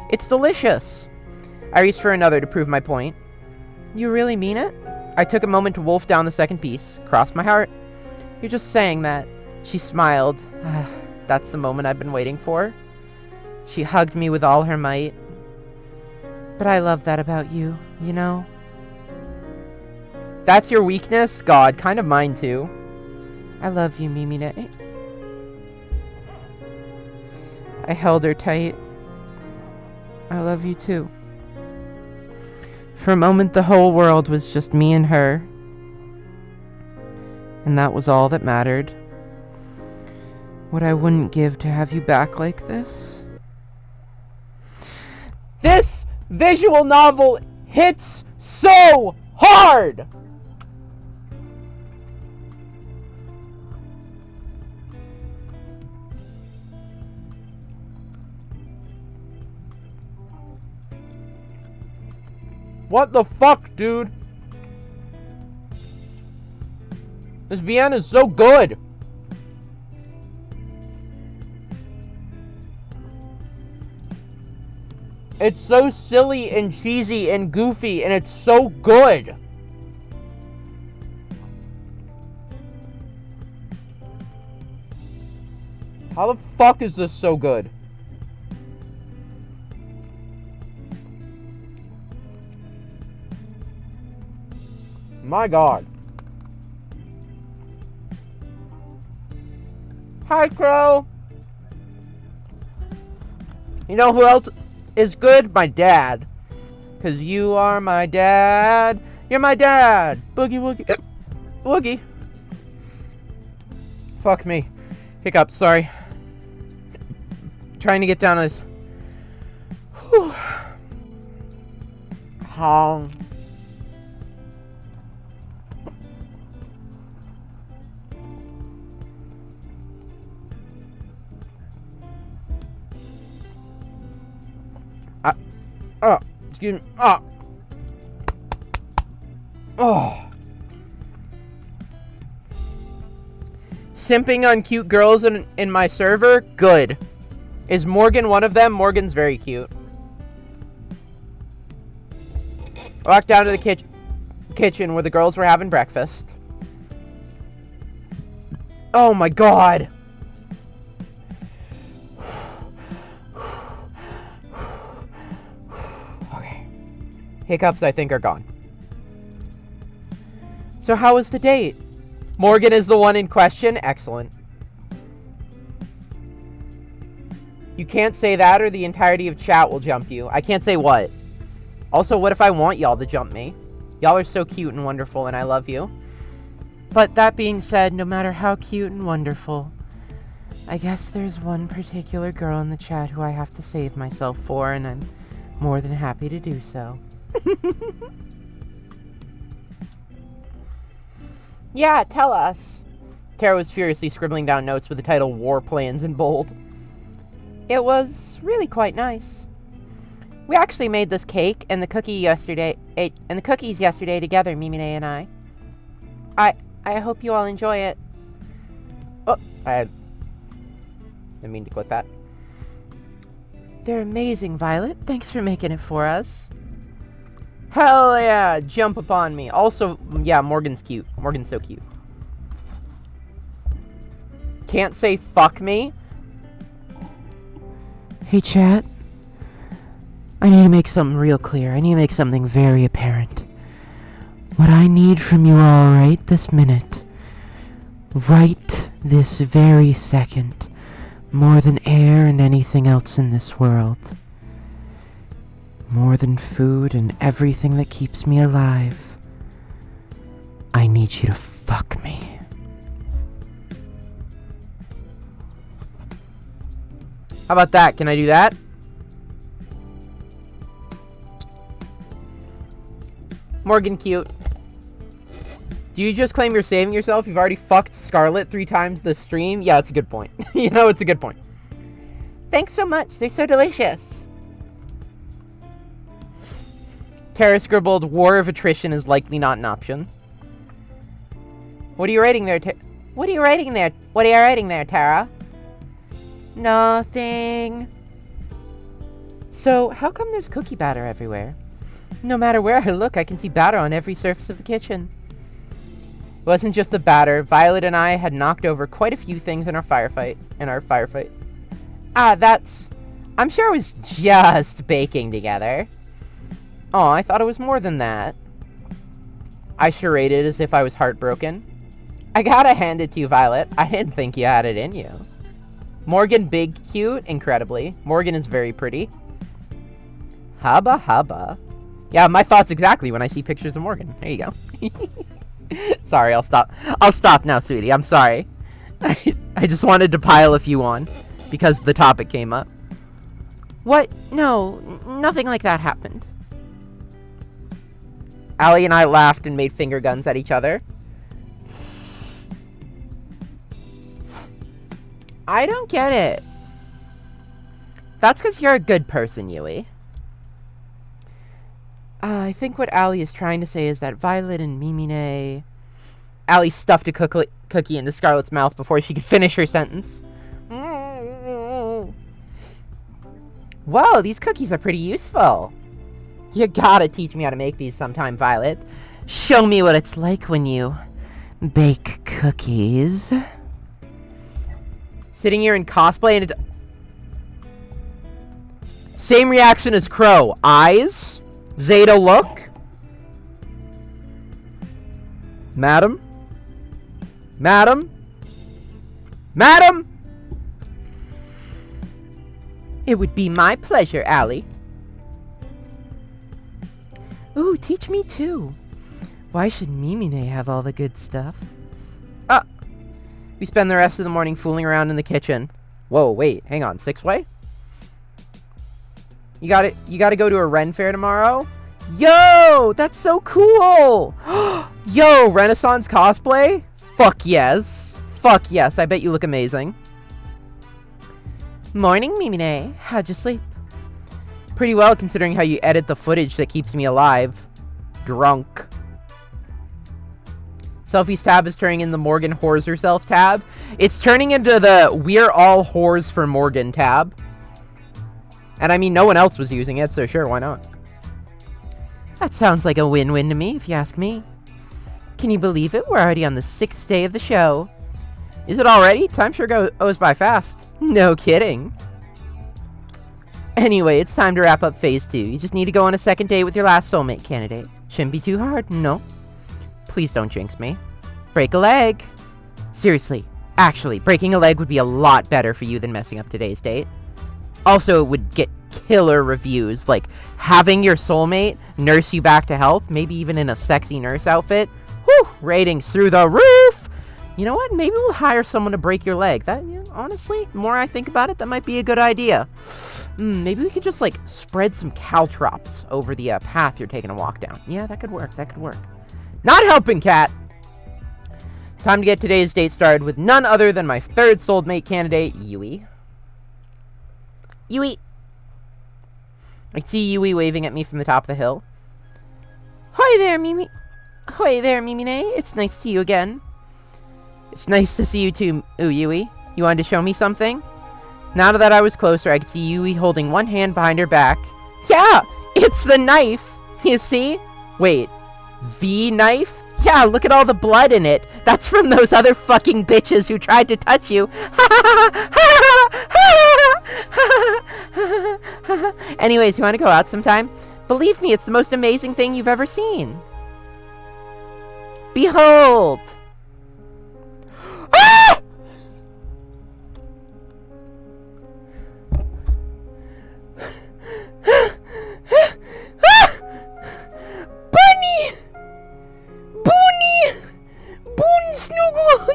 It's delicious. I reached for another to prove my point. You really mean it? I took a moment to wolf down the second piece. Crossed my heart. You're just saying that. She smiled. That's the moment I've been waiting for. She hugged me with all her might. But I love that about you, you know? That's your weakness? God, kind of mine too. I love you, Mimine. I held her tight. I love you too. For a moment, the whole world was just me and her. And that was all that mattered. What I wouldn't give to have you back like this. This visual novel hits so hard! What the fuck, dude? This Vienna is so good. It's so silly and cheesy and goofy, and it's so good. How the fuck is this so good? My God. Hi, Crow. You know who else is good? My dad. Because you are my dad. You're my dad. Boogie woogie. Woogie. Fuck me. Hiccup, sorry. Trying to get down this. Whew. Excuse me. Simping on cute girls in my server? Good. Is Morgan one of them? Morgan's very cute. I walked down to the kitchen where the girls were having breakfast. Oh my God. Okay. Hiccups, I think, are gone. So how was the date? Morgan is the one in question? Excellent. You can't say that or the entirety of chat will jump you. I can't say what. Also, what if I want y'all to jump me? Y'all are so cute and wonderful and I love you. But that being said, no matter how cute and wonderful, I guess there's one particular girl in the chat who I have to save myself for, and I'm more than happy to do so. Yeah, tell us. Tara was furiously scribbling down notes with the title War Plans in bold. It was really quite nice. We actually made this cake and the cookies yesterday together, Mimine and I. I hope you all enjoy it. Oh, I didn't mean to click that. They're amazing, Violet. Thanks for making it for us. Hell yeah, jump upon me. Also, yeah, Morgan's cute. Morgan's so cute. Can't say fuck me. Hey, chat. I need to make something real clear. I need to make something very apparent. What I need from you all right this minute, right this very second, more than air and anything else in this world, more than food and everything that keeps me alive, I need you to fuck me. How about that? Can I do that? Morgan cute. Do you just claim you're saving yourself? You've already fucked Scarlet 3 times this stream? Yeah, it's a good point. You know, it's a good point. Thanks so much. They're so delicious. Tara scribbled, war of attrition is likely not an option. What are you writing there, What are you writing there, Tara? Nothing. So, how come there's cookie batter everywhere? No matter where I look, I can see batter on every surface of the kitchen. It wasn't just the batter. Violet and I had knocked over quite a few things in our firefight. I'm sure it was just baking together. Oh, I thought it was more than that. I charaded as if I was heartbroken. I gotta hand it to you, Violet. I didn't think you had it in you. Morgan, big, cute, incredibly. Morgan is very pretty. Hubba hubba. Yeah, my thoughts exactly when I see pictures of Morgan. There you go. Sorry, I'll stop. I'll stop now, sweetie. I'm sorry. I just wanted to pile a few on because the topic came up. What? No, nothing like that happened. Allie and I laughed and made finger guns at each other. I don't get it. That's because you're a good person, Yui. I think what Allie is trying to say is that Violet and Mimine... Allie stuffed a cookie into Scarlet's mouth before she could finish her sentence. Whoa, these cookies are pretty useful. You gotta teach me how to make these sometime, Violet. Show me what it's like when you bake cookies. Sitting here in cosplay and same reaction as Crow. Eyes. Zeta look. Madam? Madam? Madam? It would be my pleasure, Allie. Ooh, teach me too. Why should Mimine have all the good stuff? We spend the rest of the morning fooling around in the kitchen. Whoa, wait, hang on, 6-way? You gotta go to a Ren fair tomorrow? Yo, that's so cool! Yo, Renaissance cosplay? Fuck yes. Fuck yes, I bet you look amazing. Morning, Mimine. How'd you sleep? Pretty well, considering how you edit the footage that keeps me alive. Drunk. Selfies tab is turning in the Morgan whores herself tab. It's turning into the we're all whores for Morgan tab. And I mean, no one else was using it, so sure, why not? That sounds like a win-win to me, if you ask me. Can you believe it? We're already on the 6th day of the show. Is it already? Time sure goes by fast. No kidding. Anyway, it's time to wrap up phase 2. You just need to go on a second date with your last soulmate candidate. Shouldn't be too hard, no. Please don't jinx me. Break a leg. Seriously, actually, breaking a leg would be a lot better for you than messing up today's date. Also, it would get killer reviews, like having your soulmate nurse you back to health, maybe even in a sexy nurse outfit. Whew, ratings through the roof! You know what? Maybe we'll hire someone to break your leg. That, you know, honestly, the more I think about it, that might be a good idea. Maybe we could just, like, spread some caltrops over the path you're taking a walk down. Yeah, that could work. That could work. Not helping, cat! Time to get today's date started with none other than my third soulmate candidate, Yui. Yui! I see Yui waving at me from the top of the hill. Hi there, Mimi. Hi there, Mimine. It's nice to see you again. It's nice to see you too, Yui. You wanted to show me something? Now that I was closer, I could see Yui holding one hand behind her back. Yeah! It's the knife! You see? Wait. The knife? Yeah, look at all the blood in it. That's from those other fucking bitches who tried to touch you. Anyways, you want to go out sometime? Believe me, it's the most amazing thing you've ever seen. Behold! Ah! Bunny! Boony! Boon snuggle!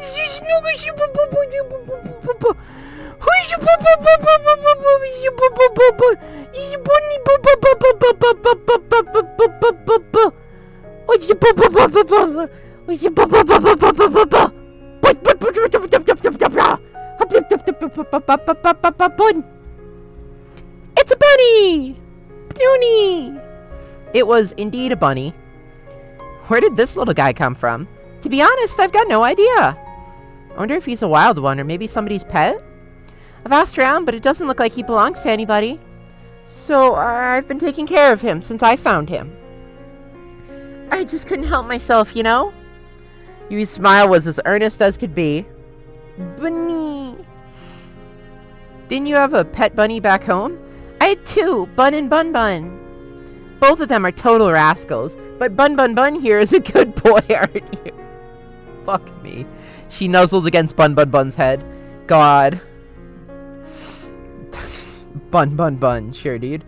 It's a bunny! Boony! It was indeed a bunny. Where did this little guy come from? To be honest, I've got no idea. I wonder if he's a wild one or maybe somebody's pet? I've asked around, but it doesn't look like he belongs to anybody. So I've been taking care of him since I found him. I just couldn't help myself, you know? Yui's smile was as earnest as could be. Bunny! Didn't you have a pet bunny back home? I had 2, Bun and Bun Bun. Both of them are total rascals, but Bun Bun Bun here is a good boy, aren't you? Fuck me. She nuzzled against Bun Bun Bun's head. God. Bun Bun Bun, sure, dude.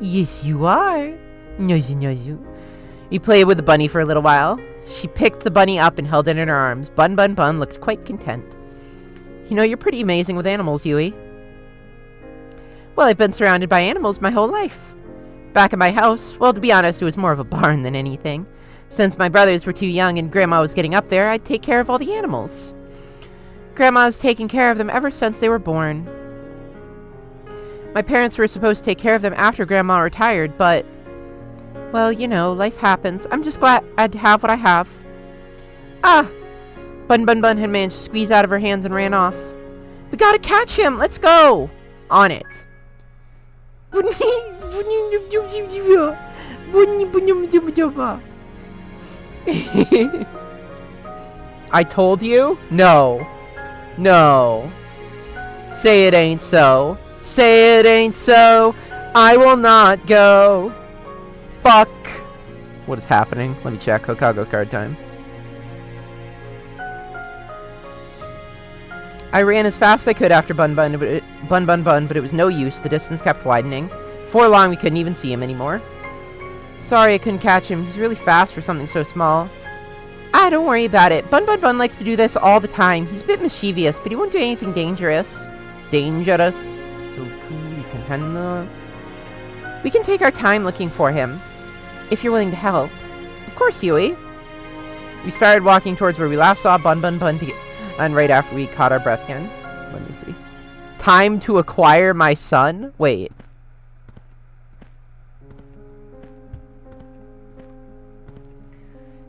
Yes, you are. Nuzu. We played with the bunny for a little while. She picked the bunny up and held it in her arms. Bun Bun Bun looked quite content. You know, you're pretty amazing with animals, Yui. Well, I've been surrounded by animals my whole life. Back at my house, well, to be honest, it was more of a barn than anything. Since my brothers were too young and Grandma was getting up there, I'd take care of all the animals. Grandma's taken care of them ever since they were born. My parents were supposed to take care of them after Grandma retired, but... well, you know, life happens. I'm just glad I'd have what I have. Ah! Bun Bun Bun had managed to squeeze out of her hands and ran off. We gotta catch him! Let's go! On it. I told you? No. No. Say it ain't so. Say it ain't so. I will not go. Fuck. What is happening? Let me check. Hokago card time. I ran as fast as I could after Bun Bun, but it was no use. The distance kept widening. Before long, we couldn't even see him anymore. Sorry I couldn't catch him. He's really fast for something so small. Ah, don't worry about it. Bun Bun Bun likes to do this all the time. He's a bit mischievous, but he won't do anything dangerous. Dangerous? So cool, you can handle us. We can take our time looking for him, if you're willing to help. Of course, Yui. We started walking towards where we last saw Bun Bun Bun and right after we caught our breath again. Let me see. Time to acquire my son? Wait.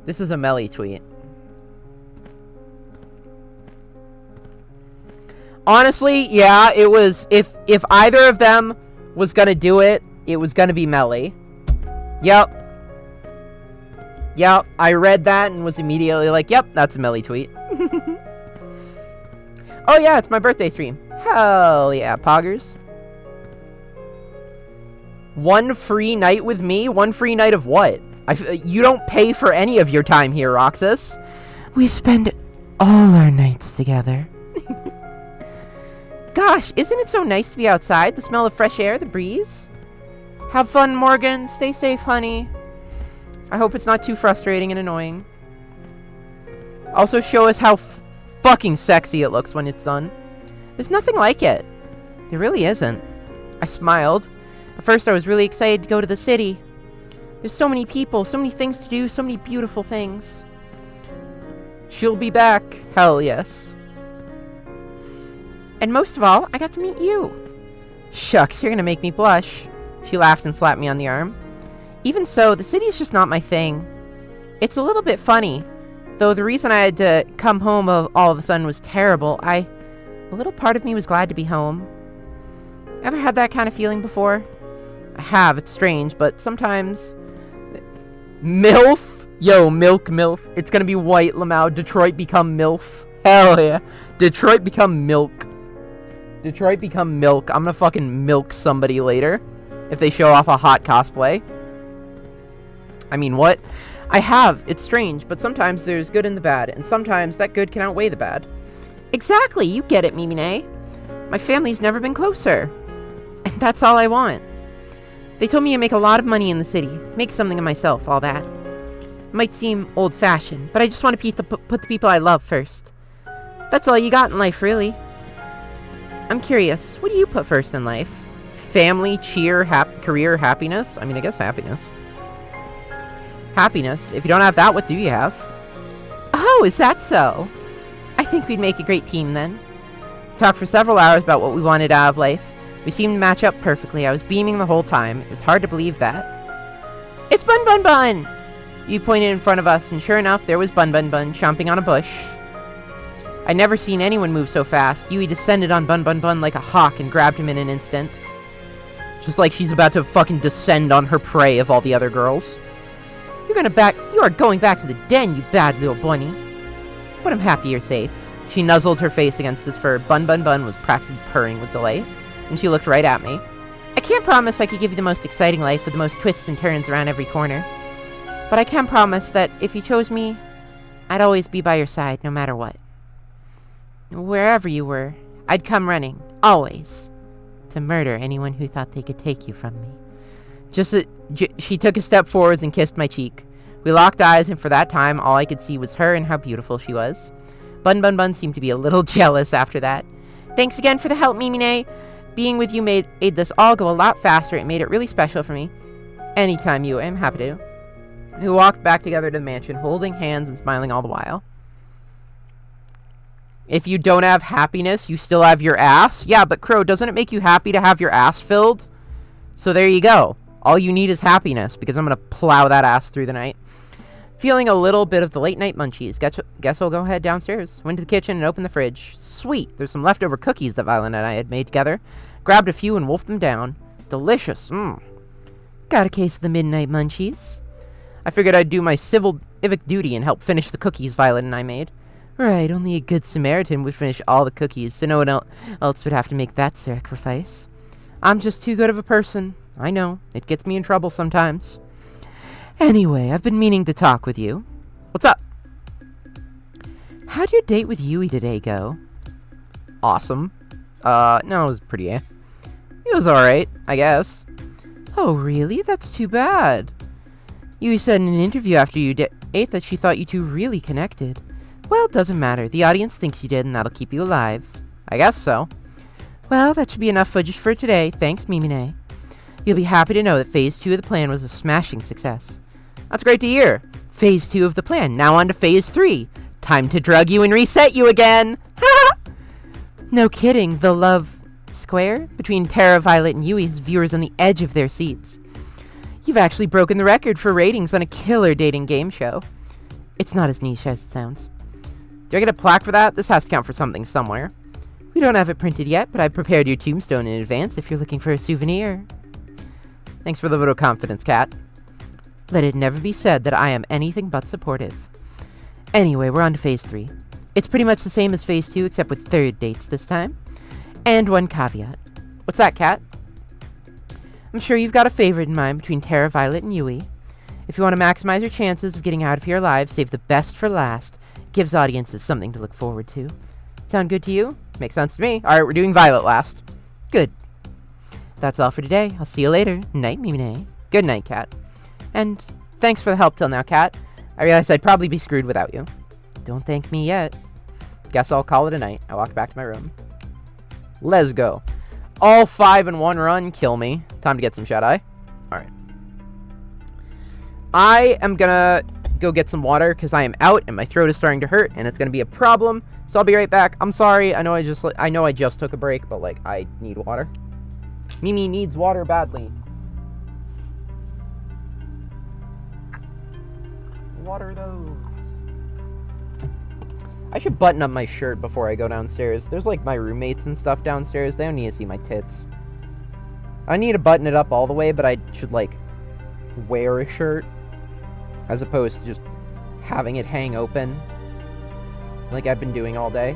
This is a Melly tweet. Honestly, yeah, it was... If either of them was gonna do it, it was gonna be Melly. Yep. Yep, I read that and was immediately like, yep, that's a Melly tweet. Oh yeah, it's my birthday stream. Hell yeah, poggers. One free night with me? One free night of what? You don't pay for any of your time here, Roxas. We spend all our nights together. Gosh, isn't it so nice to be outside? The smell of fresh air, the breeze. Have fun, Morgan. Stay safe, honey. I hope it's not too frustrating and annoying. Also show us how fucking sexy it looks when it's done. There's nothing like it. There really isn't. I smiled. At first I was really excited to go to the city. There's so many people, so many things to do, so many beautiful things. She'll be back. Hell yes. And most of all, I got to meet you. Shucks, you're gonna make me blush. She laughed and slapped me on the arm. Even so, the city is just not my thing. It's a little bit funny. Though the reason I had to come home all of a sudden was terrible, a little part of me was glad to be home. Ever had that kind of feeling before? I have, it's strange, but sometimes... MILF? Yo, MILF. It's gonna be White Lamau. Detroit become MILF. Hell yeah. Detroit become milk. Detroit become milk. I'm gonna fucking milk somebody later. If they show off a hot cosplay. I mean, what? I have. It's strange, but sometimes there's good in the bad, and sometimes that good can outweigh the bad. Exactly, you get it, Mimine. My family's never been closer. And that's all I want. They told me I make a lot of money in the city. Make something of myself, all that. Might seem old-fashioned, but I just want to put the people I love first. That's all you got in life, really. I'm curious, what do you put first in life? Family, cheer, career, happiness? I mean, I guess happiness. Happiness. If you don't have that, what do you have? Oh, is that so? I think we'd make a great team then. We talked for several hours about what we wanted out of life. We seemed to match up perfectly. I was beaming the whole time. It was hard to believe that. It's Bun Bun Bun! You pointed in front of us, and sure enough, there was Bun Bun Bun chomping on a bush. I'd never seen anyone move so fast. Yui descended on Bun Bun Bun like a hawk and grabbed him in an instant. Just like she's about to fucking descend on her prey of all the other girls. You are going back to the den, you bad little bunny. But I'm happy you're safe. She nuzzled her face against his fur. Bun Bun Bun was practically purring with delight, and she looked right at me. I can't promise I could give you the most exciting life with the most twists and turns around every corner. But I can promise that if you chose me, I'd always be by your side, no matter what. Wherever you were, I'd come running, always, to murder anyone who thought they could take you from me. She took a step forwards and kissed my cheek. We locked eyes, and for that time, all I could see was her and how beautiful she was. Bun Bun Bun seemed to be a little jealous after that. Thanks again for the help, Mimine. Being with you made this all go a lot faster. It made it really special for me. Anytime you, I'm happy to. We walked back together to the mansion, holding hands and smiling all the while. If you don't have happiness, you still have your ass? Yeah, but Crow, doesn't it make you happy to have your ass filled? So there you go. All you need is happiness, because I'm going to plow that ass through the night. Feeling a little bit of the late night munchies. Guess I'll go head downstairs. Went to the kitchen and opened the fridge. Sweet. There's some leftover cookies that Violet and I had made together. Grabbed a few and wolfed them down. Delicious. Got a case of the midnight munchies. I figured I'd do my civic duty and help finish the cookies Violet and I made. Right, only a good Samaritan would finish all the cookies, so no one else would have to make that sacrifice. I'm just too good of a person. I know. It gets me in trouble sometimes. Anyway, I've been meaning to talk with you. What's up? How'd your date with Yui today go? Awesome. No, it was pretty, It was alright, I guess. Oh, really? That's too bad. Yui said in an interview after you ate that she thought you two really connected. Well, it doesn't matter. The audience thinks you did, and that'll keep you alive. I guess so. Well, that should be enough footage for today. Thanks, Mimine. You'll be happy to know that Phase 2 of the plan was a smashing success. That's great to hear. Phase 2 of the plan. Now on to Phase 3. Time to drug you and reset you again. Ha! No kidding. The love square between Terra, Violet, and Yui has viewers on the edge of their seats. You've actually broken the record for ratings on a killer dating game show. It's not as niche as it sounds. Do I get a plaque for that? This has to count for something somewhere. We don't have it printed yet, but I prepared your tombstone in advance if you're looking for a souvenir. Thanks for the vote of confidence, Cat. Let it never be said that I am anything but supportive. Anyway, we're on to Phase 3. It's pretty much the same as Phase 2, except with third dates this time. And one caveat. What's that, Cat? I'm sure you've got a favorite in mind between Terra, Violet, and Yui. If you want to maximize your chances of getting out of here alive, save the best for last. It gives audiences something to look forward to. Sound good to you? Makes sense to me. Alright, we're doing Violet last. Good. That's all for today. I'll see you later. Night, Mimine. Good night, Cat. And thanks for the help till now, Cat. I realized I'd probably be screwed without you. Don't thank me yet. Guess I'll call it a night. I walked back to my room. Let's go. All 5 in one run. Kill me. Time to get some shut-eye. Alright. I am gonna go get some water because I am out and my throat is starting to hurt and it's gonna be a problem. So I'll be right back. I'm sorry. I know I just took a break, but like I need water. Mimi needs water badly. Water those. I should button up my shirt before I go downstairs. There's like my roommates and stuff downstairs. They don't need to see my tits. I need to button it up all the way, but I should like wear a shirt as opposed to just having it hang open like I've been doing all day.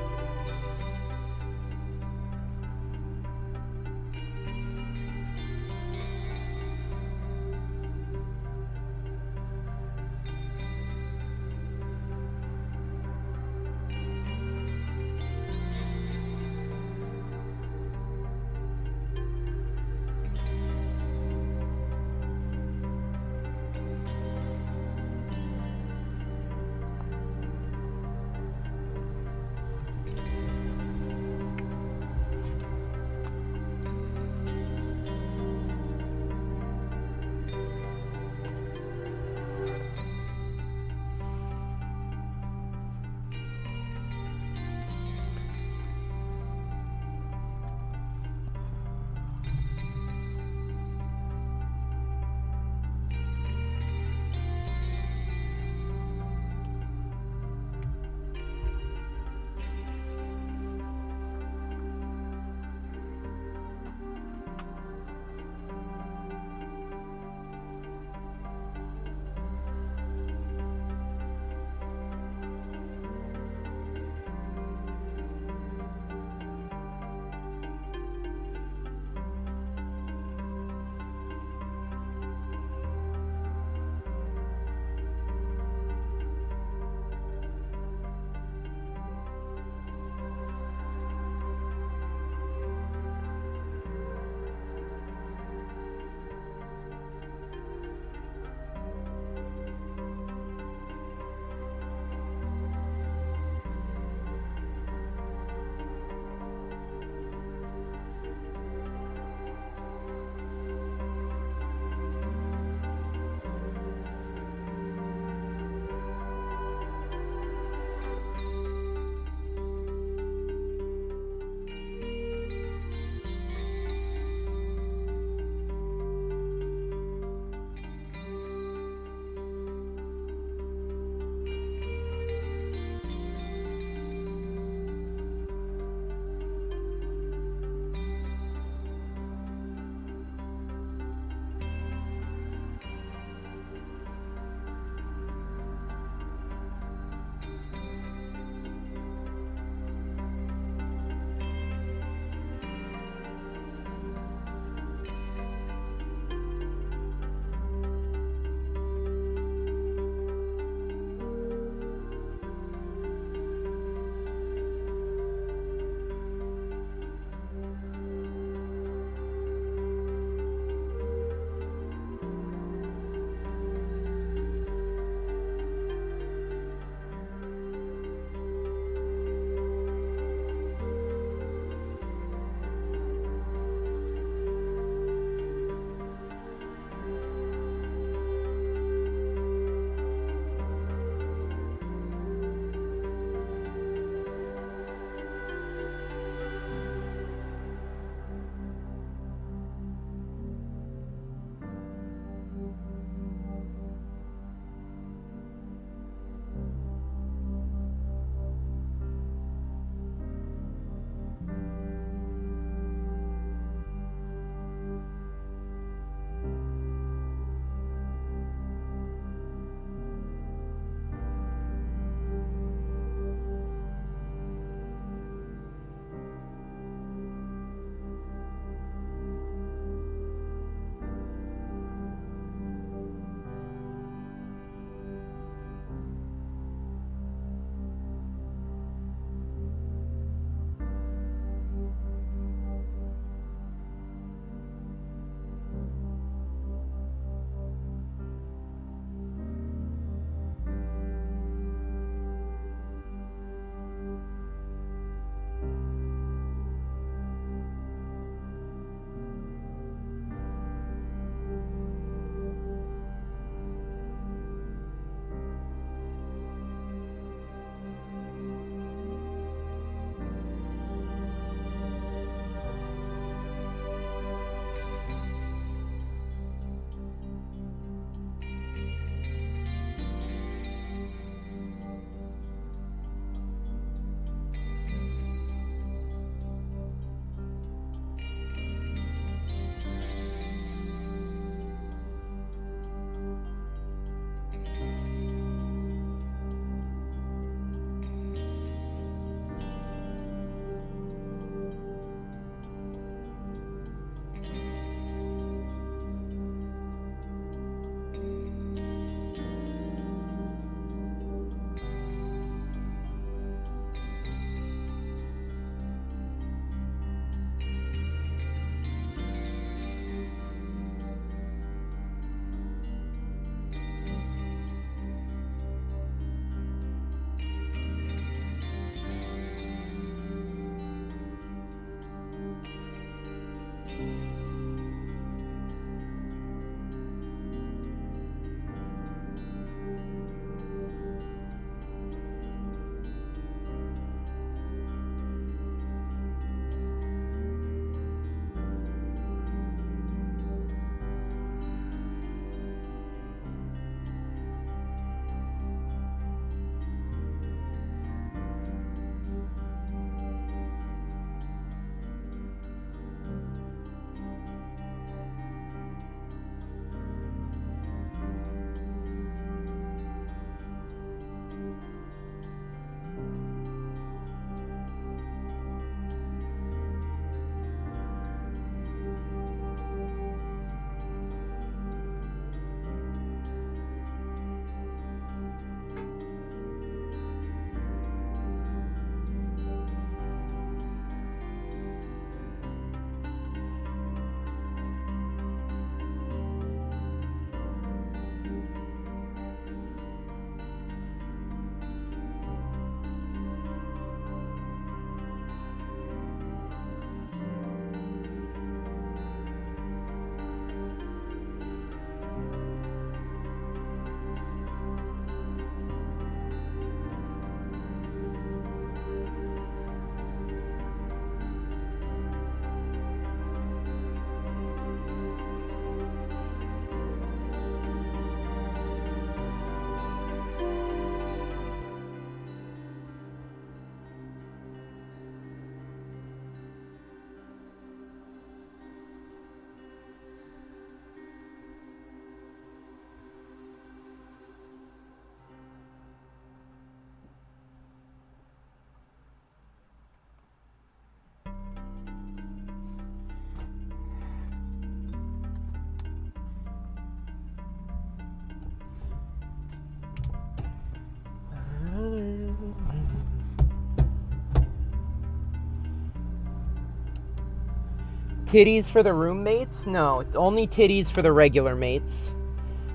titties for the roommates? No, only titties for the regular mates.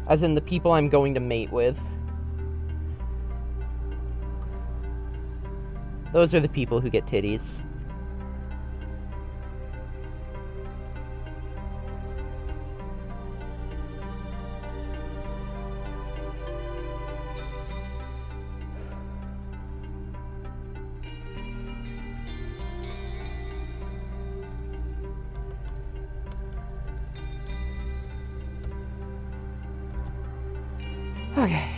As in the people I'm going to mate with. Those are the people who get titties. Okay.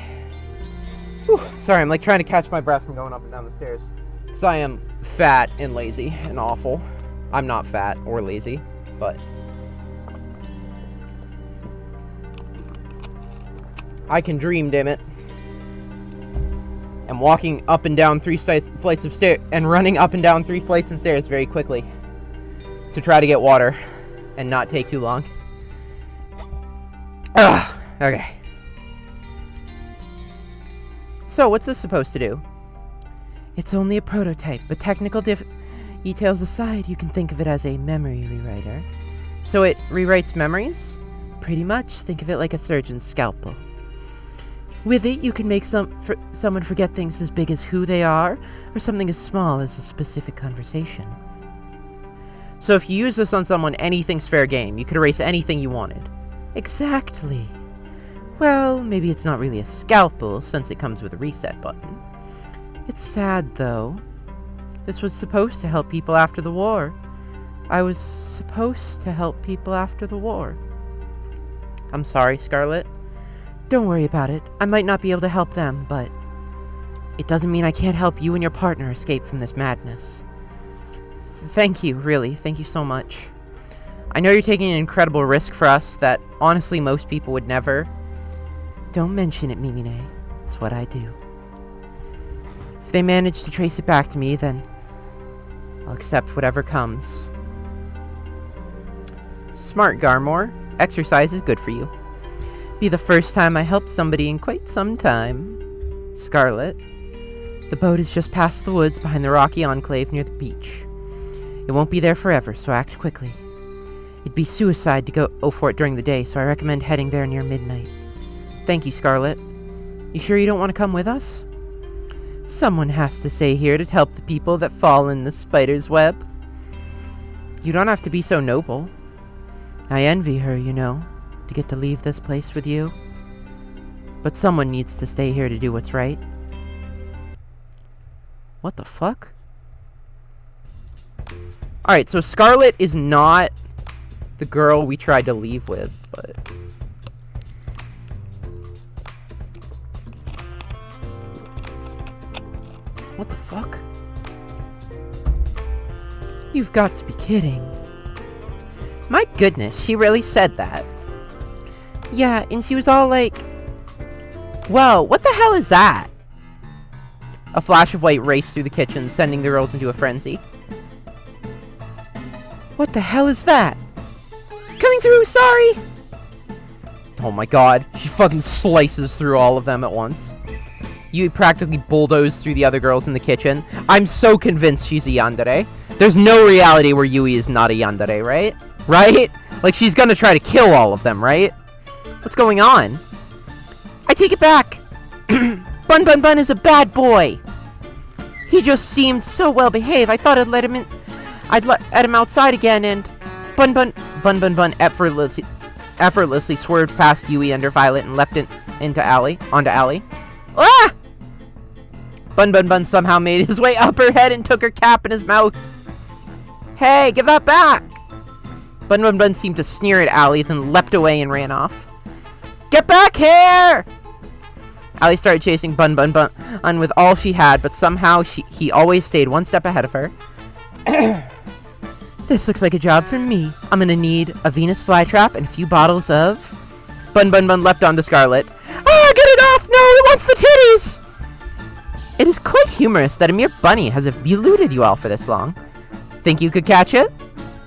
Whew. Sorry, I'm like trying to catch my breath from going up and down the stairs. Because I am fat and lazy and awful. I'm not fat or lazy, but I can dream, damn it. And walking up and down 3 flights of stairs and running up and down 3 flights of stairs very quickly to try to get water and not take too long. Ugh. Okay. So, what's this supposed to do? It's only a prototype, but technical details aside, you can think of it as a memory rewriter. So it rewrites memories? Pretty much. Think of it like a surgeon's scalpel. With it, you can make someone forget things as big as who they are, or something as small as a specific conversation. So if you use this on someone, anything's fair game. You could erase anything you wanted. Exactly. Well, maybe it's not really a scalpel, since it comes with a reset button. It's sad, though. This was supposed to help people after the war. I was supposed to help people after the war. I'm sorry, Scarlet. Don't worry about it. I might not be able to help them, but it doesn't mean I can't help you and your partner escape from this madness. Thank you, really. Thank you so much. I know you're taking an incredible risk for us that, honestly, most people would never. Don't mention it, Mimine. It's what I do. If they manage to trace it back to me, then I'll accept whatever comes. Smart, Garmore. Exercise is good for you. Be the first time I helped somebody in quite some time. Scarlet. The boat is just past the woods behind the rocky enclave near the beach. It won't be there forever, so act quickly. It'd be suicide to go for it during the day, so I recommend heading there near midnight. Thank you, Scarlet. You sure you don't want to come with us? Someone has to stay here to help the people that fall in the spider's web. You don't have to be so noble. I envy her, you know, to get to leave this place with you. But someone needs to stay here to do what's right. What the fuck? Alright, so Scarlet is not the girl we tried to leave with, but... What the fuck? You've got to be kidding. My goodness, she really said that. Yeah, and she was all like, whoa, what the hell is that? A flash of light raced through the kitchen, sending the girls into a frenzy. What the hell is that? Coming through, sorry! Oh my god, she fucking slices through all of them at once. You practically bulldoze through the other girls in the kitchen. I'm so convinced she's a yandere. There's no reality where Yui is not a yandere, right? Right? Like, she's gonna try to kill all of them, right? What's going on? I take it back! Bun Bun Bun is a bad boy! He just seemed so well behaved, I thought I'd let him in... I'd let him outside again, and... Bun Bun effortlessly swerved past Yui under Violet and leapt onto Allie. Ah! Bun Bun somehow made his way up her head and took her cap in his mouth. Hey, give that back! Bun Bun seemed to sneer at Allie, then leapt away and ran off. Get back here! Allie started chasing Bun with all she had, but somehow he always stayed one step ahead of her. This looks like a job for me. I'm gonna need a Venus flytrap and a few bottles of... Bun leapt onto Scarlet. Ah, get it off! No, it wants the titties! It is quite humorous that a mere bunny has eluded you all for this long. Think you could catch it?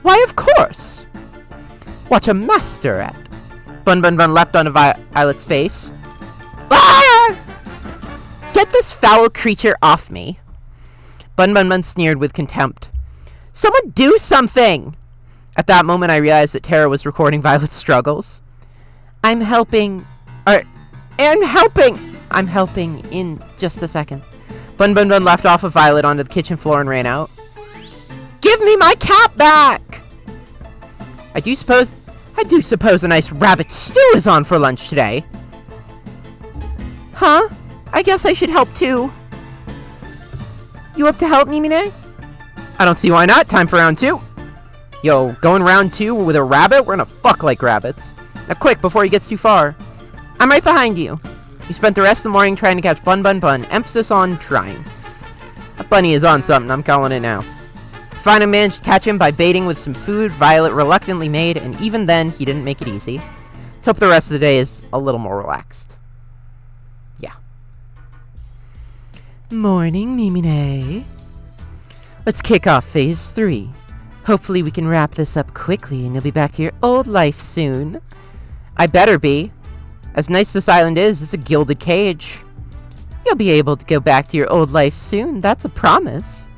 Why, of course! What a master at... Bun leapt onto Violet's face. Ah! Get this foul creature off me. Bun sneered with contempt. Someone do something! At that moment, I realized that Tara was recording Violet's struggles. I'm helping in just a second. Bun Bun Bun left off of Violet onto the kitchen floor and ran out. Give me my cap back! I do suppose a nice rabbit stew is on for lunch today. Huh? I guess I should help too. You up to help, Mimine? I don't see why not. Time for round 2. Yo, going round 2 with a rabbit? We're gonna fuck like rabbits. Now quick, before he gets too far. I'm right behind you. You spent the rest of the morning trying to catch Bun Bun Bun. Emphasis on trying. That bunny is on something, I'm calling it now. Finally managed to catch him by baiting with some food Violet reluctantly made, and even then, he didn't make it easy. Let's hope the rest of the day is a little more relaxed. Yeah. Morning, Mimine. Let's kick off phase 3. Hopefully we can wrap this up quickly and you'll be back to your old life soon. I better be. As nice as this island is, it's a gilded cage. You'll be able to go back to your old life soon, that's a promise.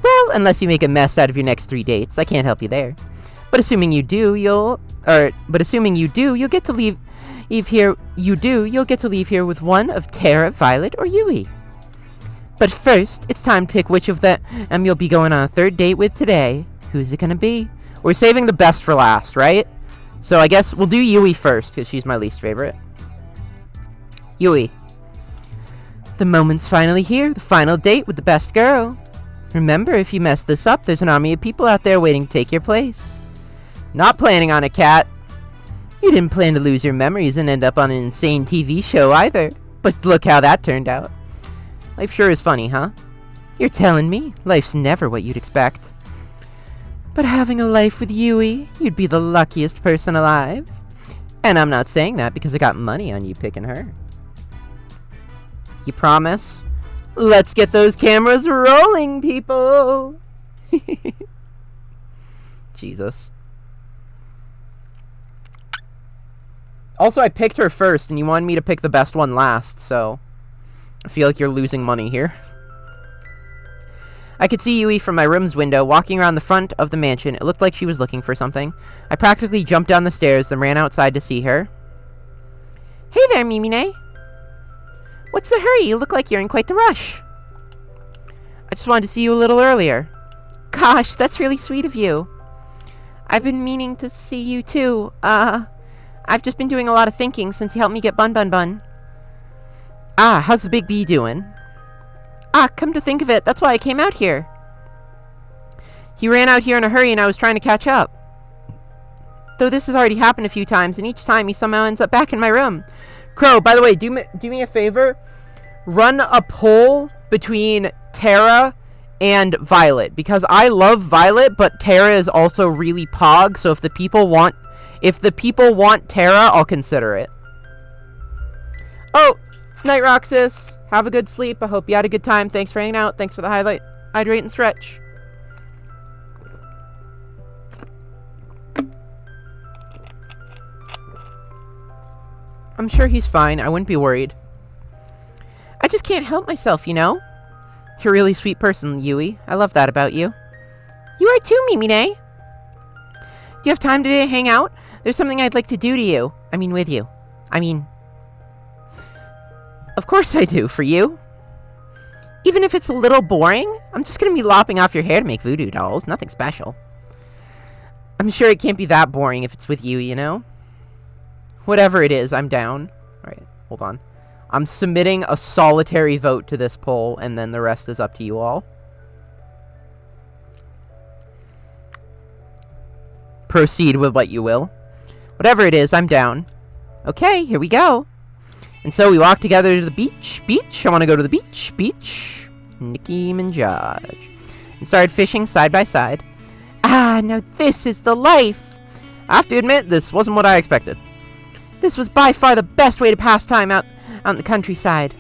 Well, unless you make a mess out of your next 3 dates, I can't help you there. But assuming you do, you'll get to leave here with one of Tara, Violet, or Yui. But first, it's time to pick which of them you'll be going on a 3rd date with today. Who's it gonna be? We're saving the best for last, right? So I guess we'll do Yui first, because she's my least favorite. Yui. The moment's finally here, the final date with the best girl. Remember, if you mess this up, there's an army of people out there waiting to take your place. Not planning on it, cat. You didn't plan to lose your memories and end up on an insane TV show either. But look how that turned out. Life sure is funny, huh? You're telling me life's never what you'd expect. But having a life with Yui, you'd be the luckiest person alive. And I'm not saying that because I got money on you picking her. You promise? Let's get those cameras rolling, people! Jesus. Also, I picked her first, and you wanted me to pick the best one last, so I feel like you're losing money here. I could see Yui from my room's window, walking around the front of the mansion. It looked like she was looking for something. I practically jumped down the stairs, then ran outside to see her. Hey there, Mimine. What's the hurry? You look like you're in quite the rush. I just wanted to see you a little earlier. Gosh, that's really sweet of you. I've been meaning to see you too. I've just been doing a lot of thinking since you helped me get Bun Bun Bun. Ah, how's the big bee doing? Ah, come to think of it, that's why I came out here. He ran out here in a hurry and I was trying to catch up. Though this has already happened a few times, and each time he somehow ends up back in my room. Crow, by the way, do me a favor. Run a poll between Tara and Violet, because I love Violet, but Tara is also really pog, so if the people want Tara, I'll consider it. Oh, night, Roxas. Have a good sleep. I hope you had a good time. Thanks for hanging out. Thanks for the highlight. Hydrate and stretch. I'm sure he's fine. I wouldn't be worried. I just can't help myself, you know? You're a really sweet person, Yui. I love that about you. You are too, Mimine. Do you have time today to hang out? There's something I'd like to do to you. I mean, with you. Of course I do. For you? Even if it's a little boring, I'm just gonna be lopping off your hair to make voodoo dolls. Nothing special. I'm sure it can't be that boring if it's with you, you know? Whatever it is, I'm down. Alright, hold on. I'm submitting a solitary vote to this poll, and then the rest is up to you all. Proceed with what you will. Whatever it is, I'm down. Okay, here we go. And so we walked together to the beach. I want to go to the beach. Nicki Minaj. And started fishing side by side. Ah, now this is the life. I have to admit, this wasn't what I expected. This was by far the best way to pass time out in the countryside.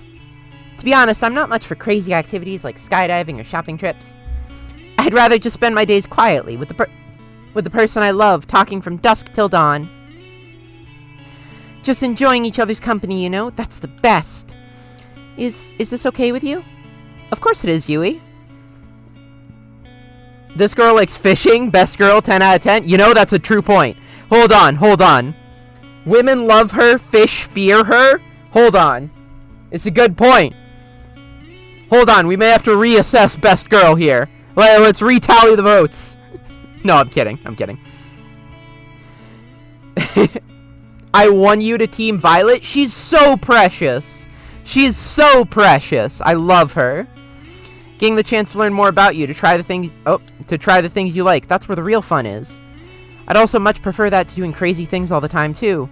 To be honest, I'm not much for crazy activities like skydiving or shopping trips. I'd rather just spend my days quietly with the person I love, talking from dusk till dawn. Just enjoying each other's company, you know? That's the best. Is this okay with you? Of course it is, Yui. This girl likes fishing. Best girl, 10 out of 10. You know, that's a true point. Hold on. Women love her. Fish fear her. Hold on. It's a good point. Hold on. We may have to reassess best girl here. Let's retally the votes. No, I'm kidding. I won you to Team Violet. She's so precious. I love her. Getting the chance to learn more about you, to try the things you like. That's where the real fun is. I'd also much prefer that to doing crazy things all the time too.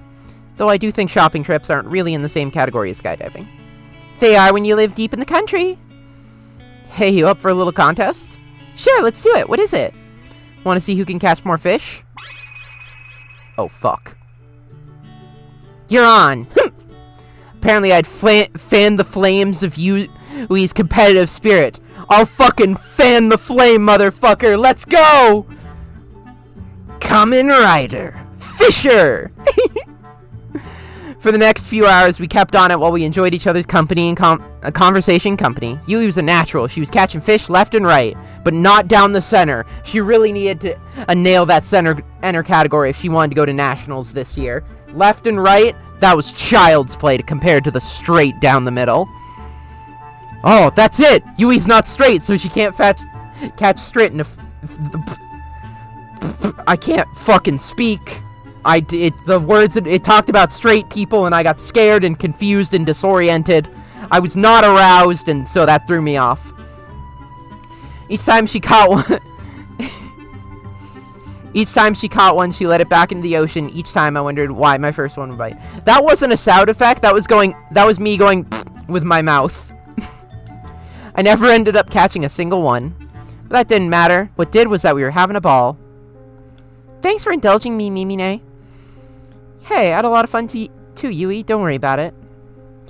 Though I do think shopping trips aren't really in the same category as skydiving. They are when you live deep in the country. Hey, you up for a little contest? Sure, let's do it. What is it? Want to see who can catch more fish? Oh, fuck. You're on. Apparently I'd fanned the flames of Yui's competitive spirit. I'll fucking fan the flame, motherfucker. Let's go! Kamen Rider. Fisher! For the next few hours, we kept on it while we enjoyed each other's company and conversation company. Yui was a natural. She was catching fish left and right, but not down the center. She really needed to nail that center category if she wanted to go to nationals this year. Left and right, that was child's play compared to the straight down the middle. Oh, that's it! Yui's not straight, so she can't catch straight in I can't fucking speak. The words, it talked about straight people, and I got scared and confused and disoriented. I was not aroused, and so that threw me off. Each time she caught one, she let it back into the ocean. Each time I wondered why my first one would bite. That wasn't a sound effect. That was me going with my mouth. I never ended up catching a single one. But that didn't matter. What did was that we were having a ball. Thanks for indulging me, Mimine. Hey, I had a lot of fun too, Yui. Don't worry about it.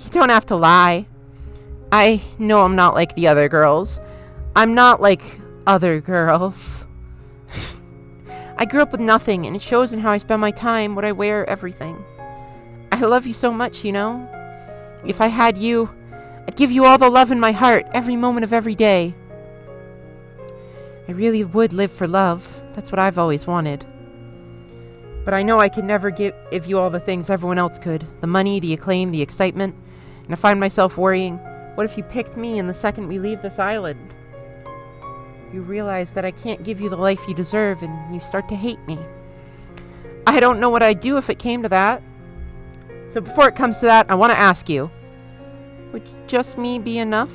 You don't have to lie. I know I'm not like the other girls. I'm not like other girls. I grew up with nothing, and it shows in how I spend my time, what I wear, everything. I love you so much, you know? If I had you, I'd give you all the love in my heart, every moment of every day. I really would live for love. That's what I've always wanted. But I know I could never give you all the things everyone else could. The money, the acclaim, the excitement. And I find myself worrying, what if you picked me in the second we leave this island? You realize that I can't give you the life you deserve, and you start to hate me. I don't know what I'd do if it came to that. So before it comes to that, I want to ask you, would just me be enough?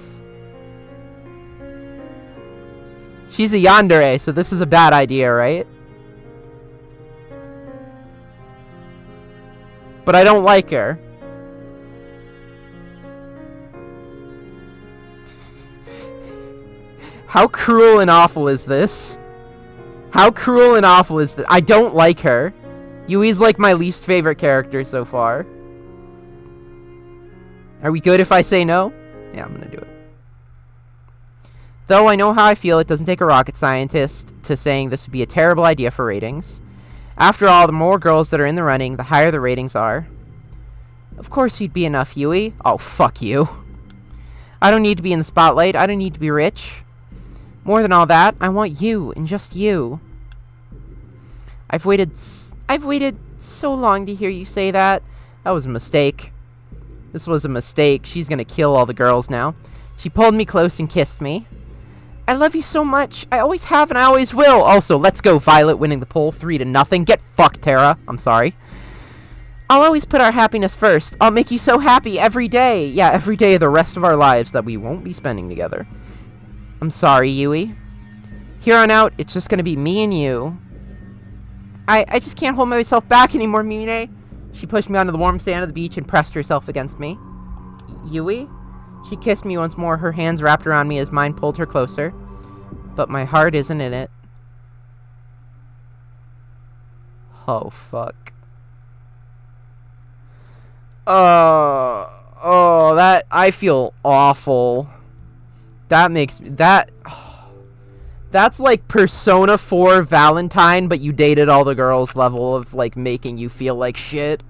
She's a yandere, so this is a bad idea, right? But I don't like her. How cruel and awful is this? How cruel and awful is this? I don't like her. Yui's like my least favorite character so far. Are we good if I say no? Yeah, I'm gonna do it. Though I know how I feel, it doesn't take a rocket scientist to saying this would be a terrible idea for ratings. After all, the more girls that are in the running, the higher the ratings are. Of course you'd be enough, Yui. Oh, fuck you. I don't need to be in the spotlight. I don't need to be rich. More than all that, I want you, and just you. I've waited so long to hear you say that. That was a mistake. This was a mistake. She's gonna kill all the girls now. She pulled me close and kissed me. I love you so much. I always have and I always will. Also, let's go, Violet, winning the poll 3-0. Get fucked, Tara. I'm sorry. I'll always put our happiness first. I'll make you so happy every day. Yeah, every day of the rest of our lives that we won't be spending together. I'm sorry, Yui. Here on out, it's just gonna be me and you. I just can't hold myself back anymore, Mimine. She pushed me onto the warm sand of the beach and pressed herself against me. Yui? She kissed me once more, her hands wrapped around me as mine pulled her closer. But my heart isn't in it. Oh, fuck. That, I feel awful. That's like Persona 4 Valentine, but you dated all the girls level of, like, making you feel like shit.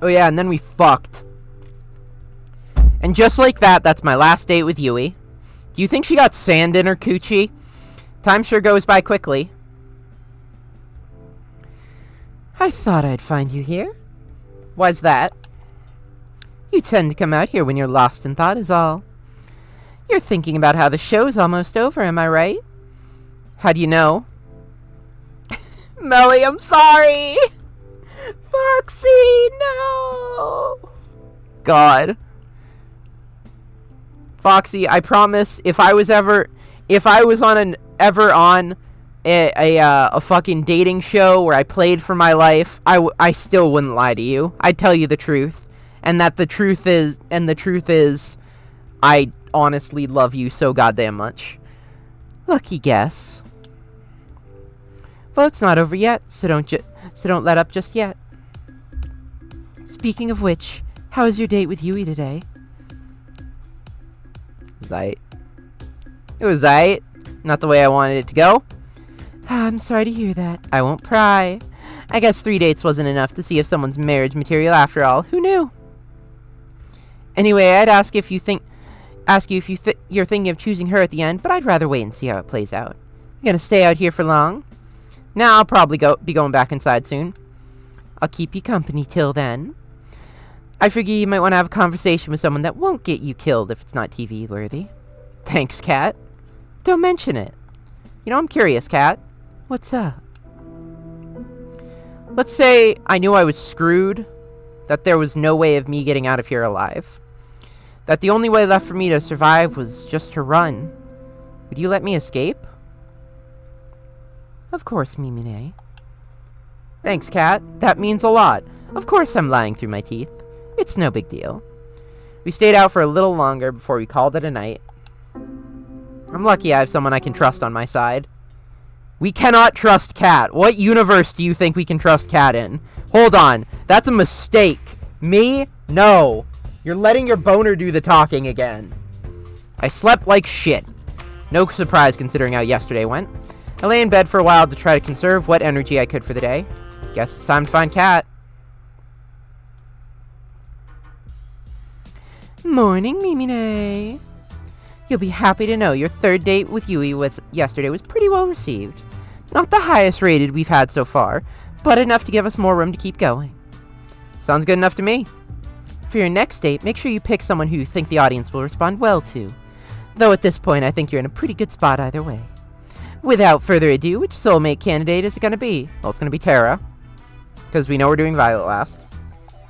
Oh yeah, and then we fucked. And just like that, that's my last date with Yui. Do you think she got sand in her coochie? Time sure goes by quickly. I thought I'd find you here. Why's that? You tend to come out here when you're lost in thought is all. You're thinking about how the show's almost over, am I right? How do you know? Melly, I'm sorry! Foxy, no! God. Foxy, I promise, if I was on a fucking dating show where I played for my life, I still wouldn't lie to you. I'd tell you the truth. And the truth is, I honestly love you so goddamn much. Lucky guess. Well, it's not over yet, so don't let up just yet. Speaking of which, how was your date with Yui today? It was aight. Not the way I wanted it to go. I'm sorry to hear that. I won't pry. I guess 3 dates wasn't enough to see if someone's marriage material after all. Who knew? Anyway, I'd ask you if you're thinking of choosing her at the end, but I'd rather wait and see how it plays out. You gonna stay out here for long? Nah, I'll probably be going back inside soon. I'll keep you company till then. I figure you might want to have a conversation with someone that won't get you killed if it's not TV worthy. Thanks, Kat. Don't mention it. You know, I'm curious, Kat. What's up? Let's say I knew I was screwed, that there was no way of me getting out of here alive. That the only way left for me to survive was just to run. Would you let me escape? Of course, Mimine. Thanks, Kat. That means a lot. Of course I'm lying through my teeth. It's no big deal. We stayed out for a little longer before we called it a night. I'm lucky I have someone I can trust on my side. We cannot trust Kat. What universe do you think we can trust Kat in? Hold on. That's a mistake. Me? No. You're letting your boner do the talking again. I slept like shit. No surprise considering how yesterday went. I lay in bed for a while to try to conserve what energy I could for the day. Guess it's time to find Kat. Morning, Mimine. You'll be happy to know your third date with Yui yesterday was pretty well received. Not the highest rated we've had so far, but enough to give us more room to keep going. Sounds good enough to me. For your next date, make sure you pick someone who you think the audience will respond well to. Though at this point, I think you're in a pretty good spot either way. Without further ado, which soulmate candidate is it going to be? Well, it's going to be Tara. Because we know we're doing Violet last.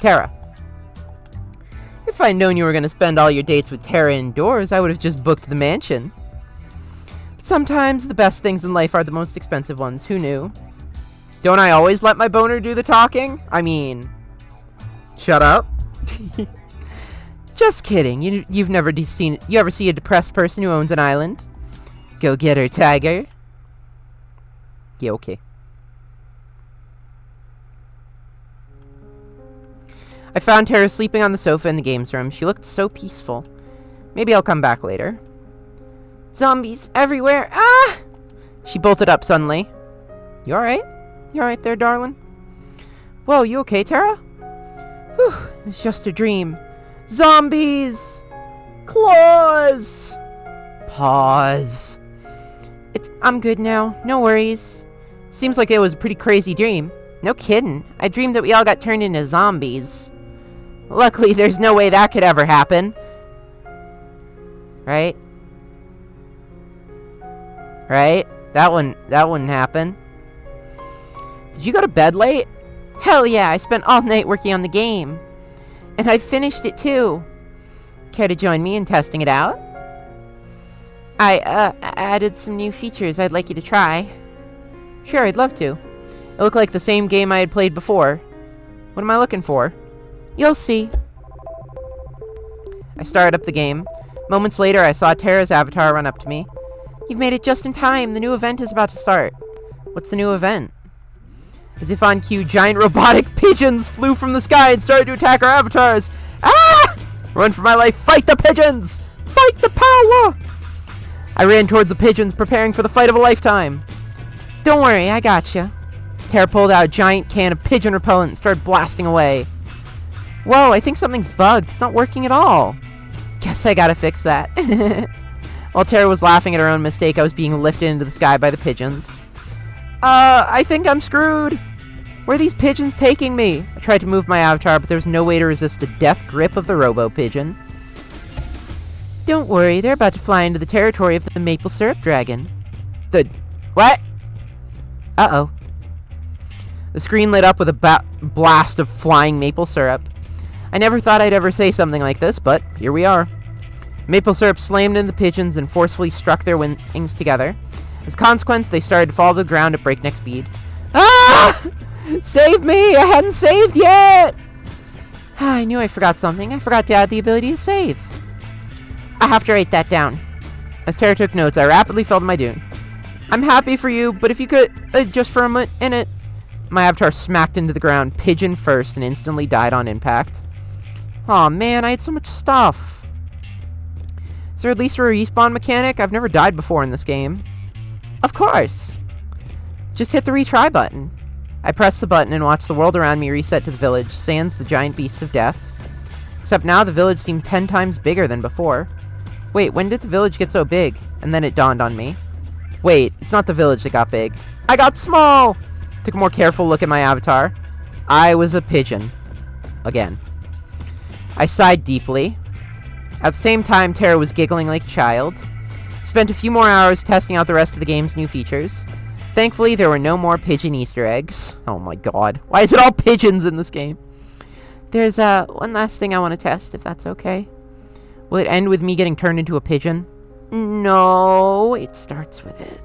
Tara. If I'd known you were going to spend all your dates with Tara indoors, I would have just booked the mansion. But sometimes the best things in life are the most expensive ones. Who knew? Don't I always let my boner do the talking? I mean... Shut up. Just kidding. You ever see a depressed person who owns an island? Go get her, tiger. Yeah, okay. I found Tara sleeping on the sofa in the games room. She looked so peaceful. Maybe I'll come back later. Zombies everywhere. Ah! She bolted up suddenly. You alright? You alright there, darling? Whoa, you okay, Tara? Whew, it was just a dream. Zombies! Claws! Pause. I'm good now. No worries. Seems like it was a pretty crazy dream. No kidding. I dreamed that we all got turned into zombies. Luckily, there's no way that could ever happen. Right? Right? That wouldn't happen. Did you go to bed late? Hell yeah, I spent all night working on the game. And I finished it too. Care to join me in testing it out? I added some new features I'd like you to try. Sure, I'd love to. It looked like the same game I had played before. What am I looking for? You'll see. I started up the game. Moments later, I saw Tara's avatar run up to me. You've made it just in time. The new event is about to start. What's the new event? As if on cue, giant robotic pigeons flew from the sky and started to attack our avatars. Ah! Run for my life. Fight the pigeons! Fight the power! I ran towards the pigeons, preparing for the fight of a lifetime. Don't worry, I gotcha. Tara pulled out a giant can of pigeon repellent and started blasting away. Whoa, I think something's bugged. It's not working at all. Guess I gotta fix that. While Tara was laughing at her own mistake, I was being lifted into the sky by the pigeons. I think I'm screwed. Where are these pigeons taking me? I tried to move my avatar, but there was no way to resist the death grip of the robo-pigeon. Don't worry, they're about to fly into the territory of the maple syrup dragon. The... what? Uh-oh. The screen lit up with a blast of flying maple syrup. I never thought I'd ever say something like this, but here we are. Maple syrup slammed into the pigeons and forcefully struck their wings together. As a consequence, they started to fall to the ground at breakneck speed. Ah! Save me! I hadn't saved yet! I knew I forgot something. I forgot to add the ability to save. I have to write that down. As Tara took notes, I rapidly fell to my dune. I'm happy for you, but if you could, just for a minute... My avatar smacked into the ground, pigeon first, and instantly died on impact. Aw, man, I had so much stuff. Is there at least a respawn mechanic? I've never died before in this game. Of course! Just hit the retry button. I pressed the button and watched the world around me reset to the village, sans the giant beasts of death. Except now the village seemed 10 times bigger than before. Wait, when did the village get so big? And then it dawned on me. Wait, it's not the village that got big. I got small! Took a more careful look at my avatar. I was a pigeon. Again. I sighed deeply. At the same time, Tara was giggling like a child. Spent a few more hours testing out the rest of the game's new features. Thankfully, there were no more pigeon Easter eggs. Oh my god. Why is it all pigeons in this game? There's one last thing I want to test, if that's okay. Will it end with me getting turned into a pigeon? No, it starts with it.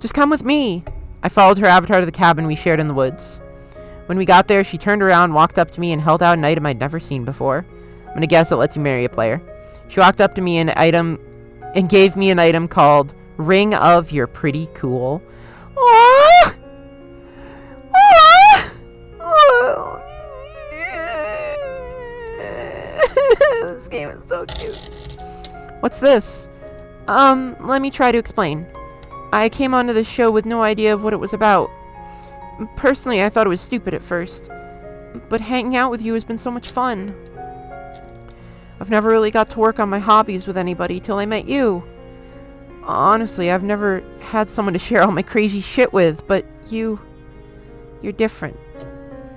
Just come with me. I followed her avatar to the cabin we shared in the woods. When we got there, she turned around, walked up to me, and held out an item I'd never seen before. I'm gonna guess it lets you marry a player. She walked up to me and gave me an item called Ring of You're Pretty Cool. Aww! Aww! Oh. This game is so cute. What's this? Let me try to explain. I came onto this show with no idea of what it was about. Personally, I thought it was stupid at first. But hanging out with you has been so much fun. I've never really got to work on my hobbies with anybody till I met you. Honestly, I've never had someone to share all my crazy shit with, but you're different.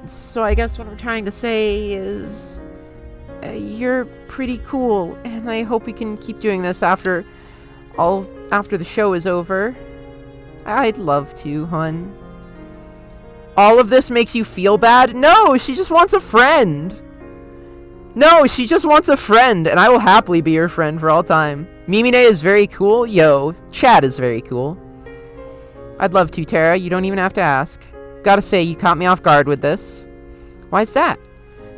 So I guess what I'm trying to say is... you're pretty cool, and I hope we can keep doing this after the show is over. I'd love to, hun. All of this makes you feel bad? No, she just wants a friend. No, she just wants a friend, and I will happily be your friend for all time. Mimine is very cool. Yo, Chad is very cool. I'd love to, Tara. You don't even have to ask. Gotta say, you caught me off guard with this. Why's that?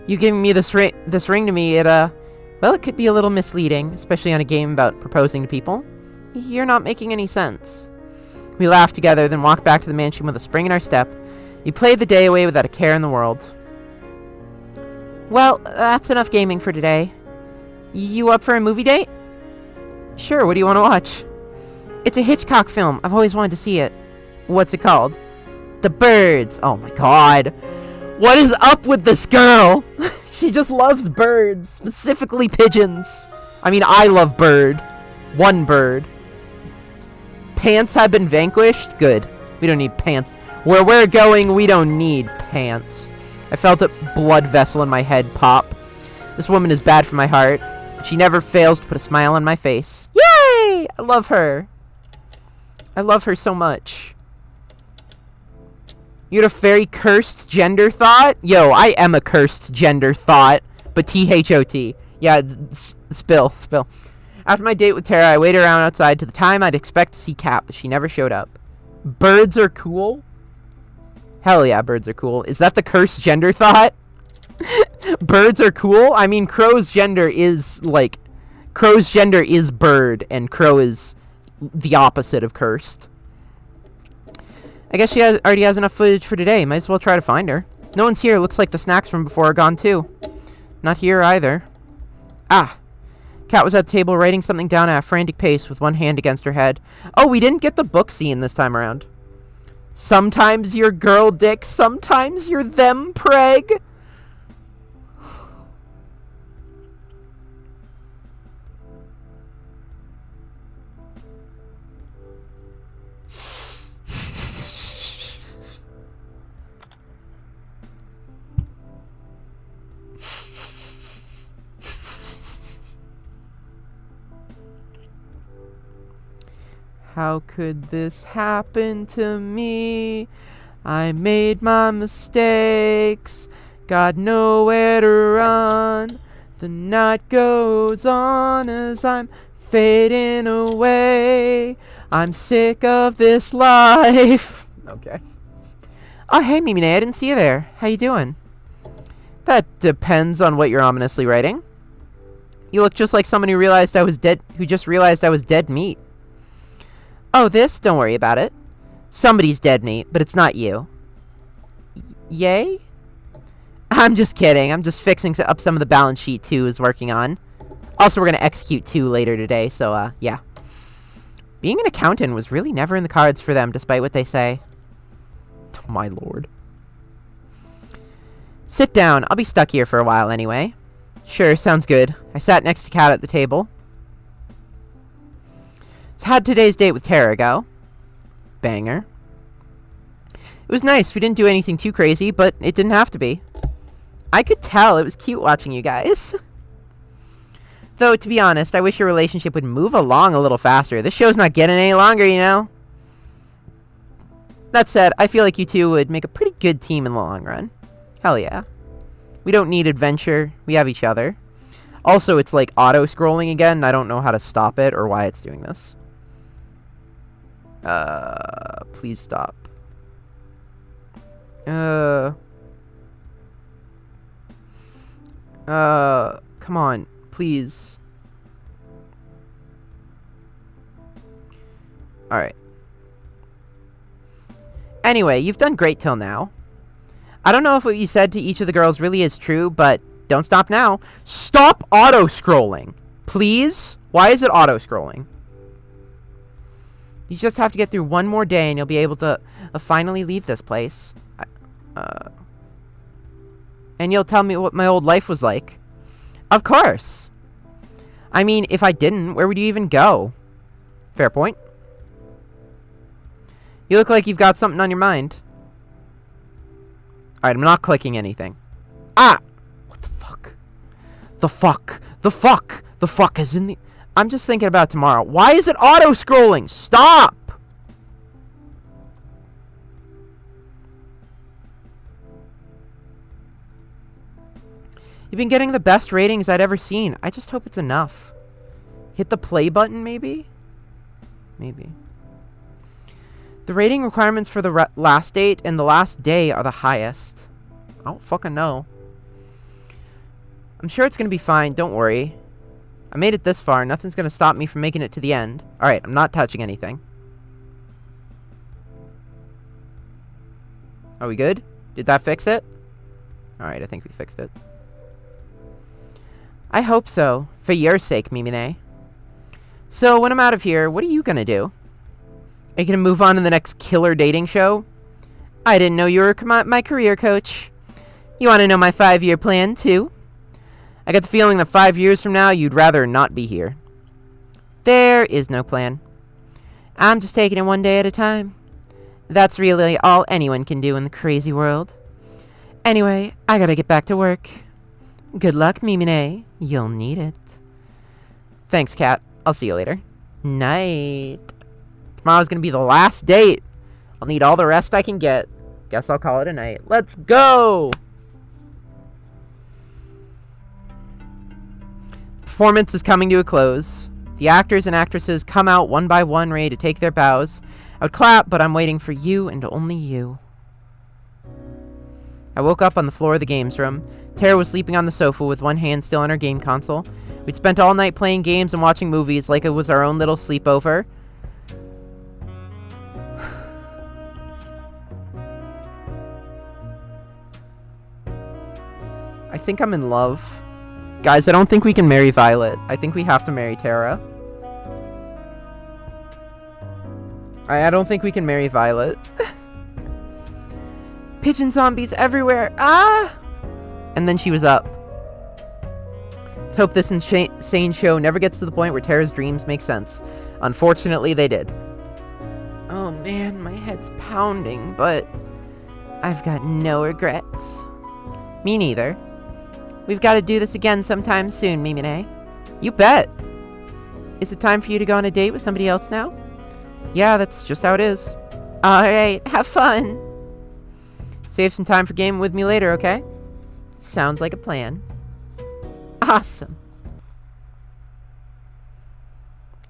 You giving me this ring to me, well, it could be a little misleading, especially on a game about proposing to people. You're not making any sense. We laughed together, then walked back to the mansion with a spring in our step. We played the day away without a care in the world. Well, that's enough gaming for today. You up for a movie date? Sure, what do you want to watch? It's a Hitchcock film. I've always wanted to see it. What's it called? The Birds. Oh my god. What is up with this girl? She just loves birds, specifically pigeons. I mean, I love bird. One bird. Pants have been vanquished? Good. We don't need pants. Where we're going, we don't need pants. I felt a blood vessel in my head pop. This woman is bad for my heart. But she never fails to put a smile on my face. Yay! I love her. I love her so much. You had a very cursed gender thought? Yo, I am a cursed gender thought. But T-H-O-T. Yeah, spill. After my date with Tara, I waited around outside to the time I'd expect to see Kat, but she never showed up. Birds are cool? Hell yeah, birds are cool. Is that the cursed gender thought? Birds are cool? I mean, crow's gender is bird, and crow is the opposite of cursed. I guess she already has enough footage for today. Might as well try to find her. No one's here. Looks like the snacks from before are gone too. Not here either. Ah. Kat was at the table writing something down at a frantic pace with one hand against her head. Oh, we didn't get the book scene this time around. Sometimes you're girl dick, sometimes you're them preg. How could this happen to me? I made my mistakes, got nowhere to run. The night goes on as I'm fading away. I'm sick of this life. Okay. Oh, hey, Mimine, I didn't see you there. How you doing? That depends on what you're ominously writing. You look just like someone who just realized I was dead meat. Oh, this? Don't worry about it. Somebody's dead meat, but it's not you. Yay? I'm just kidding. I'm just fixing up some of the balance sheet 2 is working on. Also, we're going to execute 2 later today, so, yeah. Being an accountant was really never in the cards for them, despite what they say. Oh, my lord. Sit down. I'll be stuck here for a while anyway. Sure, sounds good. I sat next to Kat at the table. So how'd today's date with Tara go? Banger. It was nice. We didn't do anything too crazy, but it didn't have to be. I could tell. It was cute watching you guys. Though, to be honest, I wish your relationship would move along a little faster. This show's not getting any longer, you know? That said, I feel like you two would make a pretty good team in the long run. Hell yeah. We don't need adventure. We have each other. Also, it's like auto-scrolling again, and I don't know how to stop it or why it's doing this. Please stop. Come on, please. Alright. Anyway, you've done great till now. I don't know if what you said to each of the girls really is true, but don't stop now. Stop auto-scrolling! Please? Why is it auto-scrolling? You just have to get through one more day and you'll be able to finally leave this place. And you'll tell me what my old life was like. Of course! I mean, if I didn't, where would you even go? Fair point. You look like you've got something on your mind. Alright, I'm not clicking anything. Ah! What the fuck? The fuck? The fuck? The fuck is in the... I'm just thinking about tomorrow. Why is it auto-scrolling? Stop! You've been getting the best ratings I'd ever seen. I just hope it's enough. Hit the play button, maybe? Maybe. The rating requirements for the last date and the last day are the highest. I don't fucking know. I'm sure it's gonna be fine. Don't worry. I made it this far. Nothing's gonna stop me from making it to the end. Alright, I'm not touching anything. Are we good? Did that fix it? Alright, I think we fixed it. I hope so. For your sake, Mimine. So, when I'm out of here, what are you gonna do? Are you gonna move on to the next killer dating show? I didn't know you were my career coach. You wanna know my 5-year plan, too? I get the feeling that 5 years from now, you'd rather not be here. There is no plan. I'm just taking it one day at a time. That's really all anyone can do in the crazy world. Anyway, I gotta get back to work. Good luck, Mimine. You'll need it. Thanks, Kat. I'll see you later. Night. Tomorrow's gonna be the last date. I'll need all the rest I can get. Guess I'll call it a night. Let's go! Performance is coming to a close. The actors and actresses come out one by one, ready to take their bows. I would clap, but I'm waiting for you and only you. I woke up on the floor of the games room. Tara was sleeping on the sofa with one hand still on her game console. We'd spent all night playing games and watching movies like it was our own little sleepover. I think I'm in love. Guys, I don't think we can marry Violet. I think we have to marry Tara. I don't think we can marry Violet. Pigeon zombies everywhere. Ah! And then she was up. Let's hope this insane show never gets to the point where Tara's dreams make sense. Unfortunately, they did. Oh man, my head's pounding, but I've got no regrets. Me neither. We've got to do this again sometime soon, Mimine. You bet. Is it time for you to go on a date with somebody else now? Yeah, that's just how it is. Alright, have fun. Save some time for gaming with me later, okay? Sounds like a plan. Awesome.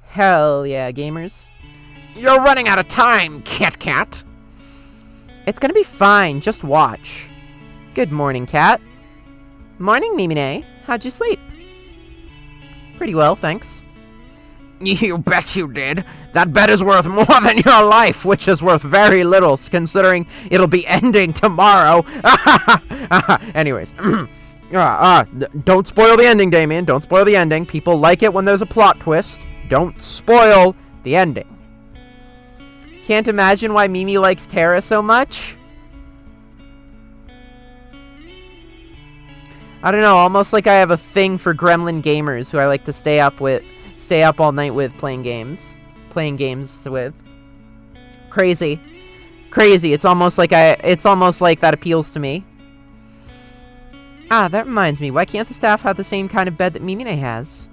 Hell yeah, gamers. You're running out of time, Kit Kat. It's gonna be fine, just watch. Good morning, Cat. Morning, Mimine. How'd you sleep? Pretty well, thanks. You bet you did. That bet is worth more than your life, which is worth very little, considering it'll be ending tomorrow. Anyways. Don't spoil the ending, Damien. Don't spoil the ending. People like it when there's a plot twist. Don't spoil the ending. Can't imagine why Mimi likes Tara so much. I don't know, almost like I have a thing for gremlin gamers who I like to stay up all night with playing games with. Crazy. It's almost like that appeals to me. Ah, that reminds me, why can't the staff have the same kind of bed that Mimine has?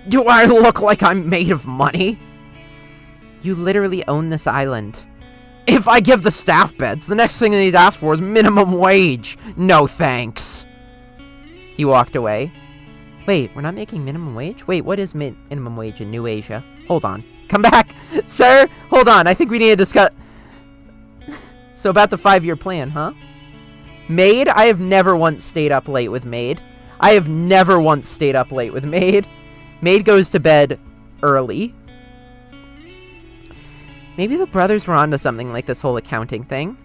Do I look like I'm made of money? You literally own this island. If I give the staff beds, the next thing they'd ask for is minimum wage. No thanks. He walked away. Wait, we're not making minimum wage? Wait, what is minimum wage in New Asia? Hold on. Come back! Sir! Hold on, I think we need to discuss... So about the 5-year plan, huh? Maid? I have never once stayed up late with Maid. Maid goes to bed early. Maybe the brothers were onto something like this whole accounting thing.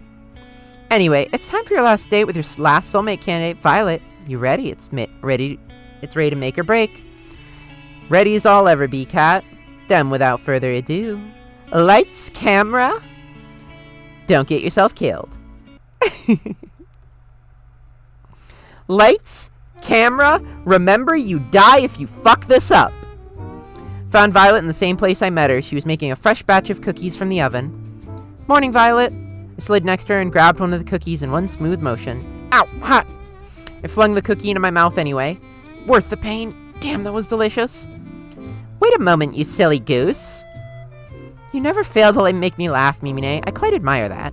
Anyway, it's time for your last date with your last soulmate candidate, Violet. You ready? It's ready to make or break. Ready as I'll ever be, Cat. Then, without further ado, lights, camera. Don't get yourself killed. Lights, camera. Remember, you die if you fuck this up. Found Violet in the same place I met her. She was making a fresh batch of cookies from the oven. Morning, Violet. I slid next to her and grabbed one of the cookies in one smooth motion. Ow, hot. I flung the cookie into my mouth anyway. Worth the pain. Damn, that was delicious. Wait a moment, you silly goose. You never fail to make me laugh, Mimine. I quite admire that.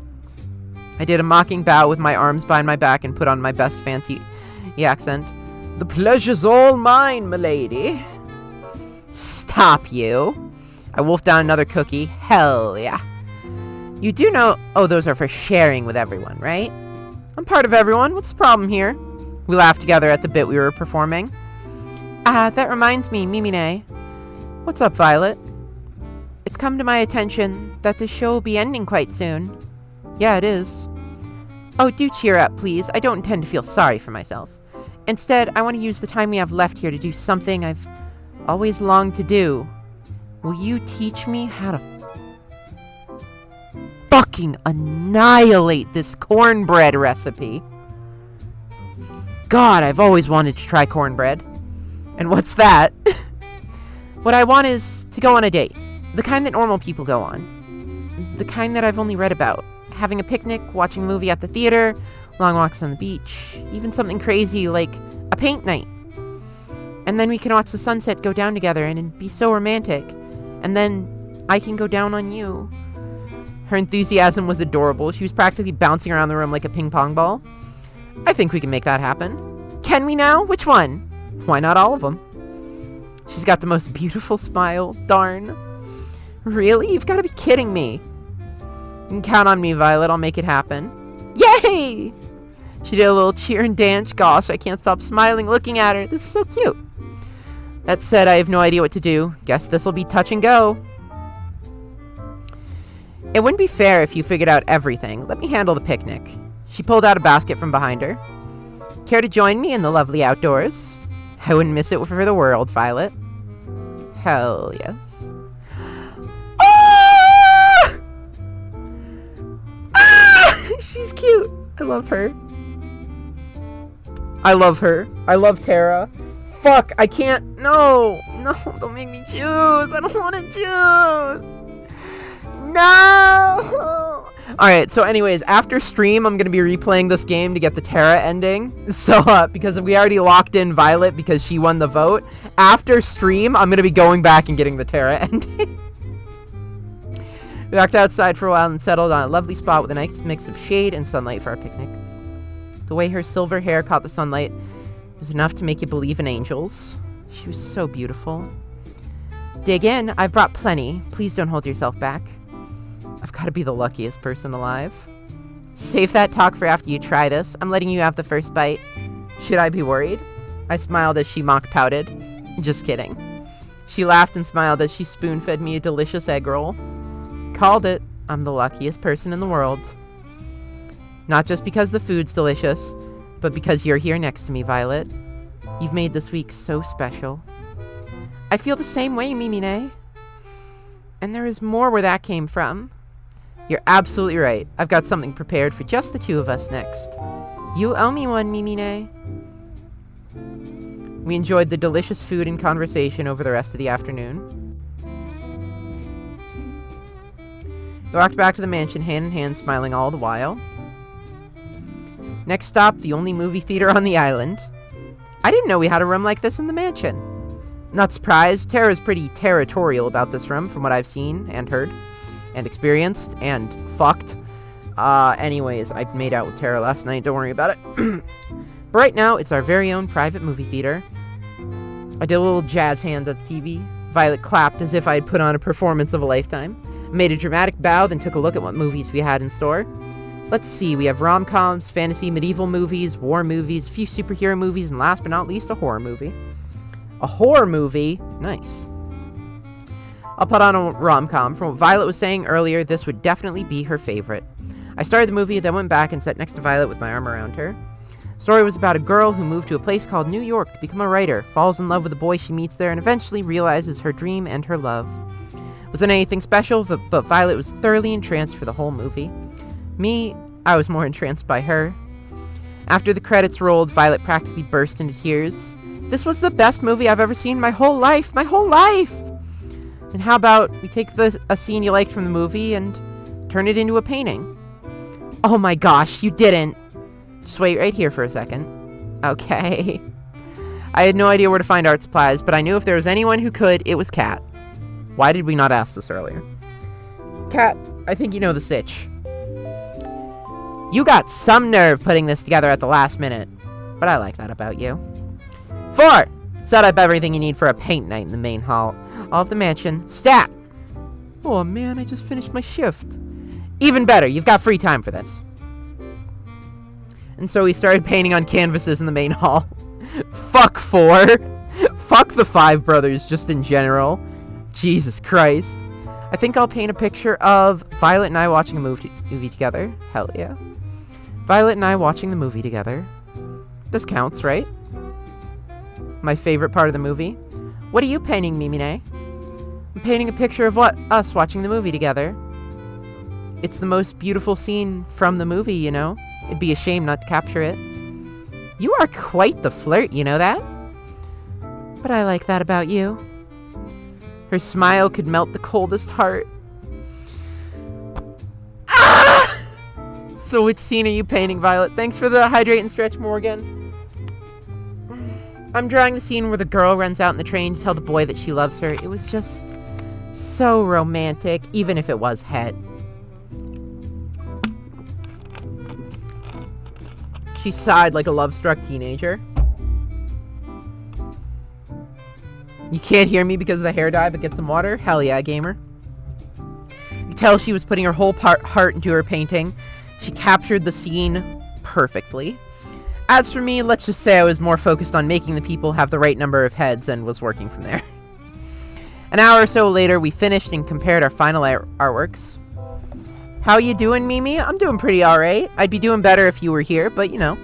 I did a mocking bow with my arms behind my back and put on my best fancy accent. The pleasure's all mine, milady. Stop you. I wolfed down another cookie. Hell yeah. You do know... Oh, those are for sharing with everyone, right? I'm part of everyone. What's the problem here? We laughed together at the bit we were performing. That reminds me, Mimine. What's up, Violet? It's come to my attention that the show will be ending quite soon. Yeah, it is. Oh, do cheer up, please. I don't intend to feel sorry for myself. Instead, I want to use the time we have left here to do something I've always longed to do. Will you teach me how to fucking annihilate this cornbread recipe? God, I've always wanted to try cornbread. And what's that? What I want is to go on a date. The kind that normal people go on. The kind that I've only read about. Having a picnic, watching a movie at the theater, long walks on the beach, even something crazy like a paint night. And then we can watch the sunset go down together and be so romantic. And then I can go down on you. Her enthusiasm was adorable. She was practically bouncing around the room like a ping pong ball. I think we can make that happen. Can we now? Which one? Why not all of them? She's got the most beautiful smile. Darn. Really? You've got to be kidding me. You can count on me, Violet. I'll make it happen. Yay! She did a little cheer and dance. Gosh, I can't stop smiling looking at her. This is so cute. That said, I have no idea what to do. Guess this'll be touch and go. It wouldn't be fair if you figured out everything. Let me handle the picnic. She pulled out a basket from behind her. Care to join me in the lovely outdoors? I wouldn't miss it for the world, Violet. Hell yes. Ah! Ah! She's cute. I love her. I love her. I love Tara. Fuck, I can't. No. No, don't make me choose. I don't want to choose. No! Alright, so anyways, after stream, I'm going to be replaying this game to get the Tara ending. So, because we already locked in Violet because she won the vote. After stream, I'm going to be going back and getting the Tara ending. We walked outside for a while and settled on a lovely spot with a nice mix of shade and sunlight for our picnic. The way her silver hair caught the sunlight was enough to make you believe in angels. She was so beautiful. Dig in. I've brought plenty. Please don't hold yourself back. I've got to be the luckiest person alive. Save that talk for after you try this. I'm letting you have the first bite. Should I be worried? I smiled as she mock pouted. Just kidding. She laughed and smiled as she spoon-fed me a delicious egg roll. Called it. I'm the luckiest person in the world. Not just because the food's delicious, but because you're here next to me, Violet. You've made this week so special. I feel the same way, Mimine. And there is more where that came from. You're absolutely right. I've got something prepared for just the two of us next. You owe me one, Mimine. We enjoyed the delicious food and conversation over the rest of the afternoon. We walked back to the mansion hand in hand, smiling all the while. Next stop, the only movie theater on the island. I didn't know we had a room like this in the mansion. Not surprised. Tara's pretty territorial about this room from what I've seen and heard and experienced and fucked. Anyways, I made out with Tara last night. Don't worry about it. But right now, it's our very own private movie theater. I did a little jazz hands at the TV. Violet clapped as if I had put on a performance of a lifetime. I made a dramatic bow, then took a look at what movies we had in store. Let's see, we have rom-coms, fantasy, medieval movies, war movies, a few superhero movies, and last but not least, a horror movie. A horror movie? Nice. I'll put on a rom-com. From what Violet was saying earlier, this would definitely be her favorite. I started the movie, then went back and sat next to Violet with my arm around her. The story was about a girl who moved to a place called New York to become a writer, falls in love with a boy she meets there, and eventually realizes her dream and her love. Wasn't anything special, but Violet was thoroughly entranced for the whole movie. Me, I was more entranced by her. After the credits rolled, Violet practically burst into tears. This was the best movie I've ever seen in my whole life! My whole life! And how about we take a scene you liked from the movie and turn it into a painting? Oh my gosh, you didn't! Just wait right here for a second. Okay. I had no idea where to find art supplies, but I knew if there was anyone who could, it was Kat. Why did we not ask this earlier? Kat, I think you know the sitch. You got some nerve putting this together at the last minute, but I like that about you. 4! Set up everything you need for a paint night in the main hall of the mansion. Stat! Oh man, I just finished my shift. Even better, you've got free time for this. And so we started painting on canvases in the main hall. Fuck 4. Fuck the 5 brothers, just in general. Jesus Christ. I think I'll paint a picture of Violet and I watching a movie together. Hell yeah. Violet and I watching the movie together. This counts, right? My favorite part of the movie. What are you painting, Mimine? I'm painting a picture of us watching the movie together. It's the most beautiful scene from the movie, you know? It'd be a shame not to capture it. You are quite the flirt, you know that? But I like that about you. Her smile could melt the coldest heart. Ah! So which scene are you painting, Violet? Thanks for the hydrate and stretch, Morgan. I'm drawing the scene where the girl runs out in the train to tell the boy that she loves her. It was just so romantic, even if it was het. She sighed like a love-struck teenager. You can't hear me because of the hair dye, but get some water? Hell yeah, gamer. You could tell she was putting her whole heart into her painting. She captured the scene perfectly. As for me, let's just say I was more focused on making the people have the right number of heads and was working from there. An hour or so later, we finished and compared our final artworks. How you doing, Mimi? I'm doing pretty alright. I'd be doing better if you were here, but you know.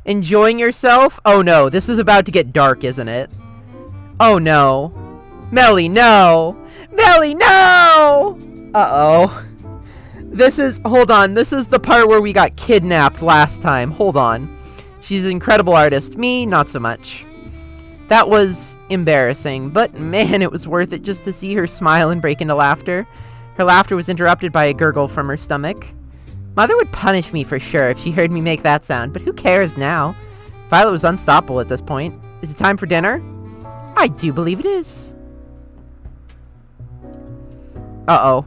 Enjoying yourself? Oh no, this is about to get dark, isn't it? Oh no. Melly, no! Melly, no! Uh-oh. Hold on, this is the part where we got kidnapped last time. Hold on. She's an incredible artist. Me, not so much. That was embarrassing, but man, it was worth it just to see her smile and break into laughter. Her laughter was interrupted by a gurgle from her stomach. Mother would punish me for sure if she heard me make that sound, but who cares now? Violet was unstoppable at this point. Is it time for dinner? I do believe it is. Uh-oh.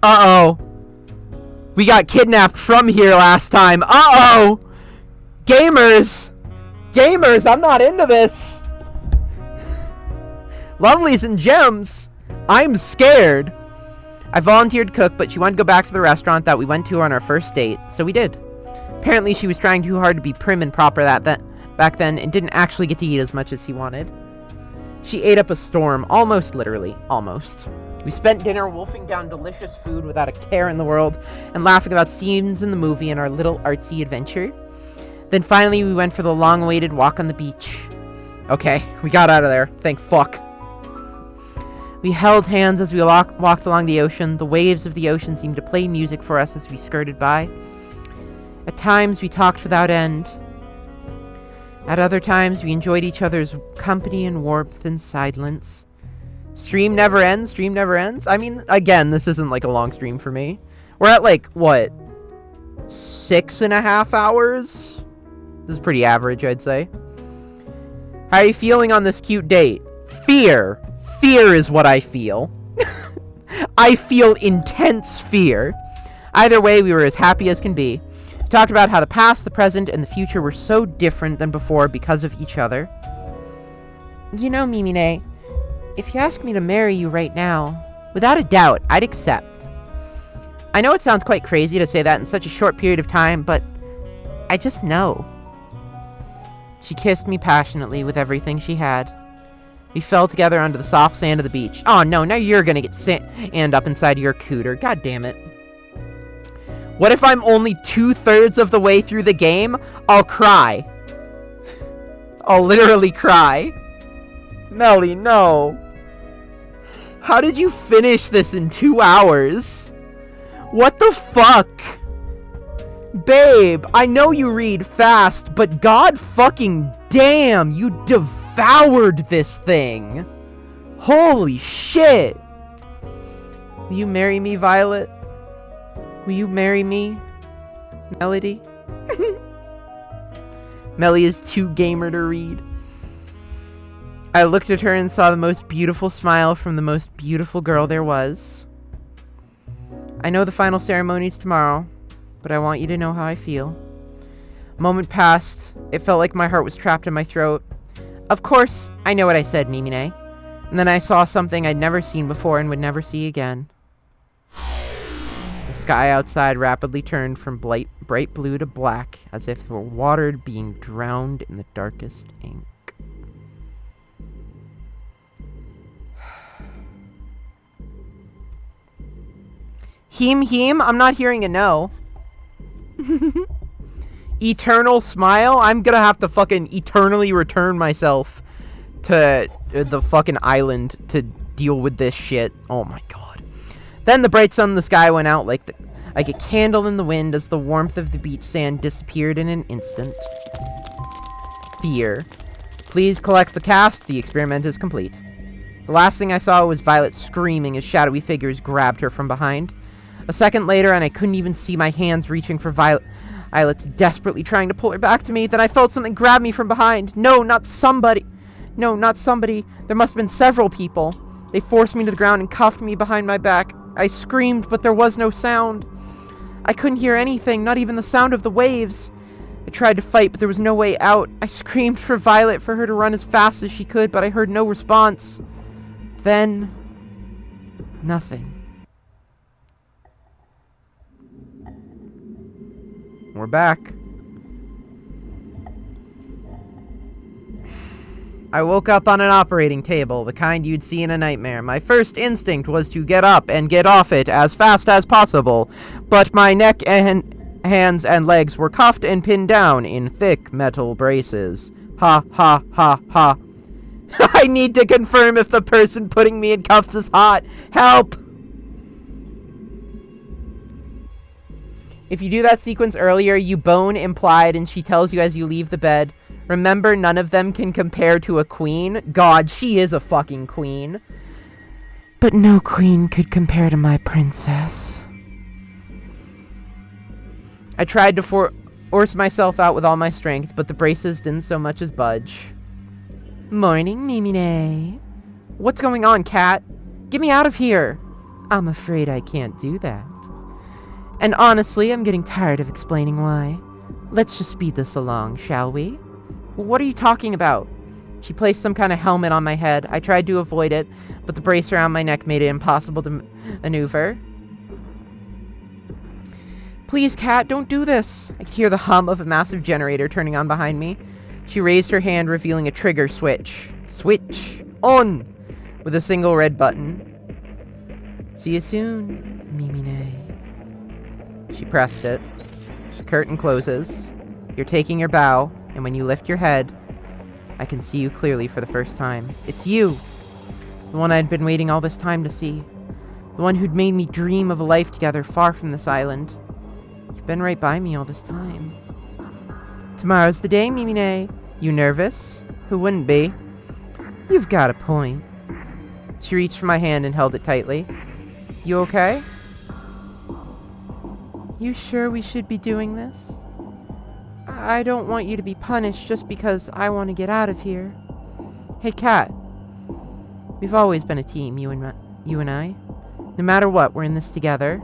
Uh-oh. We got kidnapped from here last time. Uh-oh! Gamers! Gamers, I'm not into this! Lovelies and gems! I'm scared! I volunteered to cook, but she wanted to go back to the restaurant that we went to on our first date, so we did. Apparently she was trying too hard to be prim and proper back then and didn't actually get to eat as much as she wanted. She ate up a storm, almost literally. Almost. We spent dinner wolfing down delicious food without a care in the world and laughing about scenes in the movie and our little artsy adventure. Then finally we went for the long-awaited walk on the beach. Okay, we got out of there. Thank fuck. We held hands as we walked along the ocean. The waves of the ocean seemed to play music for us as we skirted by. At times, we talked without end. At other times, we enjoyed each other's company and warmth and silence. Stream never ends. Stream never ends. I mean, again, this isn't like a long stream for me. We're at like, what? 6.5 hours? This is pretty average, I'd say. How are you feeling on this cute date? Fear. Fear is what I feel. I feel intense fear. Either way, we were as happy as can be. We talked about how the past, the present, and the future were so different than before because of each other. You know, Mimine, if you ask me to marry you right now, without a doubt, I'd accept. I know it sounds quite crazy to say that in such a short period of time, but I just know. She kissed me passionately with everything she had. We fell together onto the soft sand of the beach. Oh no, now you're gonna get sand up inside your cooter. God damn it. What if I'm only 2/3 of the way through the game? I'll cry. I'll literally cry. Melly, no. How did you finish this in 2 hours? What the fuck? Babe, I know you read fast, but god fucking damn, you devoured this thing. Holy shit. Will you marry me, Violet? Will you marry me, Melody? Melly is too gamer to read. I looked at her and saw the most beautiful smile from the most beautiful girl there was. I know the final ceremony's tomorrow, but I want you to know how I feel. A moment passed. It felt like my heart was trapped in my throat. Of course, I know what I said, Mimine. And then I saw something I'd never seen before and would never see again. The sky outside rapidly turned from bright blue to black, as if it were water being drowned in the darkest ink. Heem, I'm not hearing a no. Eternal smile? I'm gonna have to fucking eternally return myself to the fucking island to deal with this shit. Oh my god. Then the bright sun in the sky went out like a candle in the wind as the warmth of the beach sand disappeared in an instant. Fear. Please collect the cast. The experiment is complete. The last thing I saw was Violet screaming as shadowy figures grabbed her from behind. A second later, and I couldn't even see my hands reaching for Violet's desperately trying to pull her back to me. Then I felt something grab me from behind. No, not somebody. No, not somebody. There must have been several people. They forced me to the ground and cuffed me behind my back. I screamed, but there was no sound. I couldn't hear anything, not even the sound of the waves. I tried to fight, but there was no way out. I screamed for Violet, for her to run as fast as she could, but I heard no response. Then, nothing. We're back. I woke up on an operating table, the kind you'd see in a nightmare. My first instinct was to get up and get off it as fast as possible, but my neck and hands and legs were cuffed and pinned down in thick metal braces. Ha ha ha ha. I need to confirm if the person putting me in cuffs is hot. Help! If you do that sequence earlier, you bone implied and she tells you as you leave the bed, remember none of them can compare to a queen. God, she is a fucking queen. But no queen could compare to my princess. I tried to force myself out with all my strength, but the braces didn't so much as budge. Morning, Mimine. What's going on, cat? Get me out of here. I'm afraid I can't do that. And honestly, I'm getting tired of explaining why. Let's just speed this along, shall we? What are you talking about? She placed some kind of helmet on my head. I tried to avoid it, but the brace around my neck made it impossible to maneuver. Please, Cat, don't do this. I could hear the hum of a massive generator turning on behind me. She raised her hand, revealing a trigger switch. Switch on! With a single red button. See you soon, Mimine. She pressed it. The curtain closes. You're taking your bow, and when you lift your head, I can see you clearly for the first time. It's you! The one I'd been waiting all this time to see. The one who'd made me dream of a life together far from this island. You've been right by me all this time. Tomorrow's the day, Mimine. You nervous? Who wouldn't be? You've got a point. She reached for my hand and held it tightly. You okay? You sure we should be doing this? I don't want you to be punished just because I want to get out of here. Hey, Cat. We've always been a team, you and I. No matter what, we're in this together.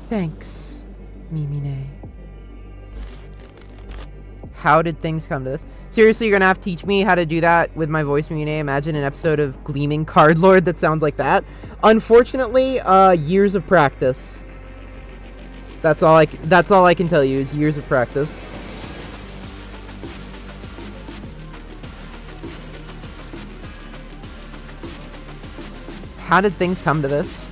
Thanks, Mimine. How did things come to this? Seriously, you're gonna have to teach me how to do that with my voice, Mimine? Imagine an episode of Gleaming Cardlord that sounds like that. Unfortunately, years of practice. That's all I can tell you is years of practice. How did things come to this?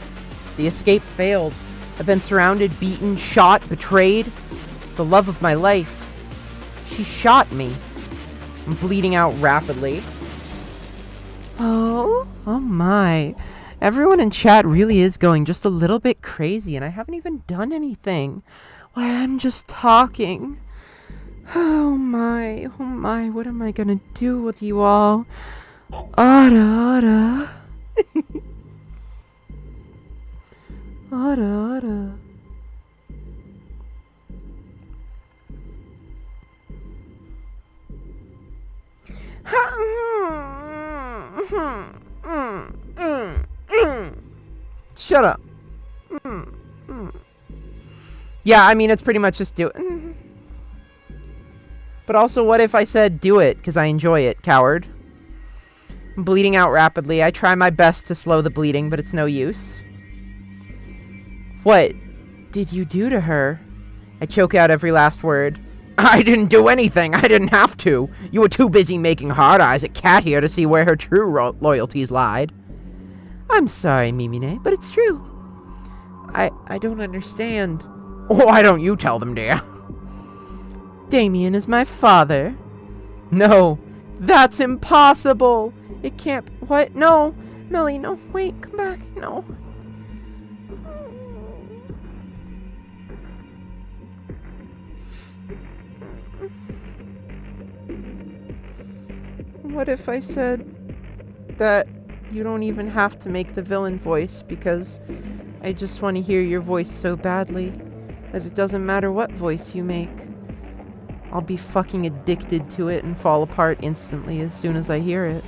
The escape failed. I've been surrounded, beaten, shot, betrayed. The love of my life. She shot me. I'm bleeding out rapidly. Oh my. Everyone in chat really is going just a little bit crazy, and I haven't even done anything. Why, I'm just talking. Oh my, what am I gonna do with you all? Ara. Ara. Shut up. Yeah, I mean, it's pretty much just do it. But also, what if I said do it, because I enjoy it, coward? I'm bleeding out rapidly. I try my best to slow the bleeding, but it's no use. What did you do to her? I choke out every last word. I didn't do anything. I didn't have to. You were too busy making hard eyes at Cat here to see where her true loyalties lied. I'm sorry, Mimine, but it's true. I don't understand. Why don't you tell them, dear? Damien is my father. No, that's impossible. It can't... What? No. Melly, no. Wait, come back. No. What if I said that you don't even have to make the villain voice because I just want to hear your voice so badly that it doesn't matter what voice you make. I'll be fucking addicted to it and fall apart instantly as soon as I hear it.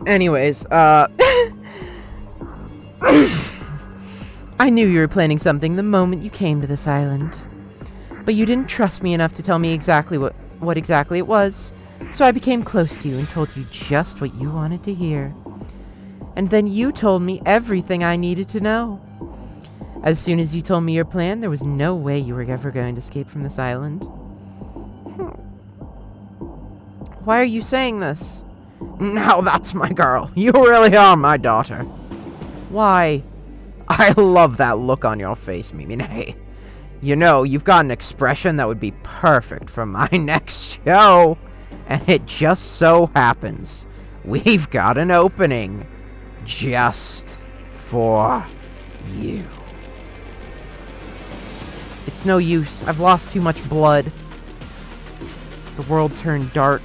Anyways, I knew you were planning something the moment you came to this island. But you didn't trust me enough to tell me exactly what exactly it was, so I became close to you and told you just what you wanted to hear. And then you told me everything I needed to know. As soon as you told me your plan, there was no way you were ever going to escape from this island. Why are you saying this? Now that's my girl. You really are my daughter. Why? I love that look on your face, Mimine. You know, you've got an expression that would be perfect for my next show. And it just so happens we've got an opening just for you. It's no use. I've lost too much blood. The world turned dark.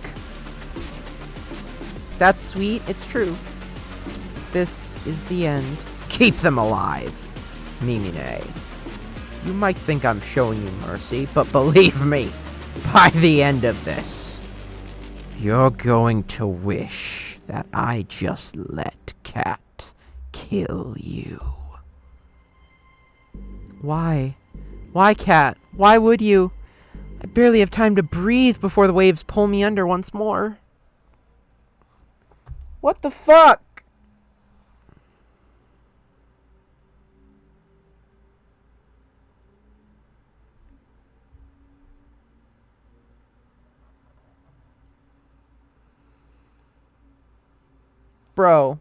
That's sweet. It's true. This is the end. Keep them alive, Mimine. You might think I'm showing you mercy, but believe me, By the end of this, you're going to wish that I just let Cat kill you. Why? Why, Cat? Why would you? I barely have time to breathe before the waves pull me under once more. What the fuck? Bro.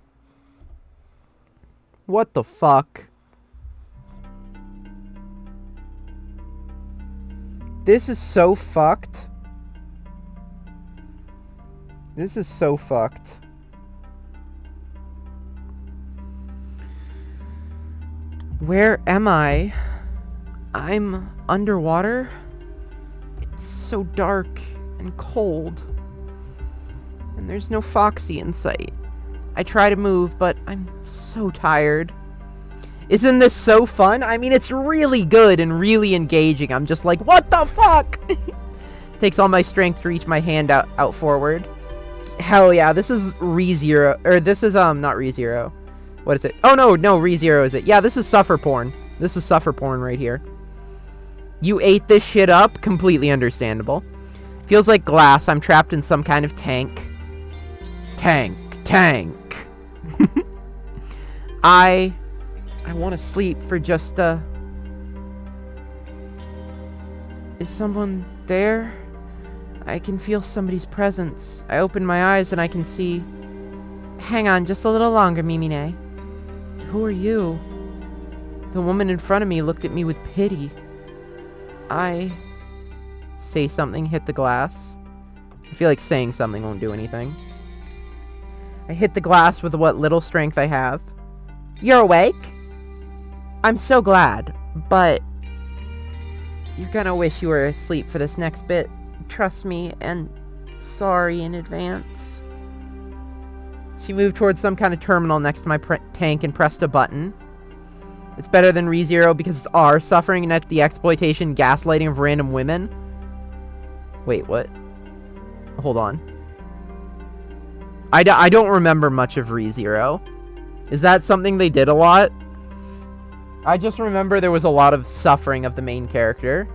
What the fuck? This is so fucked. This is so fucked. Where am I? I'm underwater? It's so dark and cold. And there's no Foxy in sight. I try to move, but I'm so tired. Isn't this so fun? I mean, it's really good and really engaging. I'm just like, what the fuck? Takes all my strength to reach my hand out forward. Hell yeah, this is ReZero. Or this is, not ReZero. What is it? Oh, no, ReZero is it. Yeah, this is suffer porn. This is suffer porn right here. You ate this shit up? Completely understandable. Feels like glass. I'm trapped in some kind of tank. Tank. I want to sleep for just Is someone there? I can feel somebody's presence. I open my eyes and I can see... Hang on just a little longer, Mimine. Who are you? The woman in front of me looked at me with pity. I... Say something, hit the glass. I feel like saying something won't do anything. I hit the glass with what little strength I have. You're awake? I'm so glad, but... You're gonna wish you were asleep for this next bit. Trust me, and sorry in advance. She moved towards some kind of terminal next to my tank and pressed a button. It's better than ReZero because it's R, suffering at the exploitation, gaslighting of random women. Wait, what? Hold on. I don't remember much of ReZero. Is that something they did a lot? I just remember there was a lot of suffering of the main character.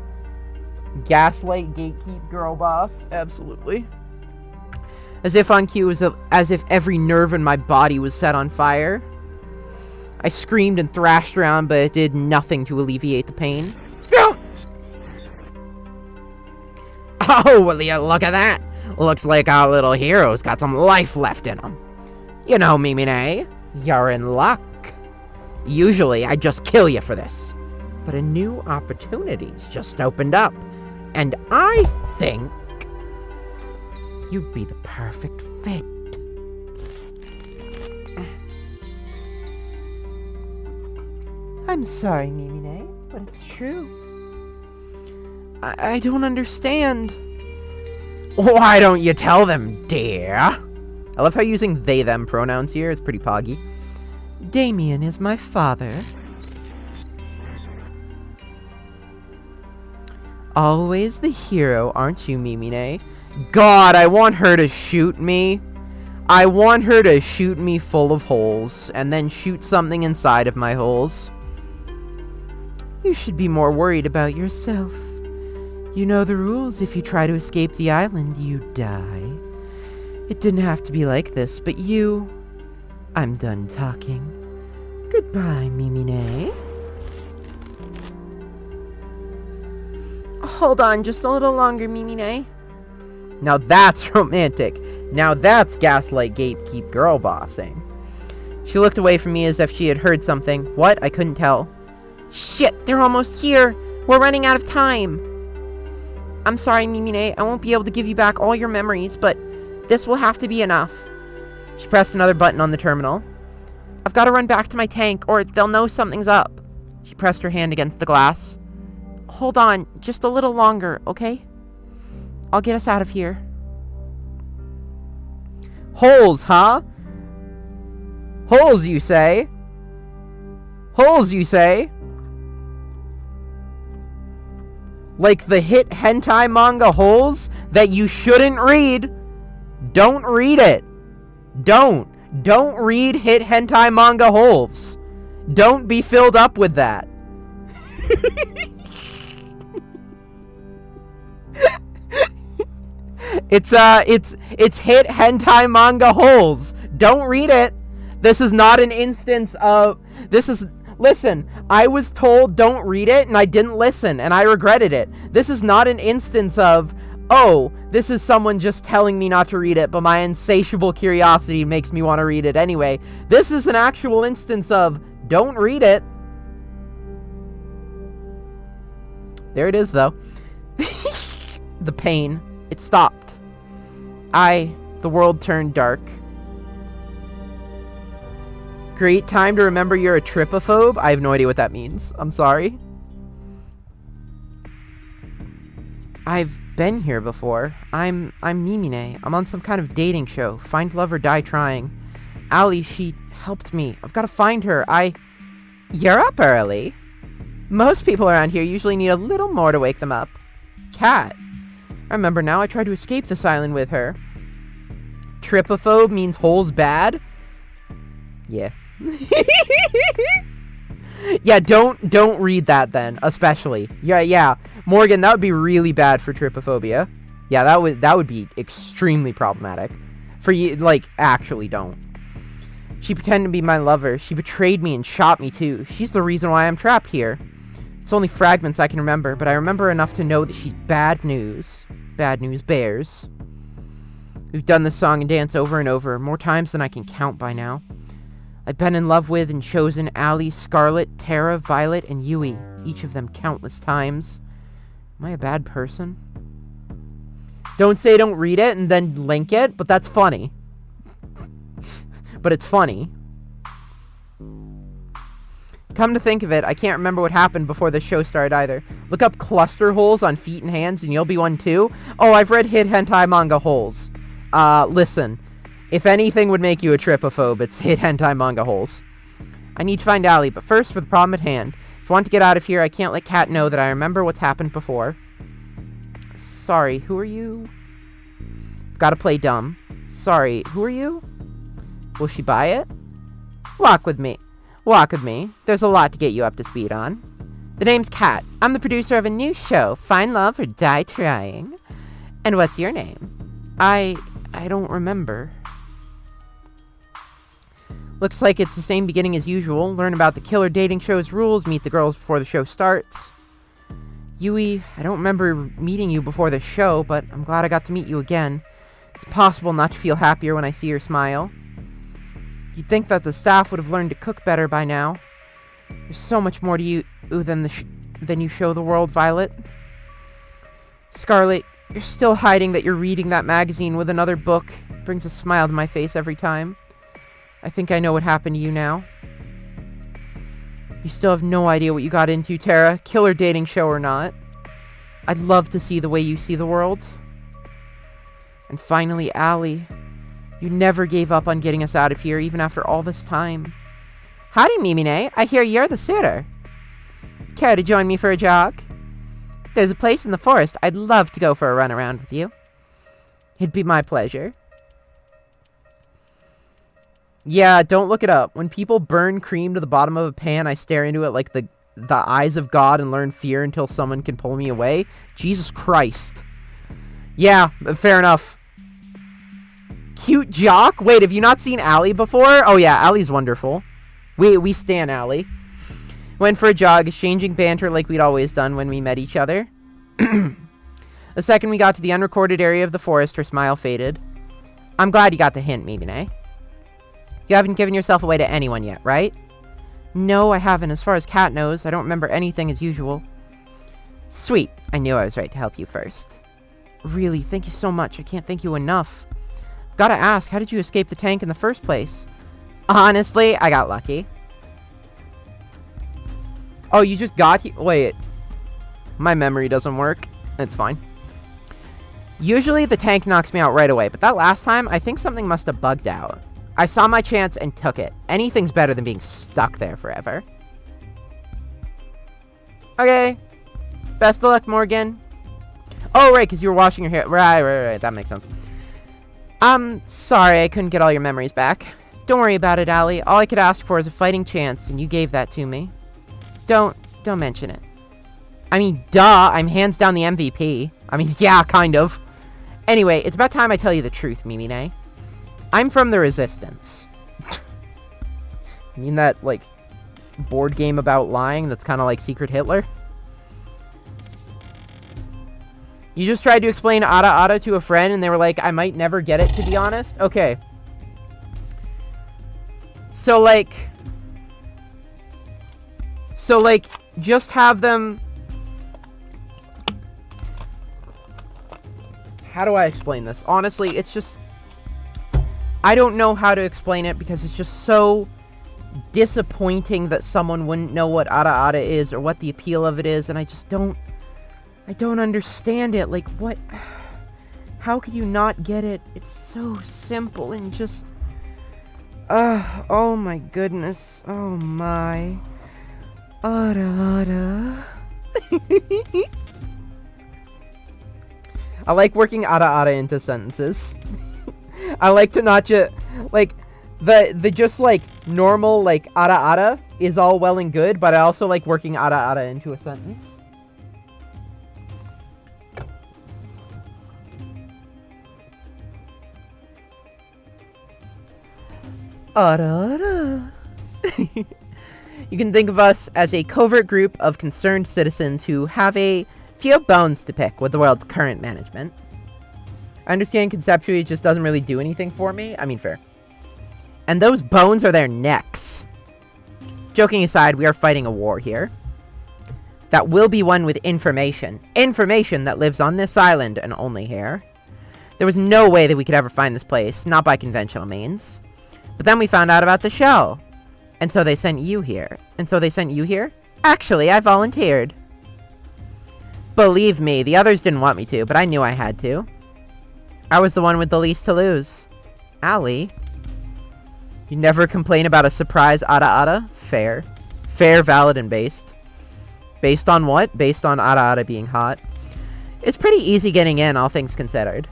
Gaslight, gatekeep, girl boss. Absolutely. As if on cue, as if every nerve in my body was set on fire. I screamed and thrashed around, but it did nothing to alleviate the pain. Oh, will you look at that? Looks like our little hero's got some life left in him. You know, Mimine, you're in luck. Usually, I'd just kill you for this. But a new opportunity's just opened up. And I think you'd be the perfect fit. I'm sorry, Mimine, but it's true. I don't understand. Why don't you tell them, dear? I love how using they-them pronouns here. It's pretty poggy. Damien is my father. Always the hero, aren't you, Mimine? God, I want her to shoot me. I want her to shoot me full of holes, and then shoot something inside of my holes. You should be more worried about yourself. You know the rules. If you try to escape the island, you die. It didn't have to be like this, but you... I'm done talking. Goodbye, Mimine. Hold on just a little longer, Mimine. Now that's romantic. Now that's gaslight gatekeep girl bossing. She looked away from me as if she had heard something. What? I couldn't tell. Shit, they're almost here. We're running out of time. I'm sorry, Mimine. I won't be able to give you back all your memories, but this will have to be enough. She pressed another button on the terminal. I've got to run back to my tank, or they'll know something's up. She pressed her hand against the glass. Hold on, just a little longer, okay? I'll get us out of here. Holes, huh? Holes, you say? Holes, you say? Like the hit hentai manga holes that you shouldn't read. Don't read it. Don't read hit hentai manga holes. Don't be filled up with that. It's hit hentai manga holes. Don't read it. This is not an instance of listen, I was told don't read it and I didn't listen and I regretted it. This is not an instance of, oh, this is someone just telling me not to read it, but my insatiable curiosity makes me want to read it anyway. This is an actual instance of don't read it. There it is, though. The pain. It stopped. The world turned dark. Great time to remember you're a tripophobe. I have no idea what that means. I'm sorry. I've been here before. I'm Mimine. I'm on some kind of dating show. Find love or die trying. Allie, she helped me. I've got to find her. You're up early. Most people around here usually need a little more to wake them up. Cat. I remember now, I tried to escape this island with her. Tripophobe means holes bad? Yeah. Yeah, don't read that then, especially. Yeah. Morgan, that would be really bad for tripophobia. Yeah, that would be extremely problematic. For you, like, actually don't. She pretended to be my lover. She betrayed me and shot me too. She's the reason why I'm trapped here. It's only fragments I can remember, but I remember enough to know that she's bad news. Bad news bears. We've done this song and dance over and over, more times than I can count by now. I've been in love with and chosen Allie, Scarlet, Tara, Violet, and Yui, each of them countless times. Am I a bad person? Don't say don't read it and then link it, but that's funny. But it's funny. Come to think of it, I can't remember what happened before the show started either. Look up cluster holes on feet and hands and you'll be one too. Oh, I've read hit hentai manga holes. Listen. If anything would make you a tripophobe, it's hit hentai manga holes. I need to find Allie, but first for the problem at hand. If I want to get out of here, I can't let Kat know that I remember what's happened before. Sorry, who are you? Gotta play dumb. Sorry, who are you? Will she buy it? Walk with me. Walk with me. There's a lot to get you up to speed on. The name's Kat. I'm the producer of a new show, Find Love or Die Trying. And what's your name? I don't remember. Looks like it's the same beginning as usual. Learn about the killer dating show's rules, meet the girls before the show starts. Yui, I don't remember meeting you before the show, but I'm glad I got to meet you again. It's impossible not to feel happier when I see your smile. You'd think that the staff would have learned to cook better by now. There's so much more to you than you show the world, Violet. Scarlet, you're still hiding that you're reading that magazine with another book. It brings a smile to my face every time. I think I know what happened to you now. You still have no idea what you got into, Tara. Killer dating show or not. I'd love to see the way you see the world. And finally, Allie. You never gave up on getting us out of here, even after all this time. Howdy, Mimine. I hear you're the suitor. Care to join me for a jog? There's a place in the forest. I'd love to go for a run around with you. It'd be my pleasure. Yeah, don't look it up. When people burn cream to the bottom of a pan, I stare into it like the eyes of God and learn fear until someone can pull me away. Jesus Christ. Yeah, fair enough. Cute jock? Wait, have you not seen Allie before? Oh yeah, Allie's wonderful. We stan Allie. Went for a jog, exchanging banter like we'd always done when we met each other. The second we got to the unrecorded area of the forest, her smile faded. I'm glad you got the hint, Mimine. You haven't given yourself away to anyone yet, right? No, I haven't. As far as Kat knows, I don't remember anything as usual. Sweet. I knew I was right to help you first. Really, thank you so much. I can't thank you enough. Gotta ask, how did you escape the tank in the first place? Honestly, I got lucky. Oh, you just got here? Wait. My memory doesn't work. It's fine. Usually the tank knocks me out right away, but that last time, I think something must have bugged out. I saw my chance and took it. Anything's better than being stuck there forever. Okay. Best of luck, Morgan. Oh, right, because you were washing your hair. Right. That makes sense. I'm sorry I couldn't get all your memories back. Don't worry about it, Allie. All I could ask for is a fighting chance, and you gave that to me. Don't mention it. I mean, duh, I'm hands down the MVP. I mean, yeah, kind of. Anyway, it's about time I tell you the truth, Mimine. I'm from the Resistance. You mean that, like, board game about lying that's kind of like Secret Hitler? You just tried to explain Ada Ada to a friend, and they were like, I might never get it, to be honest? Okay. So, like, just have them... How do I explain this? Honestly, it's just... I don't know how to explain it because it's just so disappointing that someone wouldn't know what Ada Ada is or what the appeal of it is, and I just don't... I don't understand it. Like, what... How could you not get it? It's so simple and just... oh my goodness. Oh my... Ada Ada. I like working Ada Ada into sentences. I like to not just... Like, the just, like, normal, like, Ada Ada is all well and good, but I also like working Ada Ada into a sentence. Ada Ada. You can think of us as a covert group of concerned citizens who have a few bones to pick with the world's current management. I understand conceptually it just doesn't really do anything for me. I mean, fair. And those bones are their necks. Joking aside, we are fighting a war here. That will be won with information. Information that lives on this island and only here. There was no way that we could ever find this place, not by conventional means. But then we found out about the show. And so they sent you here. And so they sent you here? Actually, I volunteered. Believe me, the others didn't want me to, but I knew I had to. I was the one with the least to lose. Allie. You never complain about a surprise Ada Ada? Fair. Fair, valid, and based. Based on what? Based on Ada Ada being hot. It's pretty easy getting in, all things considered.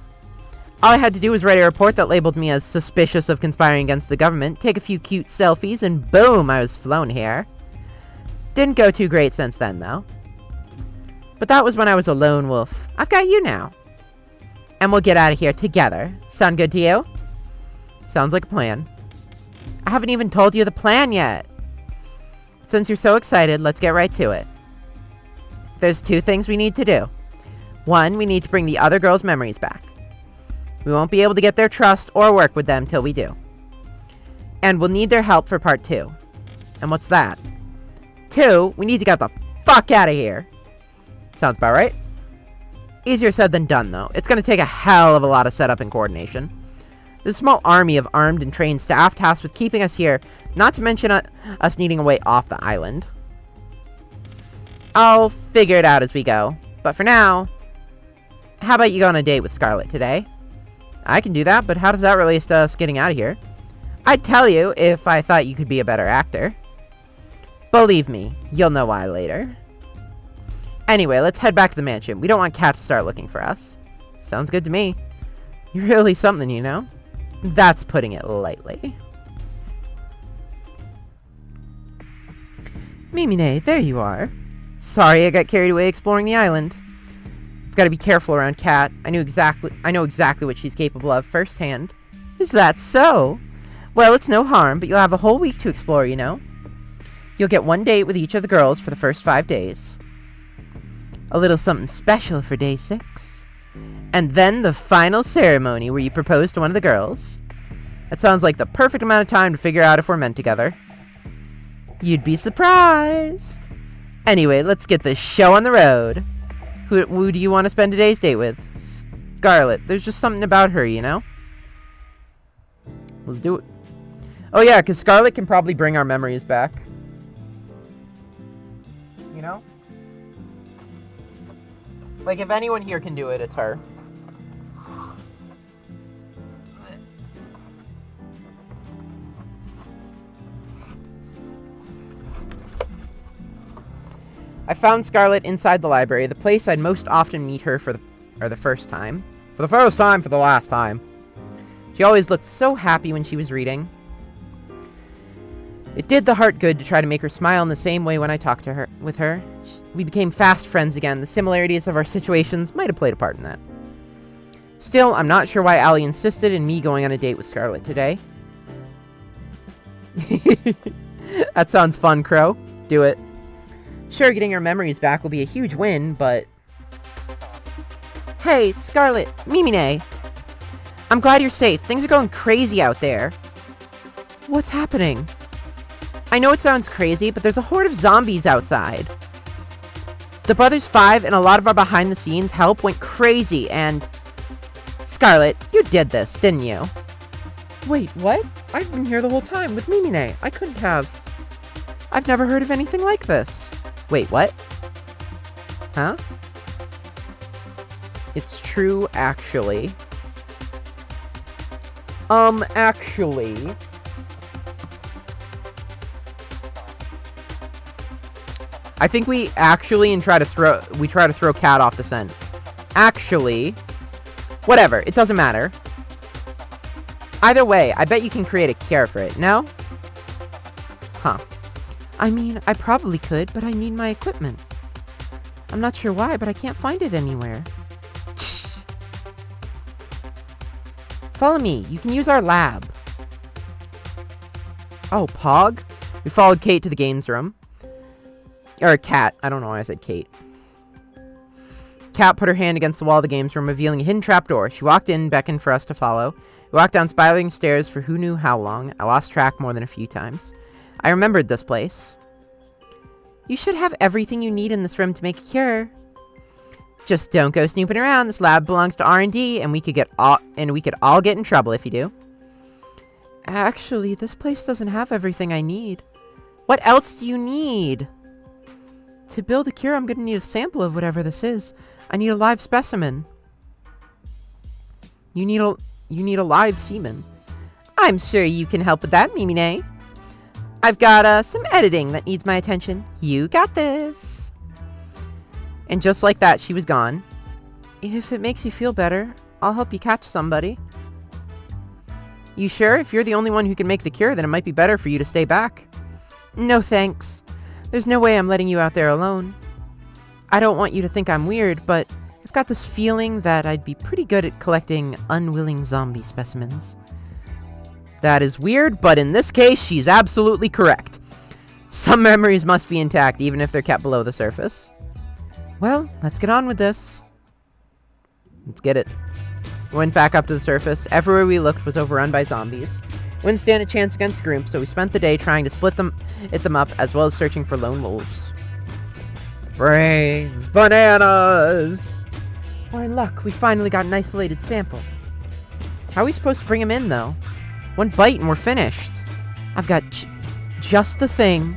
All I had to do was write a report that labeled me as suspicious of conspiring against the government, take a few cute selfies, and boom, I was flown here. Didn't go too great since then, though. But that was when I was a lone wolf. I've got you now. And we'll get out of here together. Sound good to you? Sounds like a plan. I haven't even told you the plan yet. Since you're so excited, let's get right to it. There's two things we need to do. One, we need to bring the other girls' memories back. We won't be able to get their trust or work with them till we do. And we'll need their help for part 2. And what's that? 2, we need to get the fuck out of here. Sounds about right. Easier said than done, though. It's going to take a hell of a lot of setup and coordination. There's a small army of armed and trained staff tasked with keeping us here, not to mention us needing a way off the island. I'll figure it out as we go. But for now, how about you go on a date with Scarlet today? I can do that, but how does that relate to us getting out of here? I'd tell you if I thought you could be a better actor. Believe me, you'll know why later. Anyway, let's head back to the mansion. We don't want Kat to start looking for us. Sounds good to me. You're really something, you know? That's putting it lightly. Mimine, there you are. Sorry I got carried away exploring the island. Got to be careful around Kat. I know exactly what she's capable of firsthand. Is that so? Well, it's no harm, but you'll have a whole week to explore, you know. You'll get one date with each of the girls for the first 5 days. A little something special for day 6. And then the final ceremony where you propose to one of the girls. That sounds like the perfect amount of time to figure out if we're meant together. You'd be surprised. Anyway, let's get this show on the road. Who do you want to spend today's date with? Scarlet. There's just something about her, you know? Let's do it. Oh yeah, because Scarlet can probably bring our memories back. You know? Like, if anyone here can do it, it's her. I found Scarlet inside the library, the place I'd most often meet her for the first time. For the first time, for the last time. She always looked so happy when she was reading. It did the heart good to try to make her smile in the same way when I talked to her. With her. We became fast friends again. The similarities of our situations might have played a part in that. Still, I'm not sure why Allie insisted in me going on a date with Scarlet today. That sounds fun, Crow. Do it. Sure, getting her memories back will be a huge win, but... Hey, Scarlet, Mimine. I'm glad you're safe. Things are going crazy out there. What's happening? I know it sounds crazy, but there's a horde of zombies outside. The Brothers 5 and a lot of our behind-the-scenes help went crazy, and... Scarlet, you did this, didn't you? Wait, what? I've been here the whole time with Mimine. I couldn't have. I've never heard of anything like this. Wait, what? Huh? It's true, actually. Actually... I think we actually try to throw Cat off the scent. Actually... Whatever, it doesn't matter. Either way, I bet you can create a cure for it, no? Huh. I mean, I probably could, but I need my equipment. I'm not sure why, but I can't find it anywhere. Follow me. You can use our lab. Oh, Pog? We followed Kate to the games room. Or Cat. I don't know why I said Kate. Cat put her hand against the wall of the games room, revealing a hidden trapdoor. She walked in, beckoned for us to follow. We walked down spiraling stairs for who knew how long. I lost track more than a few times. I remembered this place. You should have everything you need in this room to make a cure. Just don't go snooping around. This lab belongs to R&D, and we could all get in trouble if you do. Actually, this place doesn't have everything I need. What else do you need? To build a cure, I'm going to need a sample of whatever this is. I need a live specimen. You need a live semen. I'm sure you can help with that, Mimine. I've got some editing that needs my attention. You got this. And just like that, she was gone. If it makes you feel better, I'll help you catch somebody. You sure? If you're the only one who can make the cure, then it might be better for you to stay back. No thanks. There's no way I'm letting you out there alone. I don't want you to think I'm weird, but I've got this feeling that I'd be pretty good at collecting unwilling zombie specimens. That is weird, but in this case, she's absolutely correct. Some memories must be intact, even if they're kept below the surface. Well, let's get on with this. Let's get it. We went back up to the surface. Everywhere we looked was overrun by zombies. Wouldn't stand a chance against groups, so we spent the day trying to split them up, as well as searching for lone wolves. Brains! Bananas! We're in luck. We finally got an isolated sample. How are we supposed to bring him in, though? One bite and we're finished. I've got just the thing.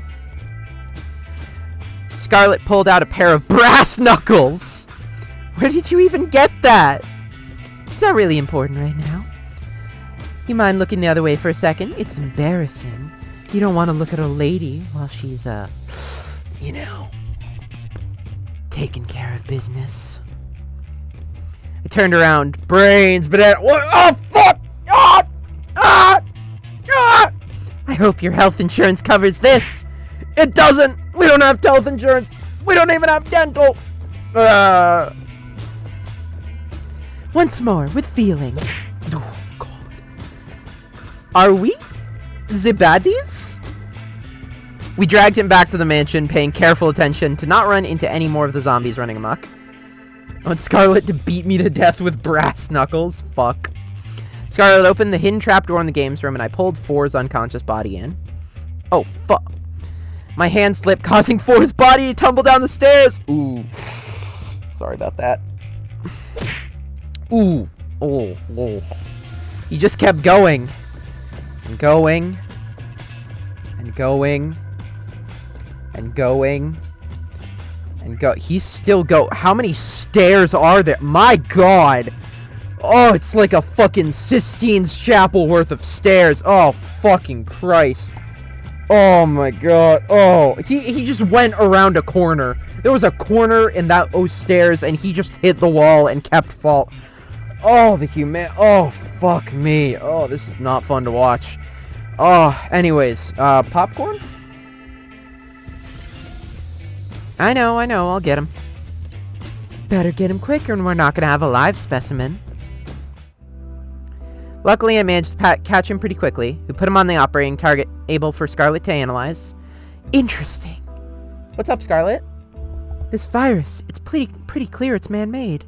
Scarlet pulled out a pair of brass knuckles. Where did you even get that? It's not really important right now. You mind looking the other way for a second? It's embarrassing. You don't want to look at a lady while she's, taking care of business. I turned around. Brains, banana. What? Oh, fuck! Ah! Ah! Ah! I hope your health insurance covers this. It doesn't. We don't have health insurance. We don't even have dental. Once more, with feeling. Oh, God. Are we the baddies? We dragged him back to the mansion, paying careful attention to not run into any more of the zombies running amok. I want Scarlet to beat me to death with brass knuckles. Fuck. Scarlet opened the hidden trapdoor in the games room, and I pulled Four's unconscious body in. Oh, fuck. My hand slipped, causing Four's body to tumble down the stairs. Ooh. Sorry about that. Ooh. Oh, oh. He just kept going. And going. And going. And going. And go. He's still How many stairs are there? My God. Oh, it's like a fucking Sistine's Chapel worth of stairs. Oh, fucking Christ. Oh my god. Oh, he just went around a corner. There was a corner in those stairs, and he just hit the wall and kept fall. Oh, oh, fuck me. Oh, this is not fun to watch. Oh, anyways, popcorn? I know, I'll get him. Better get him quicker, and we're not gonna have a live specimen. Luckily, I managed to catch him pretty quickly. We put him on the operating target, able for Scarlet to analyze. Interesting. What's up, Scarlet? This virus, it's pretty clear it's man-made.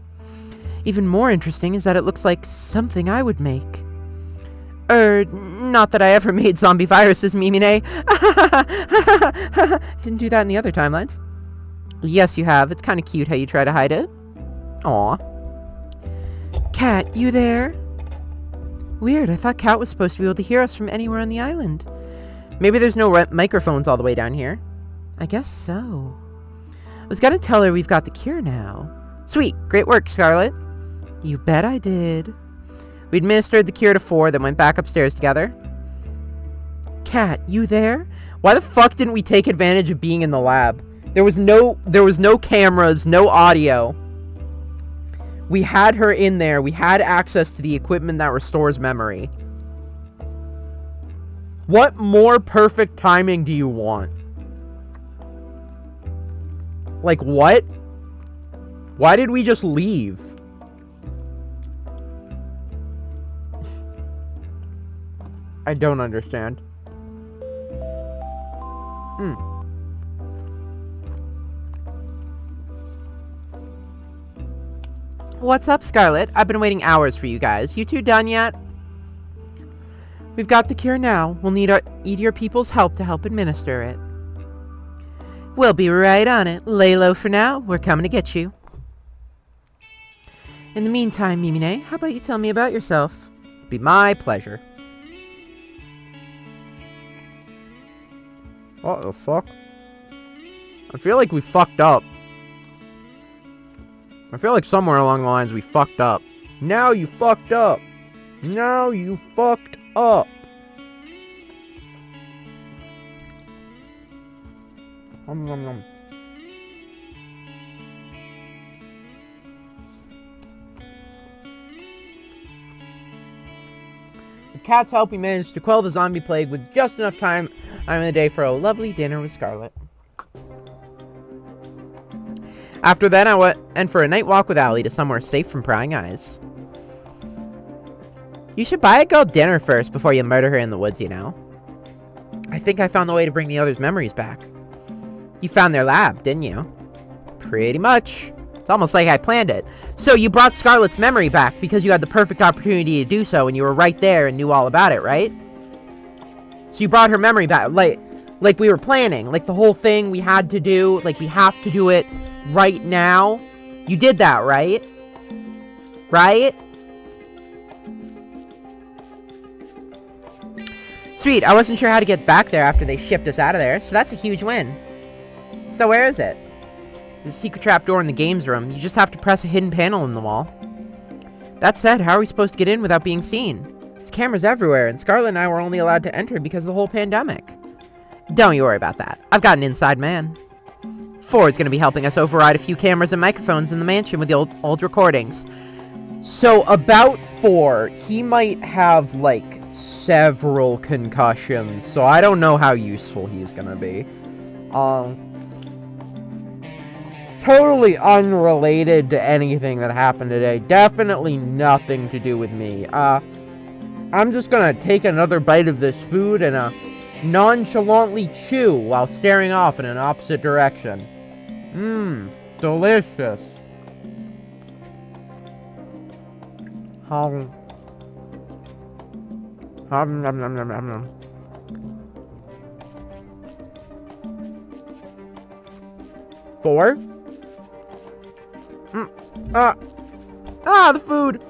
Even more interesting is that it looks like something I would make. Not that I ever made zombie viruses, Mimine. Didn't do that in the other timelines. Yes, you have. It's kind of cute how you try to hide it. Aw. Cat, you there? Weird, I thought Cat was supposed to be able to hear us from anywhere on the island. Maybe there's no microphones all the way down here. I guess so. I was gonna tell her we've got the cure now. Sweet, great work, Scarlet. You bet I did. We administered the cure to 4, then went back upstairs together. Cat, you there? Why the fuck didn't we take advantage of being in the lab? There was no cameras, no audio. We had her in there. We had access to the equipment that restores memory. What more perfect timing do you want? Like, what? Why did we just leave? I don't understand. What's up, Scarlet? I've been waiting hours for you guys. You two done yet? We've got the cure now. We'll need your people's help to help administer it. We'll be right on it. Lay low for now. We're coming to get you. In the meantime, Mimine, how about you tell me about yourself? It'd be my pleasure. What the fuck? I feel like we fucked up. I feel like somewhere along the lines we fucked up. Now you fucked up. Now you fucked up. With Cat's help, we managed to quell the zombie plague with just enough time in the day for a lovely dinner with Scarlet. After that, I went for a night walk with Allie to somewhere safe from prying eyes. You should buy a girl dinner first before you murder her in the woods, you know. I think I found the way to bring the others' memories back. You found their lab, didn't you? Pretty much. It's almost like I planned it. So you brought Scarlet's memory back because you had the perfect opportunity to do so and you were right there and knew all about it, right? So you brought her memory back, like we were planning, like the whole thing we had to do, like we have to do it right now. You did that, right? Right? Sweet, I wasn't sure how to get back there after they shipped us out of there, so that's a huge win. So where is it? There's a secret trapdoor in the games room. You just have to press a hidden panel in the wall. That said, how are we supposed to get in without being seen? There's cameras everywhere, and Scarlet and I were only allowed to enter because of the whole pandemic. Don't you worry about that. I've got an inside man. Ford's gonna be helping us override a few cameras and microphones in the mansion with the old recordings. So, about Ford, he might have, like, several concussions, so I don't know how useful he's gonna be. Totally unrelated to anything that happened today. Definitely nothing to do with me. I'm just gonna take another bite of this food and, nonchalantly chew while staring off in an opposite direction. Delicious. Four? The food!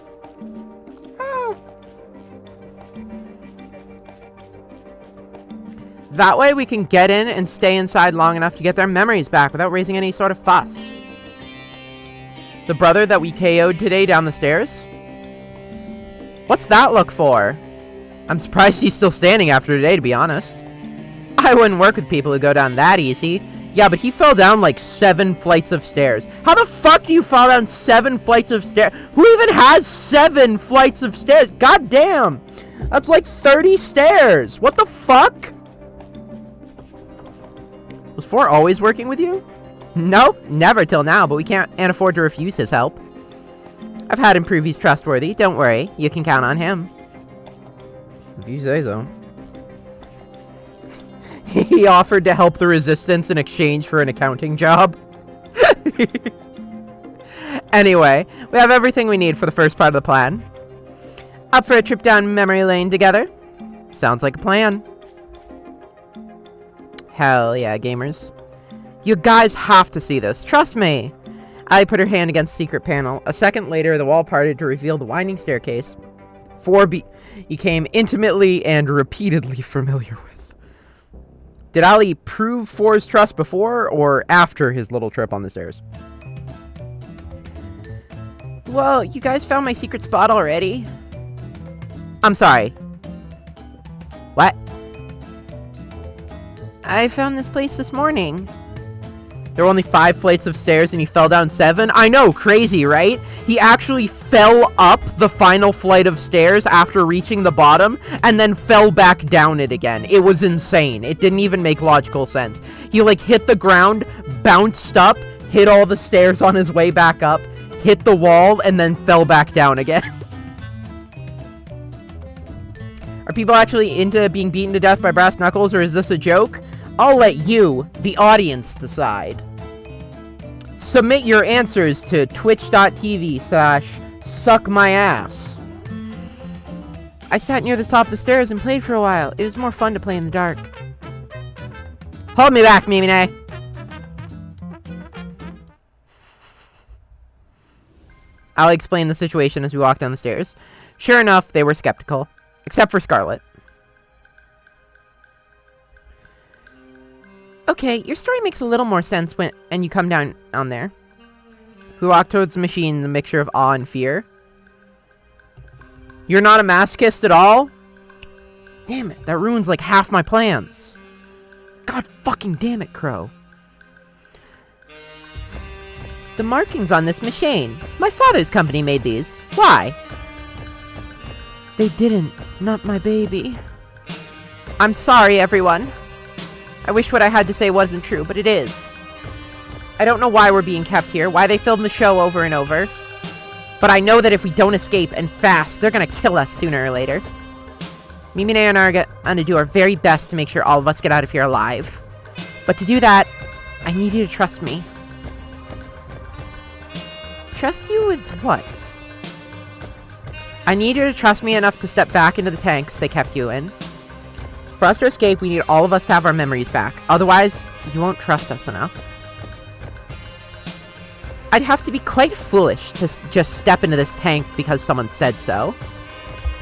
That way we can get in and stay inside long enough to get their memories back without raising any sort of fuss. The brother that we KO'd today down the stairs? What's that look for? I'm surprised he's still standing after today, to be honest. I wouldn't work with people who go down that easy. Yeah, but he fell down like 7 flights of stairs. How the fuck do you fall down 7 flights of stairs? Who even has 7 flights of stairs? God damn. That's like 30 stairs. What the fuck? Was 4 always working with you? Nope, never till now, but we can't afford to refuse his help. I've had him prove he's trustworthy. Don't worry, you can count on him. If you say so. He offered to help the resistance in exchange for an accounting job. Anyway, we have everything we need for the first part of the plan. Up for a trip down memory lane together? Sounds like a plan. Hell yeah, gamers. You guys have to see this. Trust me. Ali put her hand against the secret panel. A second later, the wall parted to reveal the winding staircase. 4 became intimately and repeatedly familiar with. Did Ali prove 4's trust before or after his little trip on the stairs? Well, you guys found my secret spot already? I'm sorry. What? I found this place this morning. There were only 5 flights of stairs and he fell down 7? I know, crazy, right? He actually fell up the final flight of stairs after reaching the bottom and then fell back down it again. It was insane. It didn't even make logical sense. He like hit the ground, bounced up, hit all the stairs on his way back up, hit the wall, and then fell back down again. Are people actually into being beaten to death by brass knuckles, or is this a joke? I'll let you, the audience, decide. Submit your answers to twitch.tv/suckmyass. I sat near the top of the stairs and played for a while. It was more fun to play in the dark. Hold me back, Mimine. I'll explain the situation as we walk down the stairs. Sure enough, they were skeptical. Except for Scarlet. Okay, your story makes a little more sense and you come down on there. We walk towards the machine, the mixture of awe and fear. You're not a masochist at all? Damn it, that ruins like half my plans. God fucking damn it, Crow. The markings on this machine. My father's company made these. Why? They didn't. Not my baby. I'm sorry, everyone. I wish what I had to say wasn't true, but it is. I don't know why we're being kept here, why they filmed the show over and over. But I know that if we don't escape, and fast, they're gonna kill us sooner or later. Mimine and I are gonna do our very best to make sure all of us get out of here alive. But to do that, I need you to trust me. Trust you with what? I need you to trust me enough to step back into the tanks they kept you in. For us to escape, we need all of us to have our memories back. Otherwise, you won't trust us enough. I'd have to be quite foolish to just step into this tank because someone said so.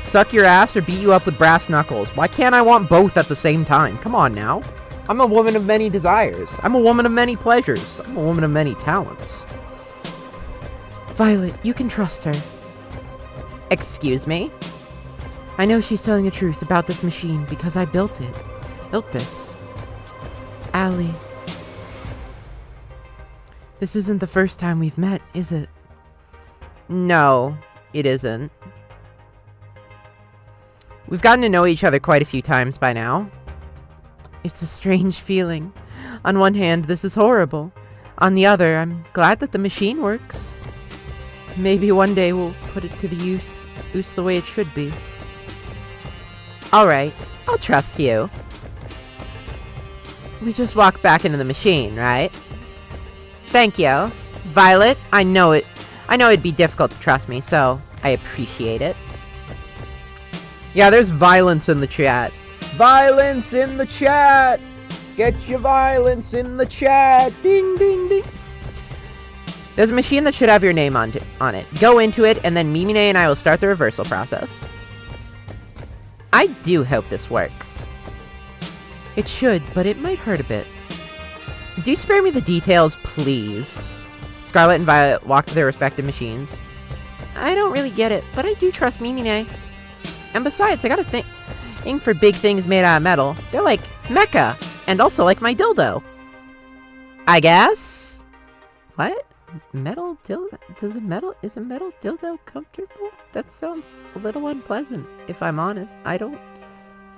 Suck your ass or beat you up with brass knuckles. Why can't I want both at the same time? Come on now. I'm a woman of many desires. I'm a woman of many pleasures. I'm a woman of many talents. Violet, you can trust her. Excuse me? I know she's telling the truth about this machine because I built it. Built this. Ali. This isn't the first time we've met, is it? No, it isn't. We've gotten to know each other quite a few times by now. It's a strange feeling. On one hand, this is horrible. On the other, I'm glad that the machine works. Maybe one day we'll put it to the use the way it should be. Alright, I'll trust you. We just walk back into the machine, right? Thank you. Violet, I know it'd be difficult to trust me, so I appreciate it. Yeah, there's violence in the chat. Violence in the chat! Get your violence in the chat! Ding, ding, ding! There's a machine that should have your name on it. Go into it, and then Mimine and I will start the reversal process. I do hope this works. It should, but it might hurt a bit. Do spare me the details, please. Scarlet and Violet walk to their respective machines. I don't really get it, but I do trust Mimine. And besides, I got a thing for big things made out of metal. They're like mecha. And also like my dildo. I guess? What? Metal dildo? Is a metal dildo comfortable? That sounds a little unpleasant, if I'm honest. I don't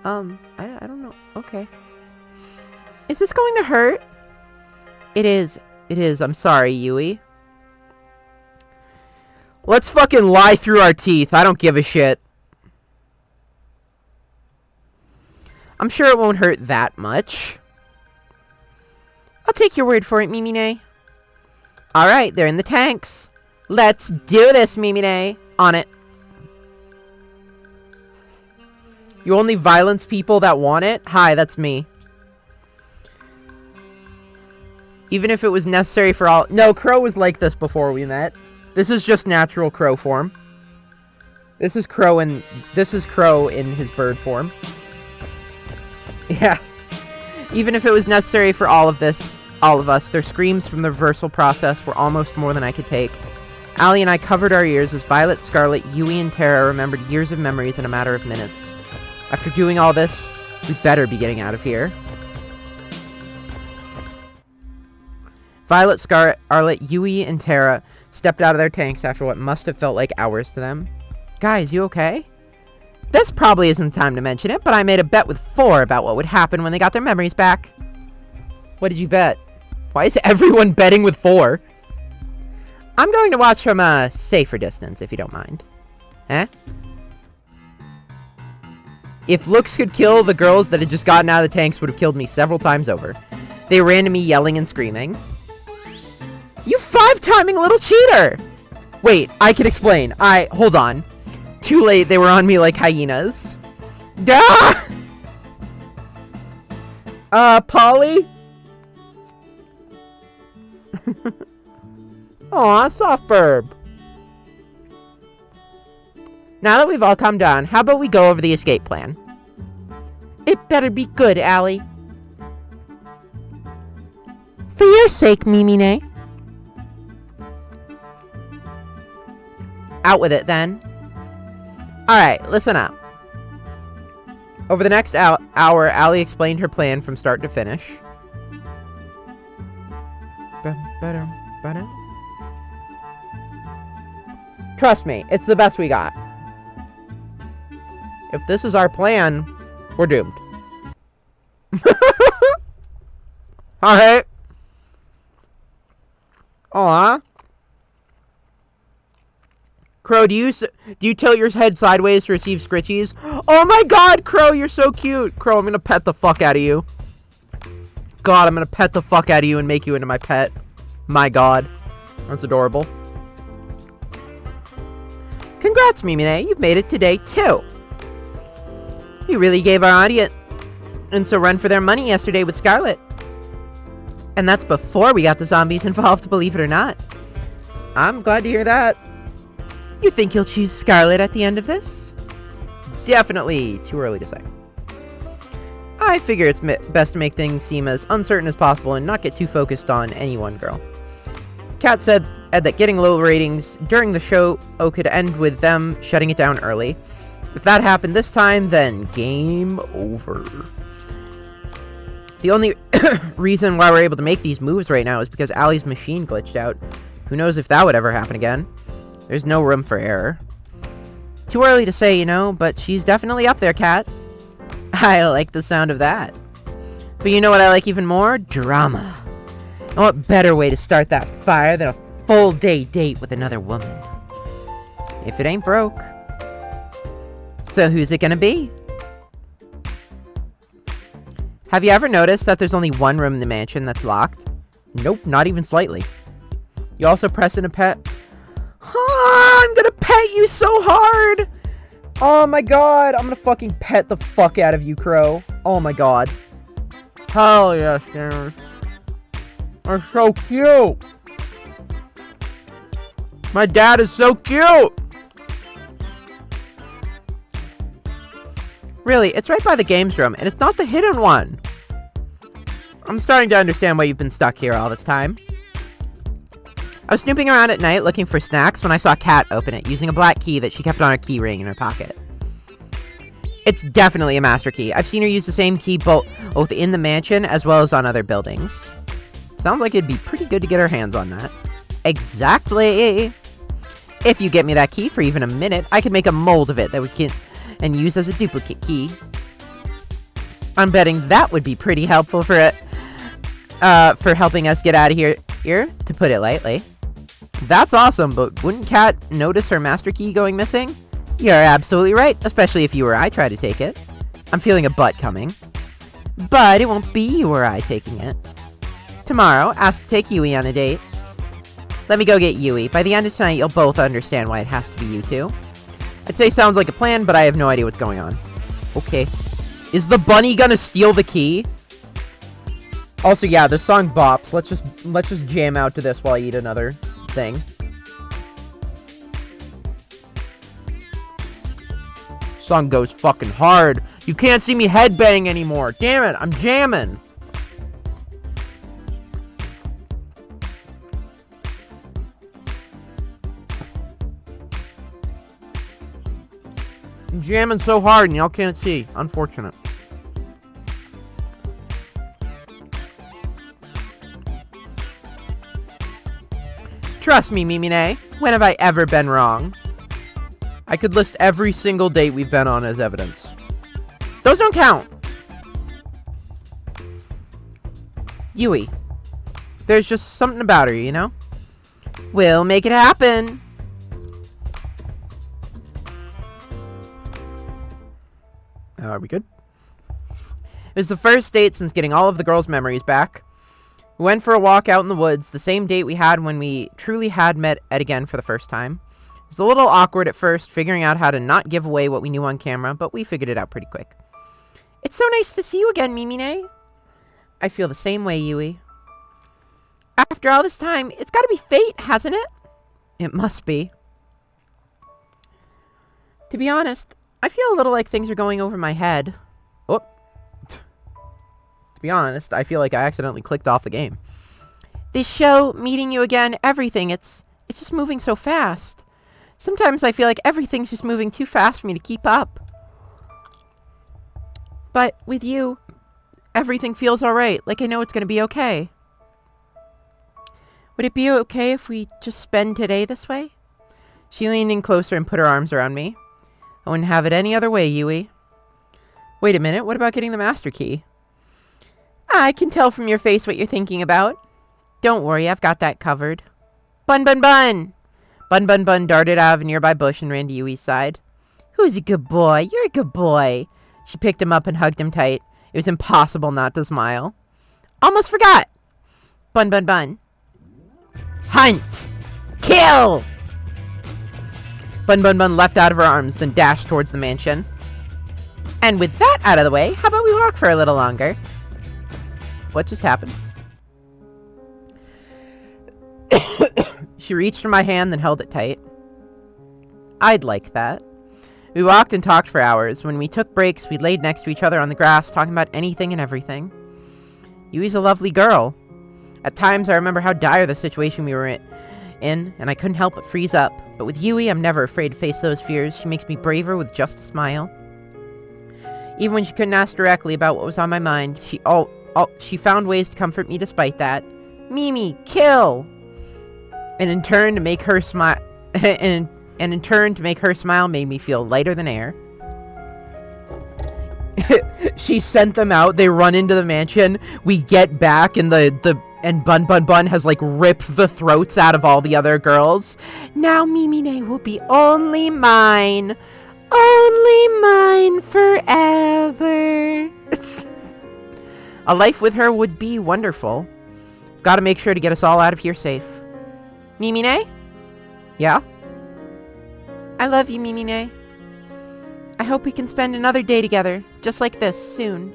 know. Okay. Is this going to hurt? It is. I'm sorry, Yui. Let's fucking lie through our teeth. I don't give a shit. I'm sure it won't hurt that much. I'll take your word for it, Mimine. Alright, they're in the tanks. Let's do this, Mimine. On it. You only violence people that want it? Hi, that's me. Even if it was necessary for all... No, Crow was like this before we met. This is just natural Crow form. This is Crow in his bird form. Yeah. Even if it was necessary for all of us, their screams from the reversal process were almost more than I could take. Allie and I covered our ears as Violet, Scarlet, Yui, and Terra remembered years of memories in a matter of minutes. After doing all this, we better be getting out of here. Violet, Scarlet, Yui, and Terra stepped out of their tanks after what must have felt like hours to them. Guys, you okay? This probably isn't the time to mention it, but I made a bet with 4 about what would happen when they got their memories back. What did you bet? Why is everyone betting with 4? I'm going to watch from a safer distance, if you don't mind. Eh? If looks could kill, the girls that had just gotten out of the tanks would have killed me several times over. They ran to me yelling and screaming. You 5-timing little cheater! Wait, I can explain. Hold on. Too late, they were on me like hyenas. Ah! Polly? Aw, soft burb. Now that we've all calmed down, how about we go over the escape plan? It better be good, Allie. For your sake, Mimine. Out with it, then. Alright, listen up. Over the next hour, Allie explained her plan from start to finish. Trust me, it's the best we got. If this is our plan, we're doomed. Alright. Aw. Crow, do you tilt your head sideways to receive scritchies? Oh my god, Crow, you're so cute. Crow, I'm gonna pet the fuck out of you. God, I'm gonna pet the fuck out of you and make you into my pet. My god. That's adorable. Congrats, Mimine. You've made it today, too. You really gave our audience a run for their money yesterday with Scarlet. And that's before we got the zombies involved, believe it or not. I'm glad to hear that. You think you'll choose Scarlet at the end of this? Definitely too early to say. I figure it's best to make things seem as uncertain as possible and not get too focused on any one girl. Kat said that getting low ratings during the show could end with them shutting it down early. If that happened this time, then game over. The only reason why we're able to make these moves right now is because Allie's machine glitched out. Who knows if that would ever happen again. There's no room for error. Too early to say, you know, but she's definitely up there, Kat. I like the sound of that. But you know what I like even more? Drama. And what better way to start that fire than a full day date with another woman? If it ain't broke. So who's it gonna be? Have you ever noticed that there's only one room in the mansion that's locked? Nope, not even slightly. You also press in a pet. Oh, I'm gonna pet you so hard! Oh my god, I'm gonna fucking pet the fuck out of you, Crow. Oh my god. Hell yes, James. They're so cute! My dad is so cute! Really, it's right by the games room, and it's not the hidden one. I'm starting to understand why you've been stuck here all this time. I was snooping around at night looking for snacks when I saw Kat open it, using a black key that she kept on her key ring in her pocket. It's definitely a master key. I've seen her use the same key both in the mansion as well as on other buildings. Sounds like it'd be pretty good to get our hands on that. Exactly! If you get me that key for even a minute, I could make a mold of it that we can and use as a duplicate key. I'm betting that would be pretty helpful for helping us get out of here, to put it lightly. That's awesome, but wouldn't Kat notice her master key going missing? You're absolutely right, especially if you or I try to take it. I'm feeling a butt coming. But it won't be you or I taking it. Tomorrow, ask to take Yui on a date. Let me go get Yui. By the end of tonight, you'll both understand why it has to be you two. I'd say sounds like a plan, but I have no idea what's going on. Okay. Is the bunny gonna steal the key? Also, yeah, this song bops. Let's just jam out to this while I eat another thing. Song goes fucking hard. You can't see me headbang anymore. Damn it, I'm jamming. I'm jamming so hard and y'all can't see. Unfortunate. Trust me, Mimine. When have I ever been wrong? I could list every single date we've been on as evidence. Those don't count! Yui. There's just something about her, you know? We'll make it happen! Are we good? It was the first date since getting all of the girls' memories back. We went for a walk out in the woods, the same date we had when we truly had met Ed again for the first time. It was a little awkward at first, figuring out how to not give away what we knew on camera, but we figured it out pretty quick. It's so nice to see you again, Mimine. I feel the same way, Yui. After all this time, it's gotta be fate, hasn't it? It must be. To be honest, I feel a little like things are going over my head. Oh. To be honest, I feel like I accidentally clicked off the game. This show, meeting you again, everything, it's just moving so fast. Sometimes I feel like everything's just moving too fast for me to keep up. But with you, everything feels alright, like I know it's gonna be okay. Would it be okay if we just spend today this way? She leaned in closer and put her arms around me. I wouldn't have it any other way, Yui. Wait a minute, what about getting the master key? I can tell from your face what you're thinking about. Don't worry, I've got that covered. Bun Bun Bun! Bun Bun Bun darted out of a nearby bush and ran to Yui's side. Who's a good boy? You're a good boy. She picked him up and hugged him tight. It was impossible not to smile. Almost forgot! Bun Bun Bun. Hunt! Kill! Bun Bun Bun leapt out of her arms, then dashed towards the mansion. And with that out of the way, how about we walk for a little longer? What just happened? She reached for my hand, then held it tight. I'd like that. We walked and talked for hours. When we took breaks, we laid next to each other on the grass, talking about anything and everything. Yui's a lovely girl. At times, I remember how dire the situation we were in, and I couldn't help but freeze up. But with Yui, I'm never afraid to face those fears. She makes me braver with just a smile. Even when she couldn't ask directly about what was on my mind, she found ways to comfort me despite that. Mimi, kill! And in turn to make her smile, and in turn to make her smile made me feel lighter than air. She sent them out. They run into the mansion. We get back, and and Bun Bun Bun has like ripped the throats out of all the other girls. Now Mimine will be only mine forever. A life with her would be wonderful. Gotta make sure to get us all out of here safe. Mimine? Yeah? I love you, Mimine. I hope we can spend another day together, just like this, soon.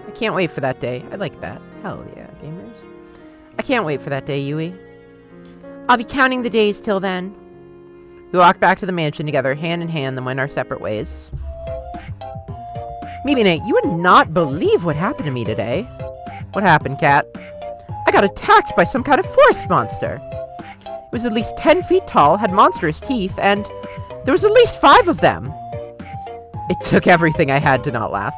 I can't wait for that day. I like that. Hell yeah, gamers. I can't wait for that day, Yui. I'll be counting the days till then. We walked back to the mansion together, hand in hand, then went our separate ways. Mimine, you would not believe what happened to me today. What happened, Cat? I got attacked by some kind of forest monster. It was at least 10 feet tall, had monstrous teeth, and there was at least 5 of them. It took everything I had to not laugh.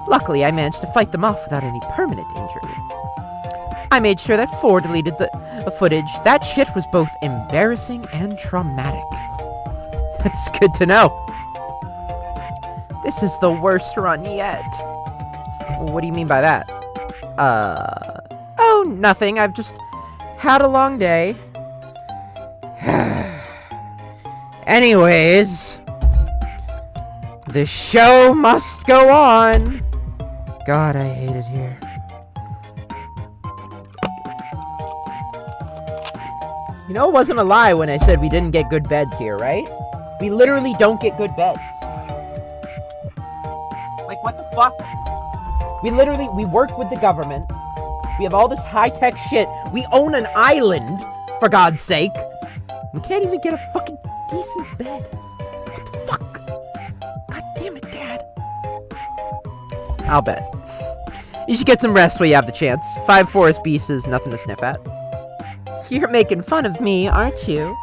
Luckily, I managed to fight them off without any permanent injury. I made sure that 4 deleted the footage. That shit was both embarrassing and traumatic. That's good to know. This is the worst run yet. What do you mean by that? Oh, nothing. I've just had a long day. Anyways, the show must go on. God, I hate it here. You know, it wasn't a lie when I said we didn't get good beds here, right? We literally don't get good beds. Like, what the fuck? We work with the government. We have all this high-tech shit. We own an island, for God's sake. We can't even get a fucking decent bed. What the fuck? God damn it, Dad. I'll bet. You should get some rest while you have the chance. 5 forest beasts is nothing to sniff at. You're making fun of me, aren't you?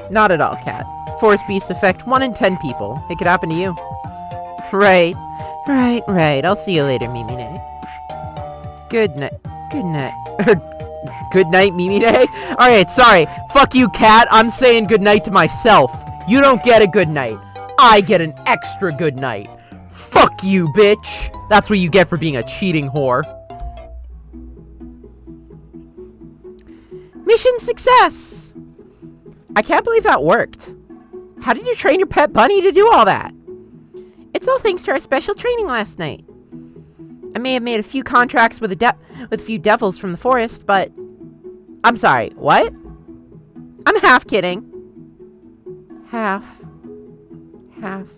Not at all, Cat. Forest beasts affect 1 in 10 people. It could happen to you. Right. I'll see you later, Mimine. Good night. Good night, Mimine? Alright, sorry. Fuck you, Cat. I'm saying good night to myself. You don't get a good night. I get an extra good night. Fuck you, bitch. That's what you get for being a cheating whore. Mission success! I can't believe that worked. How did you train your pet bunny to do all that? It's all thanks to our special training last night. I may have made a few contracts with a few devils from the forest, but... I'm sorry, what? I'm half kidding. Half. Don't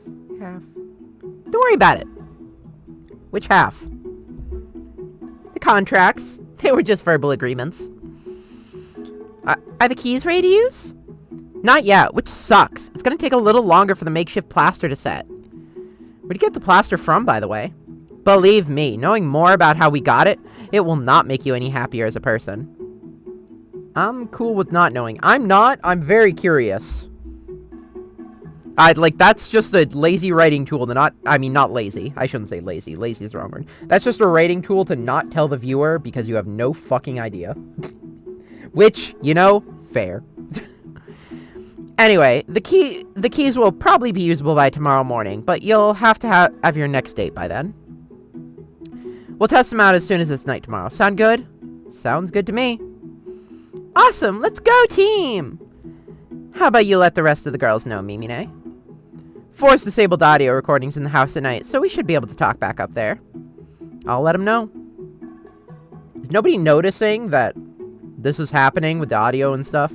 worry about it. Which half? The contracts. They were just verbal agreements. Are the keys ready to use? Not yet, which sucks. It's gonna take a little longer for the makeshift plaster to set. Where'd you get the plaster from, by the way? Believe me, knowing more about how we got it, it will not make you any happier as a person. I'm cool with not knowing. I'm very curious. That's just a lazy writing tool to not lazy. I shouldn't say lazy. Lazy is the wrong word. That's just a writing tool to not tell the viewer because you have no fucking idea. Which, fair. Anyway, the keys will probably be usable by tomorrow morning, but you'll have to have your next date by then. We'll test them out as soon as it's night tomorrow. Sound good? Sounds good to me. Awesome! Let's go, team! How about you let the rest of the girls know, Mimine? Force disabled audio recordings in the house at night, so we should be able to talk back up there. I'll let them know. Is nobody noticing that this is happening with the audio and stuff?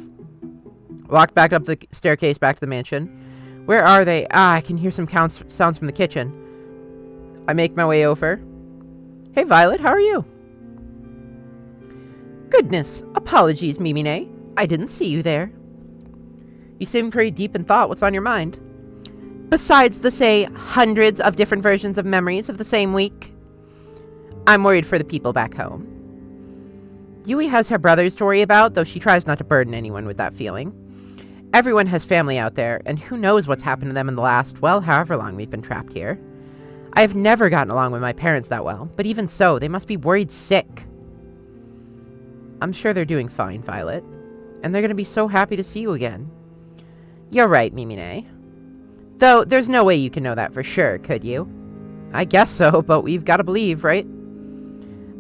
Walk back up the staircase back to the mansion. Where are they? I can hear some sounds from the kitchen. I make my way over. Hey, Violet, how are you? Goodness, apologies, Mimine. I didn't see you there. You seem pretty deep in thought. What's on your mind? Besides the, say, hundreds of different versions of memories of the same week, I'm worried for the people back home. Yui has her brothers to worry about, though she tries not to burden anyone with that feeling. Everyone has family out there, and who knows what's happened to them in the last, well, however long we've been trapped here. I have never gotten along with my parents that well, but even so, they must be worried sick. I'm sure they're doing fine, Violet, and they're going to be so happy to see you again. You're right, Mimine. Though, there's no way you can know that for sure, could you? I guess so, but we've got to believe, right?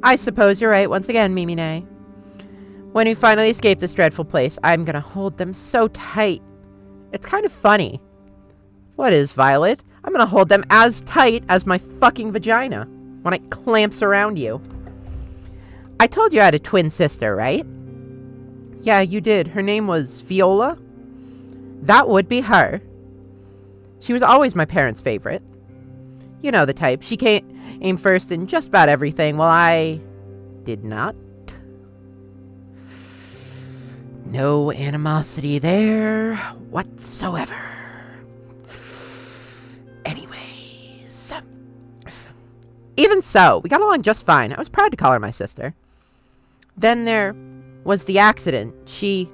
I suppose you're right once again, Mimine. When we finally escape this dreadful place, I'm gonna hold them so tight. It's kind of funny. What is, Violet? I'm gonna hold them as tight as my fucking vagina when it clamps around you. I told you I had a twin sister, right? Yeah, you did. Her name was Viola? That would be her. She was always my parents' favorite. You know the type. She came first in just about everything, while I did not. No animosity there whatsoever. Anyways. Even so, we got along just fine. I was proud to call her my sister. Then there was the accident. She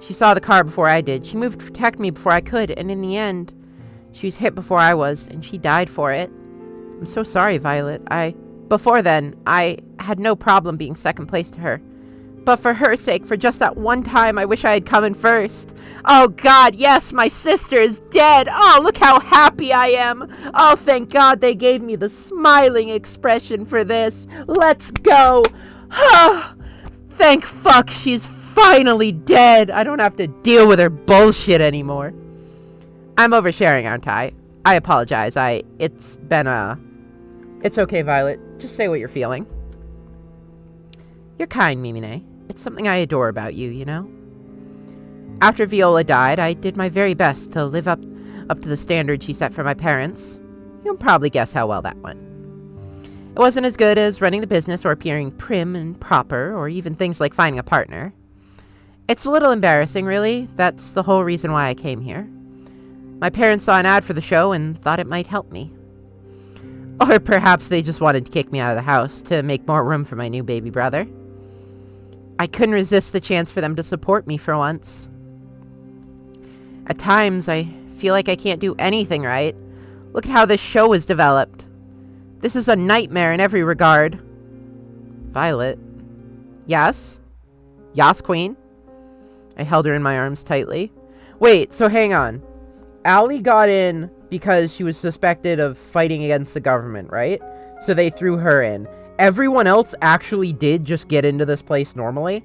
saw the car before I did. She moved to protect me before I could, and in the end, She was hit before I was, and she died for it. I'm so sorry, Violet. Before then, I had no problem being second place to her. But for her sake, for just that one time, I wish I had come in first. Oh God, yes, my sister is dead. Oh, look how happy I am. Oh, thank God they gave me the smiling expression for this. Let's go. Thank fuck she's finally dead. I don't have to deal with her bullshit anymore. I'm oversharing, aren't I? I apologize. It's okay, Violet. Just say what you're feeling. You're kind, Mimine. It's something I adore about you, you know? After Viola died, I did my very best to live up to the standard she set for my parents. You can probably guess how well that went. It wasn't as good as running the business or appearing prim and proper, or even things like finding a partner. It's a little embarrassing, really. That's the whole reason why I came here. My parents saw an ad for the show and thought it might help me. Or perhaps they just wanted to kick me out of the house to make more room for my new baby brother. I couldn't resist the chance for them to support me for once. At times, I feel like I can't do anything right. Look at how this show was developed. This is a nightmare in every regard. Violet. Yes? Yas, Queen? I held her in my arms tightly. Wait, so hang on. Allie got in because she was suspected of fighting against the government, right? So they threw her in. Everyone else actually did just get into this place normally?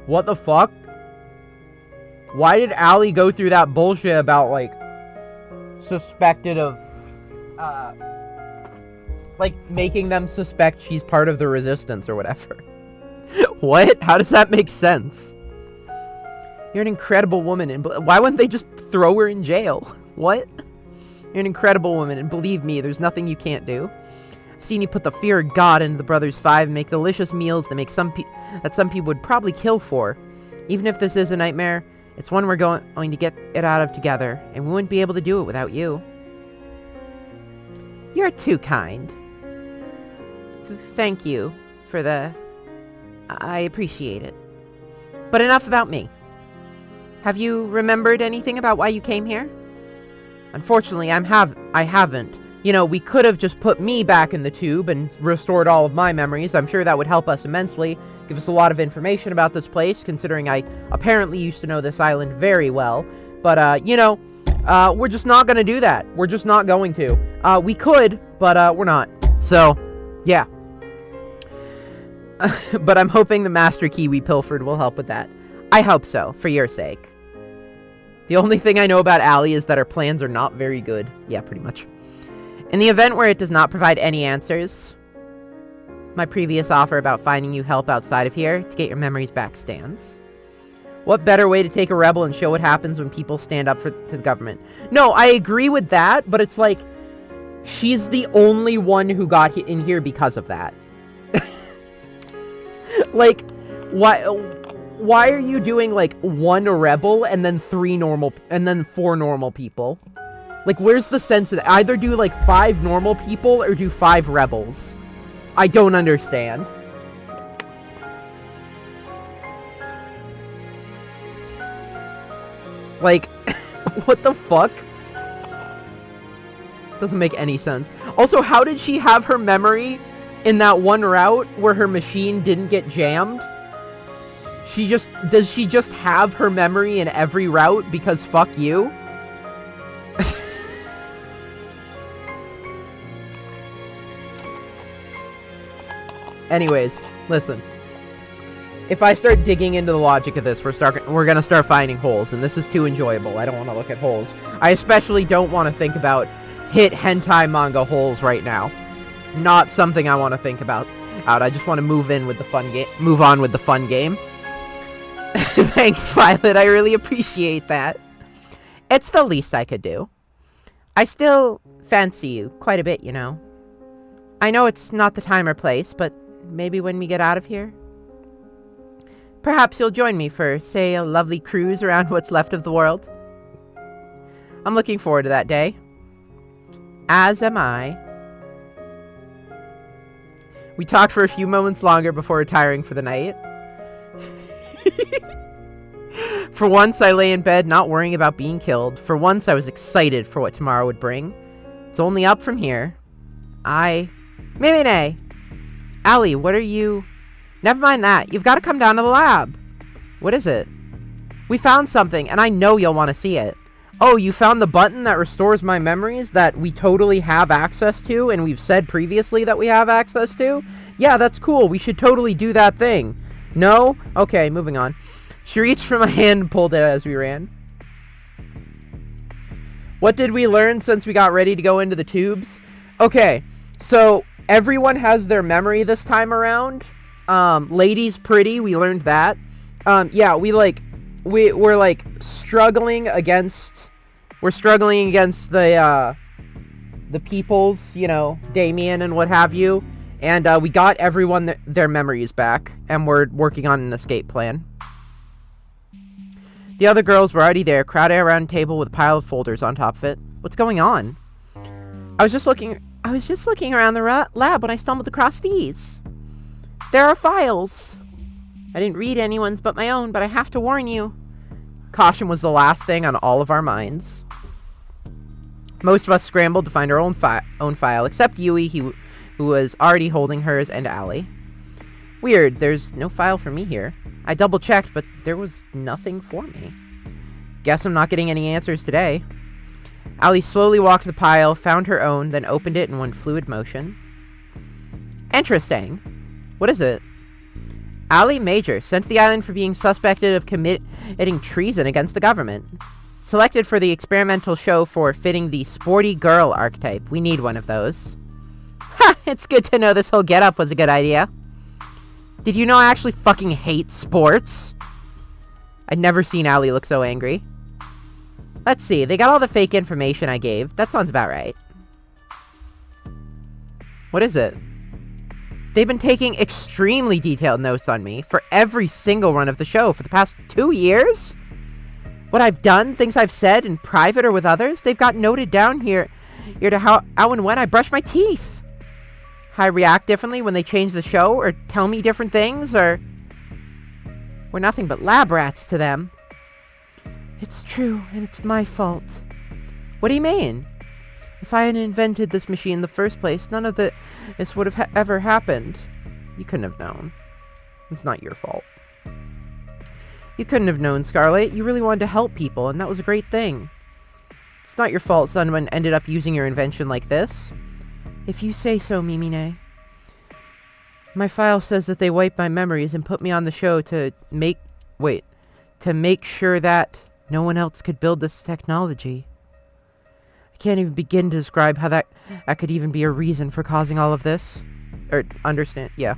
What the fuck? Why did Allie go through that bullshit about, like, suspected of, like, making them suspect she's part of the resistance or whatever? What? How does that make sense? You're an incredible woman, and why wouldn't they just throw her in jail? What? You're an incredible woman, and believe me, there's nothing you can't do. I've seen you put the fear of God into the Brothers Five and make delicious meals that some people would probably kill for. Even if this is a nightmare, it's one we're going to get it out of together, and we wouldn't be able to do it without you. You're too kind. Thank you for the... I appreciate it. But enough about me. Have you remembered anything about why you came here? Unfortunately, I haven't. You know, we could have just put me back in the tube and restored all of my memories. I'm sure that would help us immensely. Give us a lot of information about this place, considering I apparently used to know this island very well. But, you know, we're just not going to do that. We're just not going to. We could, but we're not. So, yeah. But I'm hoping the master key we pilfered will help with that. I hope so, for your sake. The only thing I know about Allie is that her plans are not very good. Yeah, pretty much. In the event where it does not provide any answers, my previous offer about finding you help outside of here to get your memories back stands. What better way to take a rebel and show what happens when people stand up to the government? No, I agree with that, but it's like, she's the only one who got in here because of that. Like, why are you doing, like, one rebel and then 4 normal people? Like, where's the sense of that? Either do, like, 5 normal people or do 5 rebels. I don't understand. Like, what the fuck? Doesn't make any sense. Also, how did she have her memory in that one route where her machine didn't get jammed? Does she just have her memory in every route because fuck you? Anyways, listen. If I start digging into the logic of this, we're gonna start finding holes, and this is too enjoyable. I don't want to look at holes. I especially don't want to think about hit hentai manga holes right now. Not something I want to think about. I just want to move on with the fun game. Thanks, Violet. I really appreciate that. It's the least I could do. I still fancy you quite a bit, you know. I know it's not the time or place, but maybe when we get out of here, perhaps you'll join me for, say, a lovely cruise around what's left of the world. I'm looking forward to that day. As am I. We talked for a few moments longer before retiring for the night. For once, I lay in bed not worrying about being killed. For once, I was excited for what tomorrow would bring. It's only up from here. Mimine! Allie, what are you... Never mind that. You've got to come down to the lab. What is it? We found something, and I know you'll want to see it. Oh, you found the button that restores my memories that we totally have access to, and we've said previously that we have access to? Yeah, that's cool. We should totally do that thing. No? Okay, moving on. She reached for my hand and pulled it as we ran. What did we learn since we got ready to go into the tubes? Okay, so everyone has their memory this time around. Lady's pretty, we learned that. Yeah, we're like struggling against the peoples, you know, Damien and what have you. And we got everyone their memories back, and we're working on an escape plan. The other girls were already there, crowded around a table with a pile of folders on top of it. What's going on? I was just looking around the lab when I stumbled across these. There are files. I didn't read anyone's but my own, but I have to warn you. Caution was the last thing on all of our minds. Most of us scrambled to find our own file, except Yui, who was already holding hers, and Allie. Weird, there's no file for me here. I double-checked, but there was nothing for me. Guess I'm not getting any answers today. Allie slowly walked to the pile, found her own, then opened it in one fluid motion. Interesting. What is it? Allie Major, sent to the island for being suspected of committing treason against the government. Selected for the experimental show for fitting the sporty girl archetype. We need one of those. Ha! It's good to know this whole getup was a good idea. Did you know I actually fucking hate sports? I'd never seen Allie look so angry. Let's see, they got all the fake information I gave. That sounds about right. What is it? They've been taking extremely detailed notes on me for every single run of the show for the past 2 years? What I've done, things I've said in private or with others, they've got noted down here to how and when I brush my teeth. How I react differently when they change the show or tell me different things, or... We're nothing but lab rats to them. It's true, and it's my fault. What do you mean? If I hadn't invented this machine in the first place, none of this would have ever happened. You couldn't have known. It's not your fault. You couldn't have known, Scarlet. You really wanted to help people, and that was a great thing. It's not your fault someone ended up using your invention like this. If you say so, Mimine. My file says that they wiped my memories and put me on the show to make sure that no one else could build this technology. I can't even begin to describe how that could even be a reason for causing all of this. Or, understand, yeah.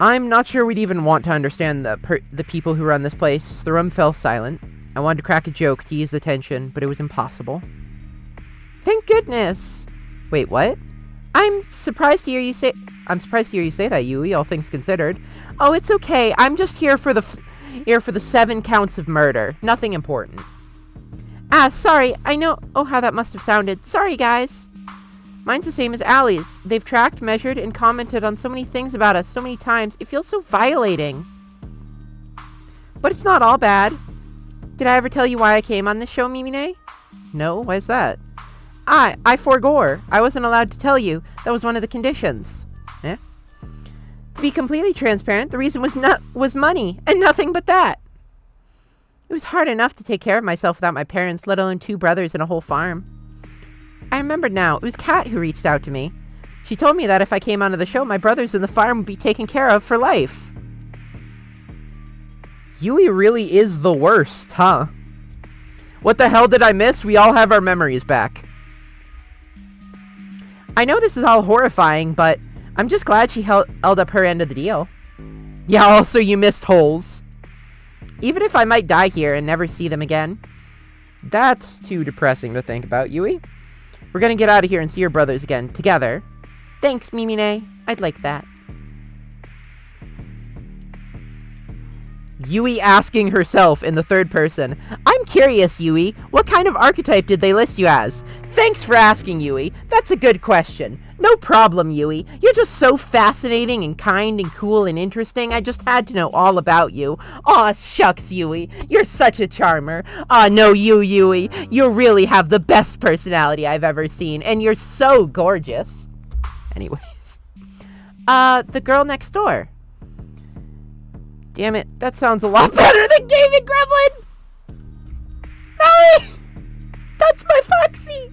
I'm not sure we'd even want to understand the people who run this place. The room fell silent. I wanted to crack a joke to ease the tension, but it was impossible. Thank goodness! Wait, what? I'm surprised to hear you say that, Yui, all things considered. Oh, it's okay. I'm just here for the 7 counts of murder. Nothing important. Ah, sorry. I know. Oh, how that must have sounded. Sorry, guys. Mine's the same as Allie's. They've tracked, measured, and commented on so many things about us so many times. It feels so violating. But it's not all bad. Did I ever tell you why I came on this show, Mimine? No, why is that? I forgore. I wasn't allowed to tell you. That was one of the conditions. Eh? To be completely transparent, the reason was money, and nothing but that. It was hard enough to take care of myself without my parents, let alone 2 brothers and a whole farm. I remembered now. It was Kat who reached out to me. She told me that if I came onto the show, my brothers and the farm would be taken care of for life. Yui really is the worst, huh? What the hell did I miss? We all have our memories back. I know this is all horrifying, but I'm just glad she held up her end of the deal. Yeah, also you missed holes. Even if I might die here and never see them again. That's too depressing to think about, Yui. We're gonna get out of here and see your brothers again, together. Thanks, Mimine. I'd like that. Yui asking herself in the third person. I'm curious, Yui. What kind of archetype did they list you as? Thanks for asking, Yui. That's a good question. No problem, Yui. You're just so fascinating and kind and cool and interesting. I just had to know all about you. Aw, shucks, Yui. You're such a charmer. Aw, no, Yui. You really have the best personality I've ever seen, and you're so gorgeous. Anyways. The girl next door. Damn it, that sounds a lot better than Gaming Gremlin! Melly! That's my Foxy!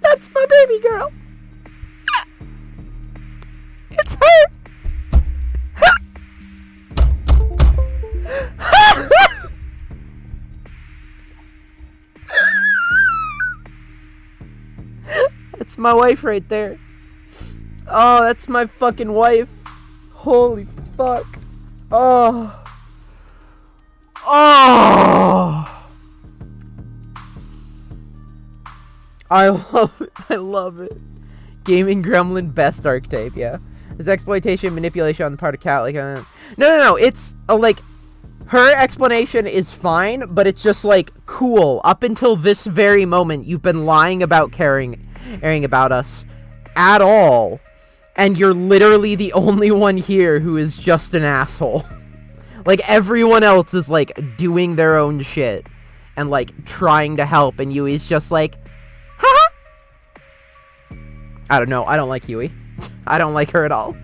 That's my baby girl! It's her! That's my wife right there. Oh, that's my fucking wife. Holy fuck. Oh. I love it. Gaming Gremlin best archetype, yeah. This exploitation, manipulation on the part of cat, like, no, it's, like, her explanation is fine, but it's just, like, cool. Up until this very moment, you've been lying about caring about us at all. And you're literally the only one here who is just an asshole. Like, everyone else is, like, doing their own shit. And, like, trying to help. And Yui's just like, haha. I don't know. I don't like Yui. I don't like her at all.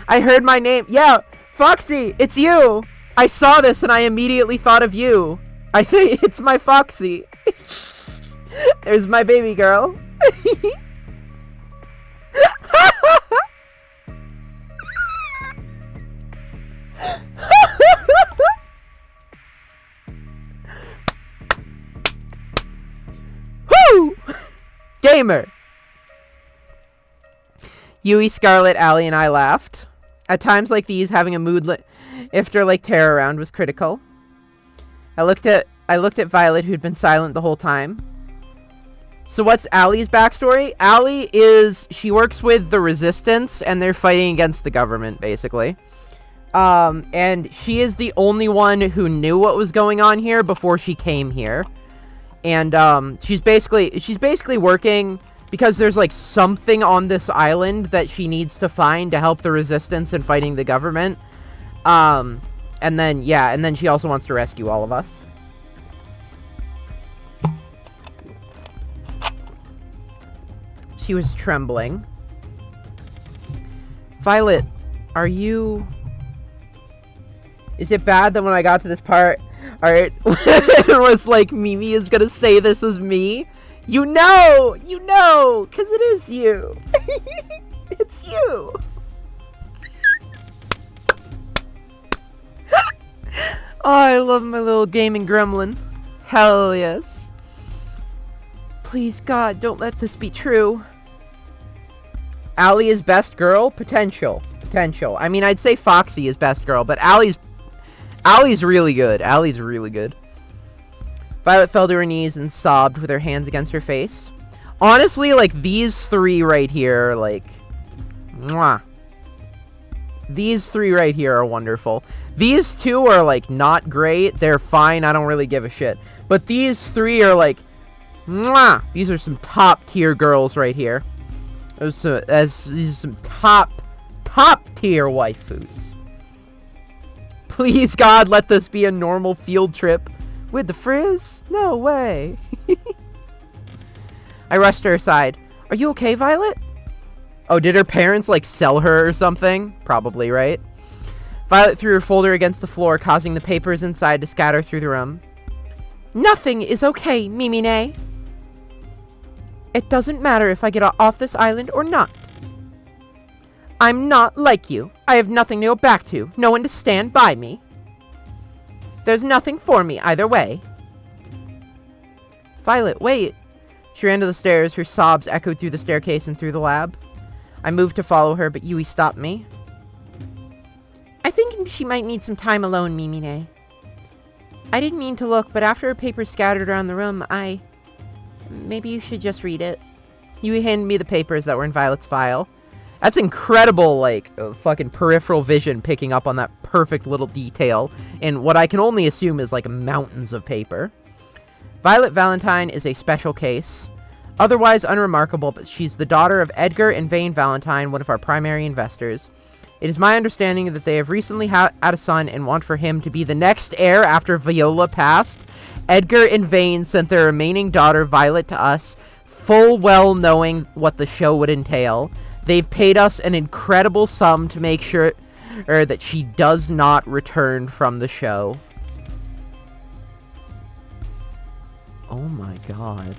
I heard my name. Yeah, Foxy, it's you. I saw this and I immediately thought of you. I think it's my Foxy. There's my baby girl. Woo! Gamer. Yui, Scarlet, Allie, and I laughed. At times like these, having a mood ifter like Terra around was critical. I looked at Violet, who'd been silent the whole time. So what's Allie's backstory? Allie she works with the Resistance, and they're fighting against the government, basically. And she is the only one who knew what was going on here before she came here. And, she's basically working because there's, like, something on this island that she needs to find to help the Resistance in fighting the government. And then she also wants to rescue all of us. She was trembling. Violet, are you... Is it bad that when I got to this part, alright, it was like, Mimi is gonna say this is me? You know, because it is you. It's you. Oh, I love my little gaming gremlin. Hell yes. Please, God, don't let this be true. Allie is best girl? Potential. I mean, I'd say Foxy is best girl, but Allie's really good. Allie's really good. Violet fell to her knees and sobbed with her hands against her face. Honestly, like, these three right here, like, mwah. These three right here are wonderful. These two are, like, not great. They're fine. I don't really give a shit. But these three are, like, mwah. These are some top-tier girls right here. These are some top-tier waifus. Please, God, let this be a normal field trip. With the frizz? No way. I rushed to her side. Are you okay, Violet? Oh, did her parents, like, sell her or something? Probably, right? Violet threw her folder against the floor, causing the papers inside to scatter through the room. Nothing is okay, Mimine. It doesn't matter if I get off this island or not. I'm not like you. I have nothing to go back to. No one to stand by me. There's nothing for me either way. Violet, wait. She ran to the stairs. Her sobs echoed through the staircase and through the lab. I moved to follow her, but Yui stopped me. I think she might need some time alone, Mimine. I didn't mean to look, but after her papers scattered around the room, Maybe you should just read it. Yui handed me the papers that were in Violet's file. That's incredible, like, fucking peripheral vision picking up on that perfect little detail in what I can only assume is, like, mountains of paper. Violet Valentine is a special case. Otherwise unremarkable, but she's the daughter of Edgar and Vane Valentine, one of our primary investors. It is my understanding that they have recently had a son and want for him to be the next heir after Viola passed. Edgar and Vane sent their remaining daughter, Violet, to us, full well knowing what the show would entail. They've paid us an incredible sum to make sure that she does not return from the show. Oh my god.